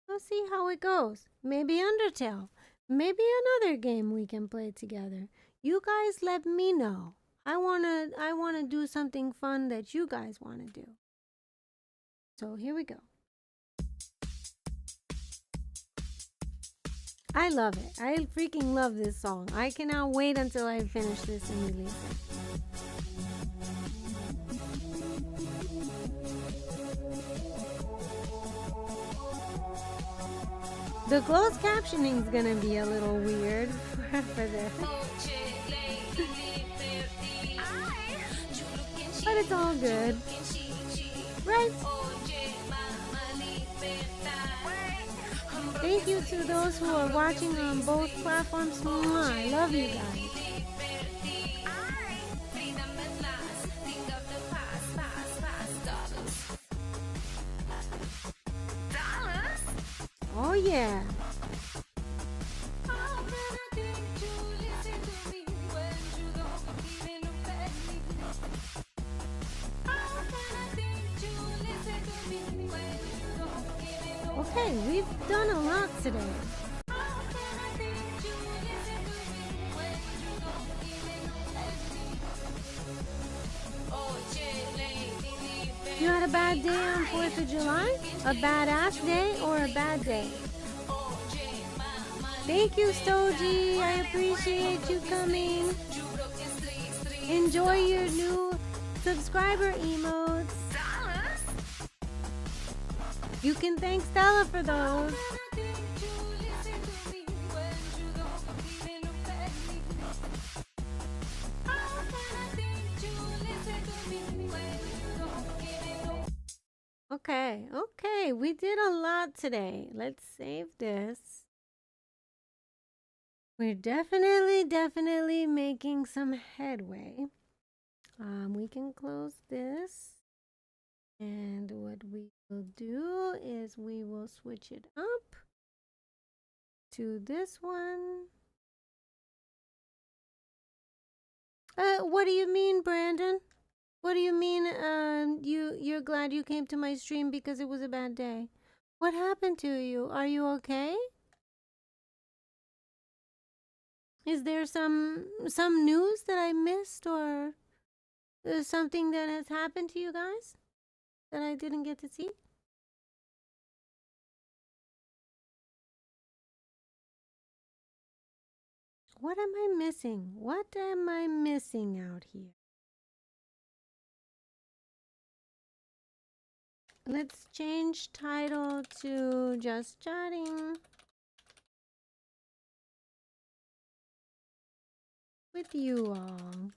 We'll see how it goes. Maybe Undertale. Maybe another game we can play together. You guys let me know. I wanna do something fun that you guys wanna do. So here we go. I love it. I freaking love this song. I cannot wait until I finish this and release it. The closed captioning is gonna be a little weird for this. But it's all good. Right? Thank you to those who are watching on both platforms. I love you guys. Oh yeah. Okay, we've done a lot today. You had a bad day on 4th of July? A badass day or a bad day? Thank you, Stoji. I appreciate you coming. Enjoy your new subscriber emotes. You can thank Stella for those. Okay, we did a lot today. Let's save this. We're definitely making some headway. We can close this. And what we will do is we will switch it up to this one. What do you mean, Brandon? What do you mean, you're glad you came to my stream because it was a bad day? What happened to you? Are you okay? Is there some news that I missed, or something that has happened to you guys that I didn't get to see? What am I missing? What am I missing out here? Let's change title to just chatting with you all.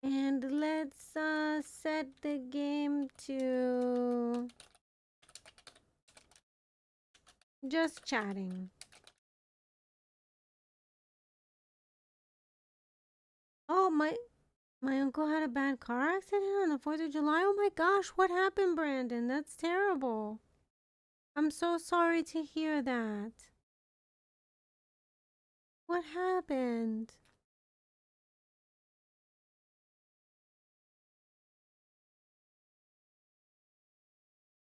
And let's set the game to just chatting. Oh, my uncle had a bad car accident on the 4th of July. Oh my gosh, what happened, Brandon? That's terrible. I'm so sorry to hear that. What happened?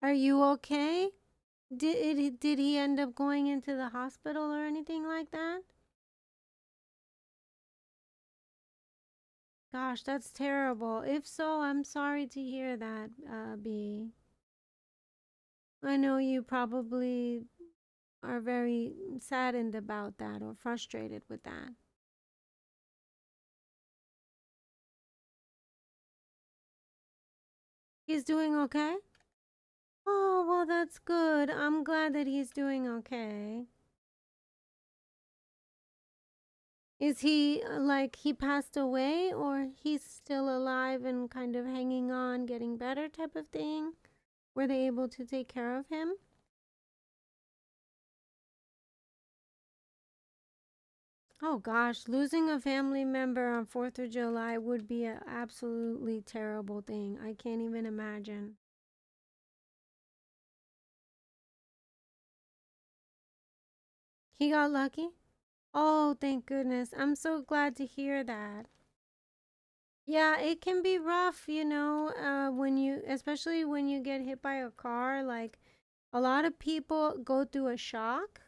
Are you okay? Did he end up going into the hospital or anything like that? Gosh, that's terrible. If so, I'm sorry to hear that, B. I know you probably are very saddened about that or frustrated with that. He's doing okay? Oh, well, that's good. I'm glad that he's doing okay. Is he like he passed away, or he's still alive and kind of hanging on, getting better type of thing? Were they able to take care of him? Oh gosh, losing a family member on 4th of July would be an absolutely terrible thing. I can't even imagine. He got lucky? Oh, thank goodness. I'm so glad to hear that. Yeah, it can be rough, when you, especially when you get hit by a car. Like, a lot of people go through a shock,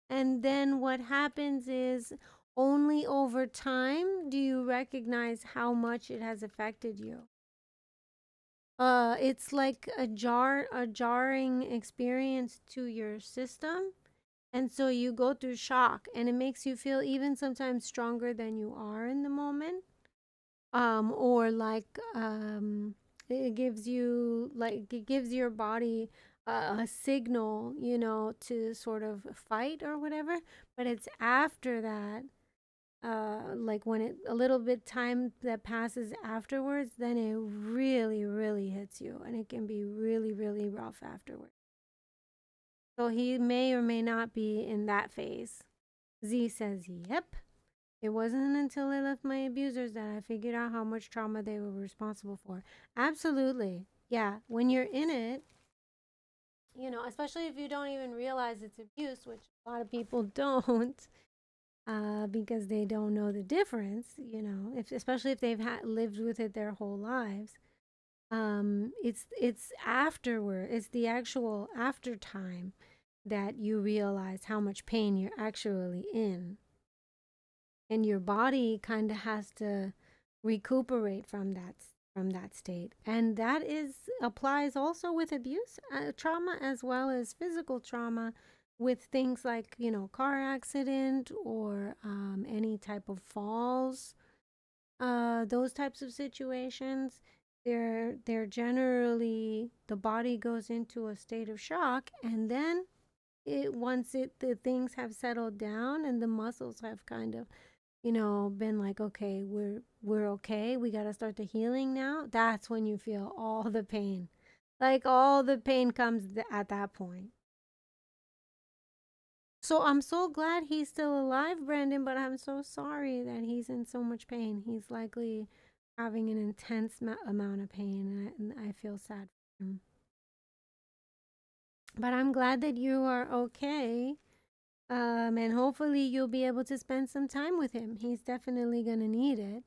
and then what happens is only over time do you recognize how much it has affected you. It's like a jarring experience to your system. And so you go through shock, and it makes you feel even sometimes stronger than you are in the moment. Or like it gives your body a signal, to sort of fight or whatever. But it's after that, like when it a little bit time that passes afterwards, then it really, really hits you, and it can be really, really rough afterwards. So he may or may not be in that phase. Z says, yep. It wasn't until I left my abusers that I figured out how much trauma they were responsible for. Absolutely. Yeah. When you're in it, especially if you don't even realize it's abuse, which a lot of people don't, because they don't know the difference, especially if they've lived with it their whole lives. It's afterward, it's the actual after time that you realize how much pain you're actually in. And your body kind of has to recuperate from that state. And that applies also with abuse trauma, as well as physical trauma, with things like, car accident, or any type of falls. Those types of situations, they're generally, the body goes into a state of shock, and then the things have settled down and the muscles have kind of, been like, okay, we're okay, we got to start the healing now. That's when you feel all the pain. Like, all the pain comes at that point. So I'm so glad he's still alive, Brandon, but I'm so sorry that he's in so much pain. He's likely having an intense amount of pain, and I feel sad for him. But I'm glad that you are okay. And hopefully you'll be able to spend some time with him. He's definitely gonna need it.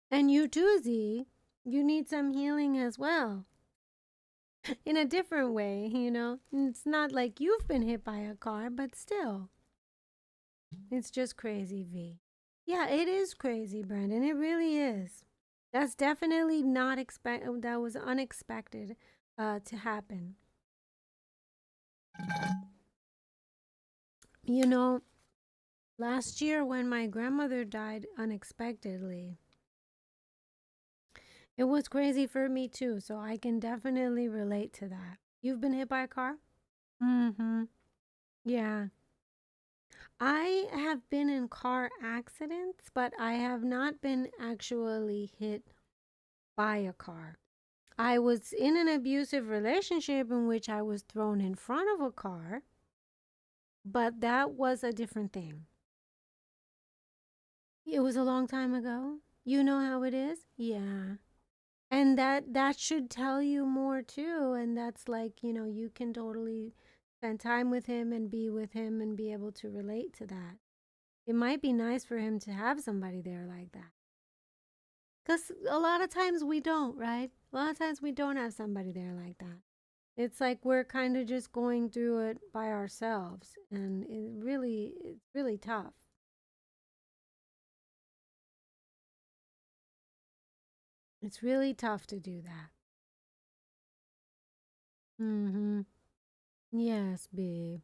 And you too, Z, you need some healing as well. In a different way, you know. It's not like you've been hit by a car, but still. It's just crazy, V. Yeah, it is crazy, Brandon. It really is. That's definitely not that was unexpected to happen. You know, last year when my grandmother died unexpectedly, it was crazy for me too, so I can definitely relate to that. You've been hit by a car? Mm-hmm. Yeah. I have been in car accidents, but I have not been actually hit by a car. I was in an abusive relationship in which I was thrown in front of a car, but that was a different thing. It was a long time ago. You know how it is? Yeah. And that should tell you more too. And that's like, you know, you can totally spend time with him and be with him and be able to relate to that. It might be nice for him to have somebody there like that. Because a lot of times we don't, right? A lot of times we don't have somebody there like that. It's like we're kind of just going through it by ourselves. And it's really tough. It's really tough to do that. Mm-hmm. Yes, babe.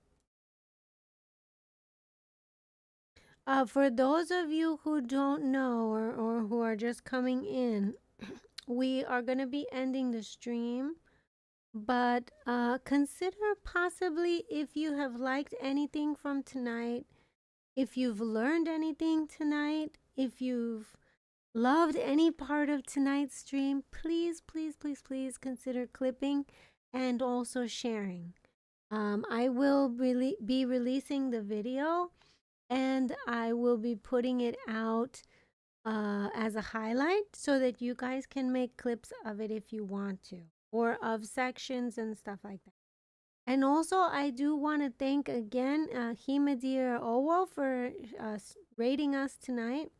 For those of you who don't know or who are just coming in, we are going to be ending the stream. But consider possibly if you have liked anything from tonight, if you've learned anything tonight, if you've loved any part of tonight's stream, please, please, please, please consider clipping and also sharing. I will really be releasing the video and I will be putting it out as a highlight so that you guys can make clips of it if you want to, or of sections and stuff like that. And also, I do want to thank again Himadir Owo for rating us tonight,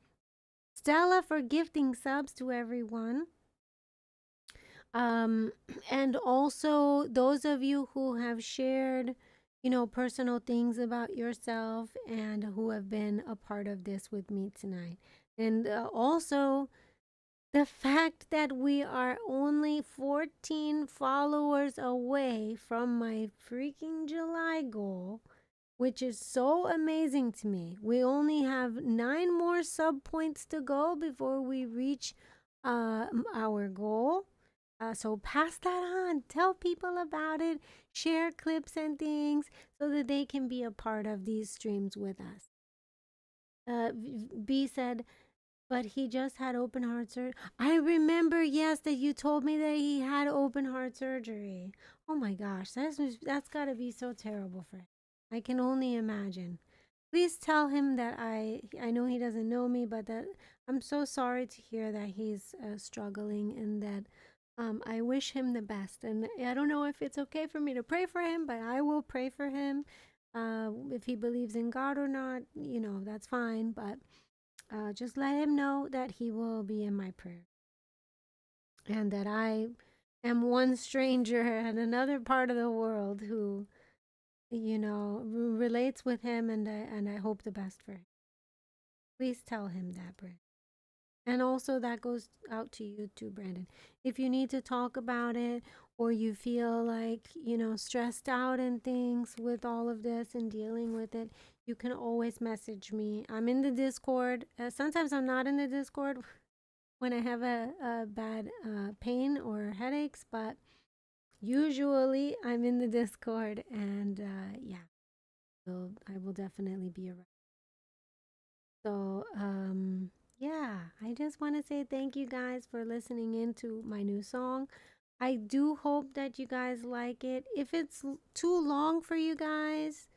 Stella for gifting subs to everyone. And also those of you who have shared, you know, personal things about yourself and who have been a part of this with me tonight. And also the fact that we are only 14 followers away from my freaking July goal, which is so amazing to me. We only have 9 more sub points to go before we reach our goal. So pass that on. Tell people about it. Share clips and things so that they can be a part of these streams with us. B said, but he just had open heart surgery. I remember, yes, that you told me that he had open heart surgery. Oh my gosh, that's got to be so terrible for him. I can only imagine. Please tell him that I know he doesn't know me, but that I'm so sorry to hear that he's struggling and that I wish him the best. And I don't know if it's okay for me to pray for him, but I will pray for him. If he believes in God or not, you know, that's fine. But just let him know that he will be in my prayer. And that I am one stranger in another part of the world who, you know, relates with him, and I hope the best for him. Please tell him that, Brandon. And also that goes out to you too, Brandon. If you need to talk about it or you feel like, you know, stressed out and things with all of this and dealing with it, you can always message me. I'm in the Discord. Sometimes I'm not in the Discord when I have a bad pain or headaches, but usually I'm in the Discord, and yeah, I will definitely be around. So, yeah, I just want to say thank you guys for listening in to my new song. I do hope that you guys like it. If it's too long for you guys,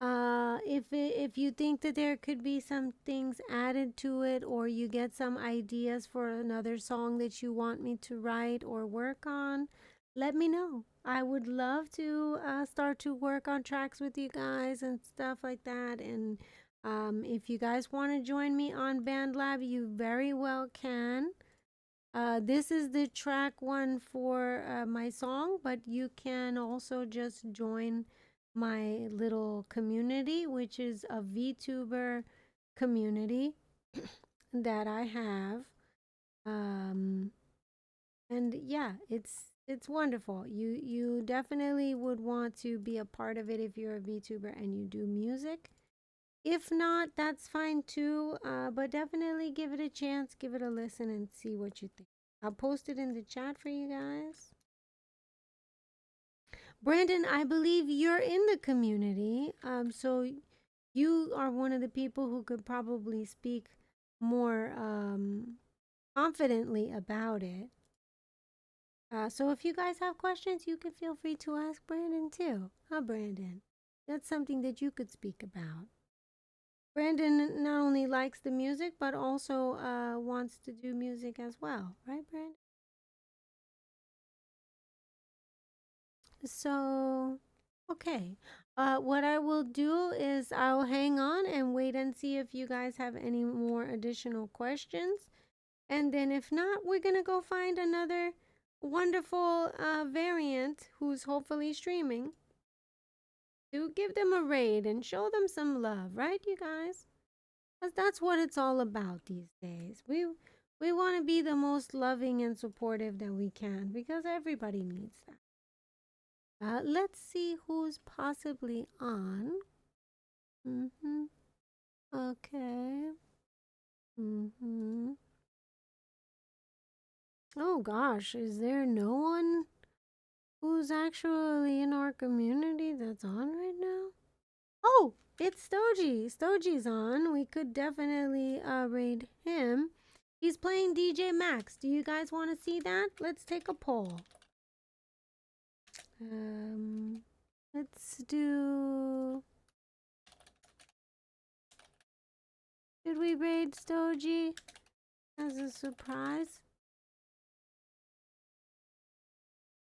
if you think that there could be some things added to it, or you get some ideas for another song that you want me to write or work on, let me know. I would love to start to work on tracks with you guys and stuff like that. And if you guys want to join me on BandLab, you very well can. This is the track one for my song, but you can also just join my little community, which is a VTuber community that I have. And yeah, it's wonderful. You definitely would want to be a part of it if you're a VTuber and you do music. If not, that's fine too. But definitely give it a chance, give it a listen, and see what you think. I'll post it in the chat for you guys. Brandon, I believe you're in the community. So you are one of the people who could probably speak more confidently about it. So if you guys have questions, you can feel free to ask Brandon too. Huh, Brandon? That's something that you could speak about. Brandon not only likes the music, but also wants to do music as well. Right, Brandon? So, okay. What I will do is I'll hang on and wait and see if you guys have any more additional questions. And then if not, we're going to go find another wonderful variant who's hopefully streaming to give them a raid and show them some love, right, you guys? Because that's what it's all about these days. We want to be the most loving and supportive that we can because everybody needs that. Let's see who's possibly on. Okay. Oh gosh, is there no one who's actually in our community that's on right now? Oh, it's Stogie. Stogie's on. We could definitely raid him. He's playing DJ Max. Do you guys want to see that? Let's take a poll. Let's do... Did we raid Stogie as a surprise?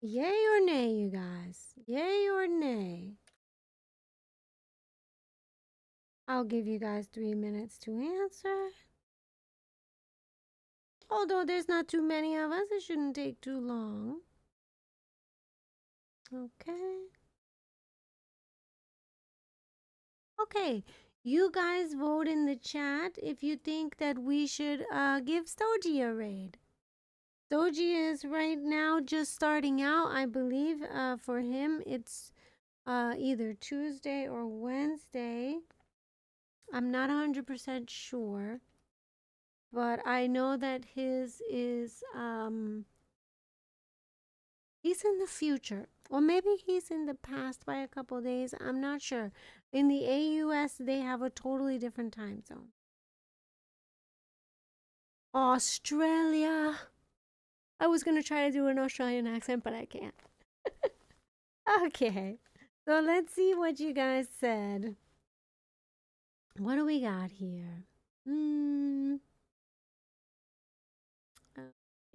Yay or nay, you guys? Yay or nay? I'll give you guys 3 minutes to answer. Although there's not too many of us, it shouldn't take too long. Okay. Okay, you guys vote in the chat if you think that we should give Stogie a raid. Stogie is right now just starting out, I believe. For him, it's either Tuesday or Wednesday. I'm not 100% sure, but I know that his is he's in the future, or maybe he's in the past by a couple days. I'm not sure. In the AUS, they have a totally different time zone. Australia. I was gonna try to do an Australian accent, but I can't. Okay, so let's see what you guys said. What do we got here?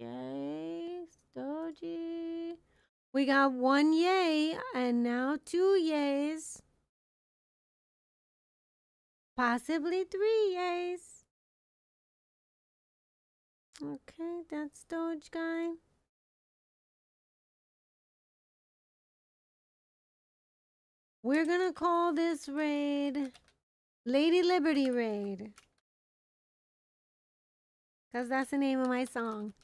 Okay, Stogie. We got 1 yay and now 2 yays. Possibly 3 yays. Okay, that's Doge guy. We're gonna call this raid Lady Liberty Raid. Cause that's the name of my song.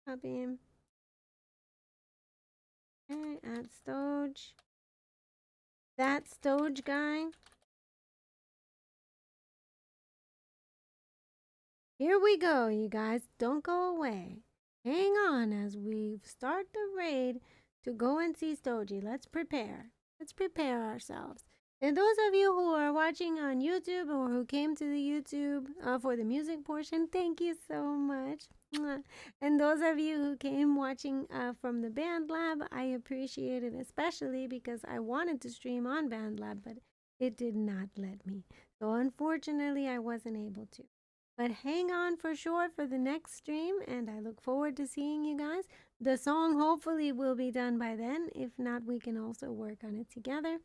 Copy him. Okay, add Stoge. That Stoge guy. Here we go, you guys. Don't go away. Hang on as we start the raid to go and see Stogie. Let's prepare. Let's prepare ourselves. And those of you who are watching on YouTube or who came to the YouTube for the music portion, thank you so much. And those of you who came watching from the BandLab, I appreciate it, especially because I wanted to stream on BandLab, but it did not let me. So unfortunately, I wasn't able to. But hang on for sure for the next stream, and I look forward to seeing you guys. The song hopefully will be done by then. If not, we can also work on it together.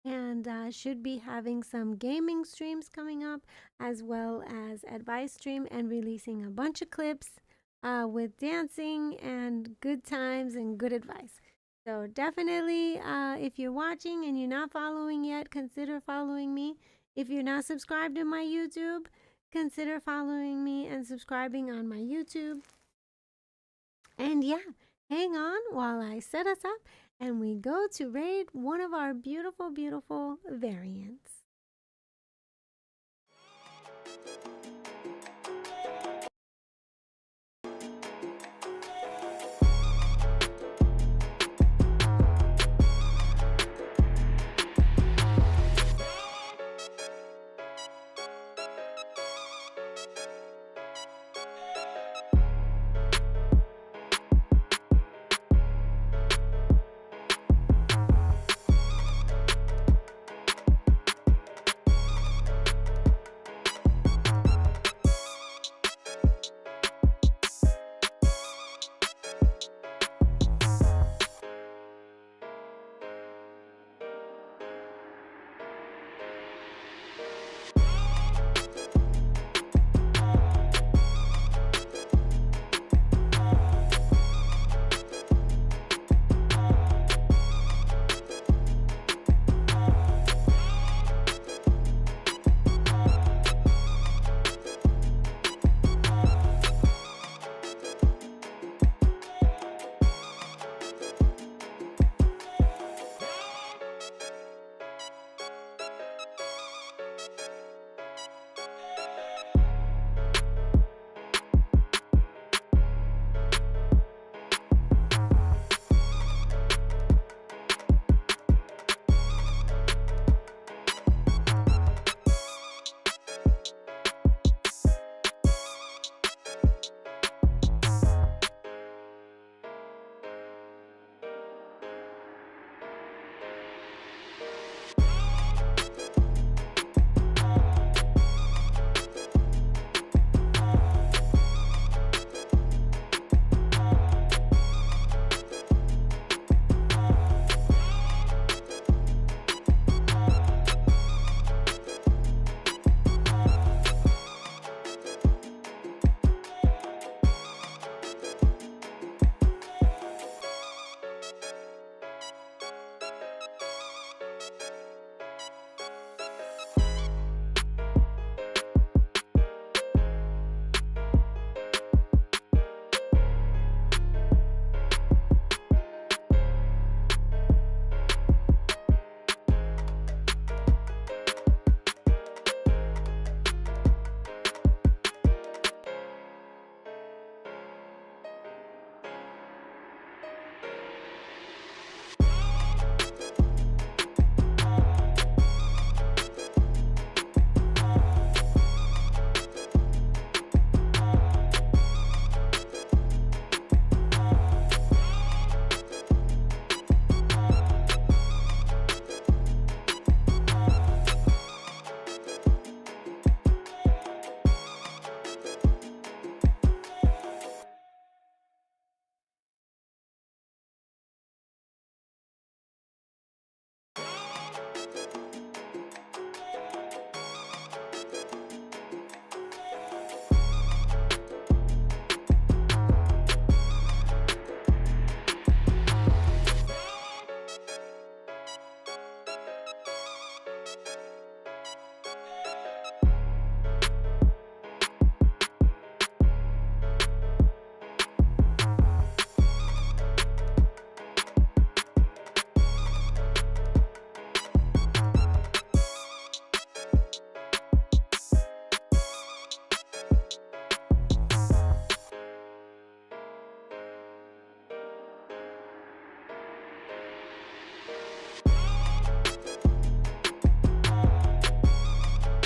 And should be having some gaming streams coming up, as well as advice stream, and releasing a bunch of clips with dancing and good times and good advice. So definitely, if you're watching and you're not following yet, consider following me. If you're not subscribed to my YouTube, consider following me and subscribing on my YouTube. And yeah, hang on while I set us up and we go to raid one of our beautiful, beautiful variants.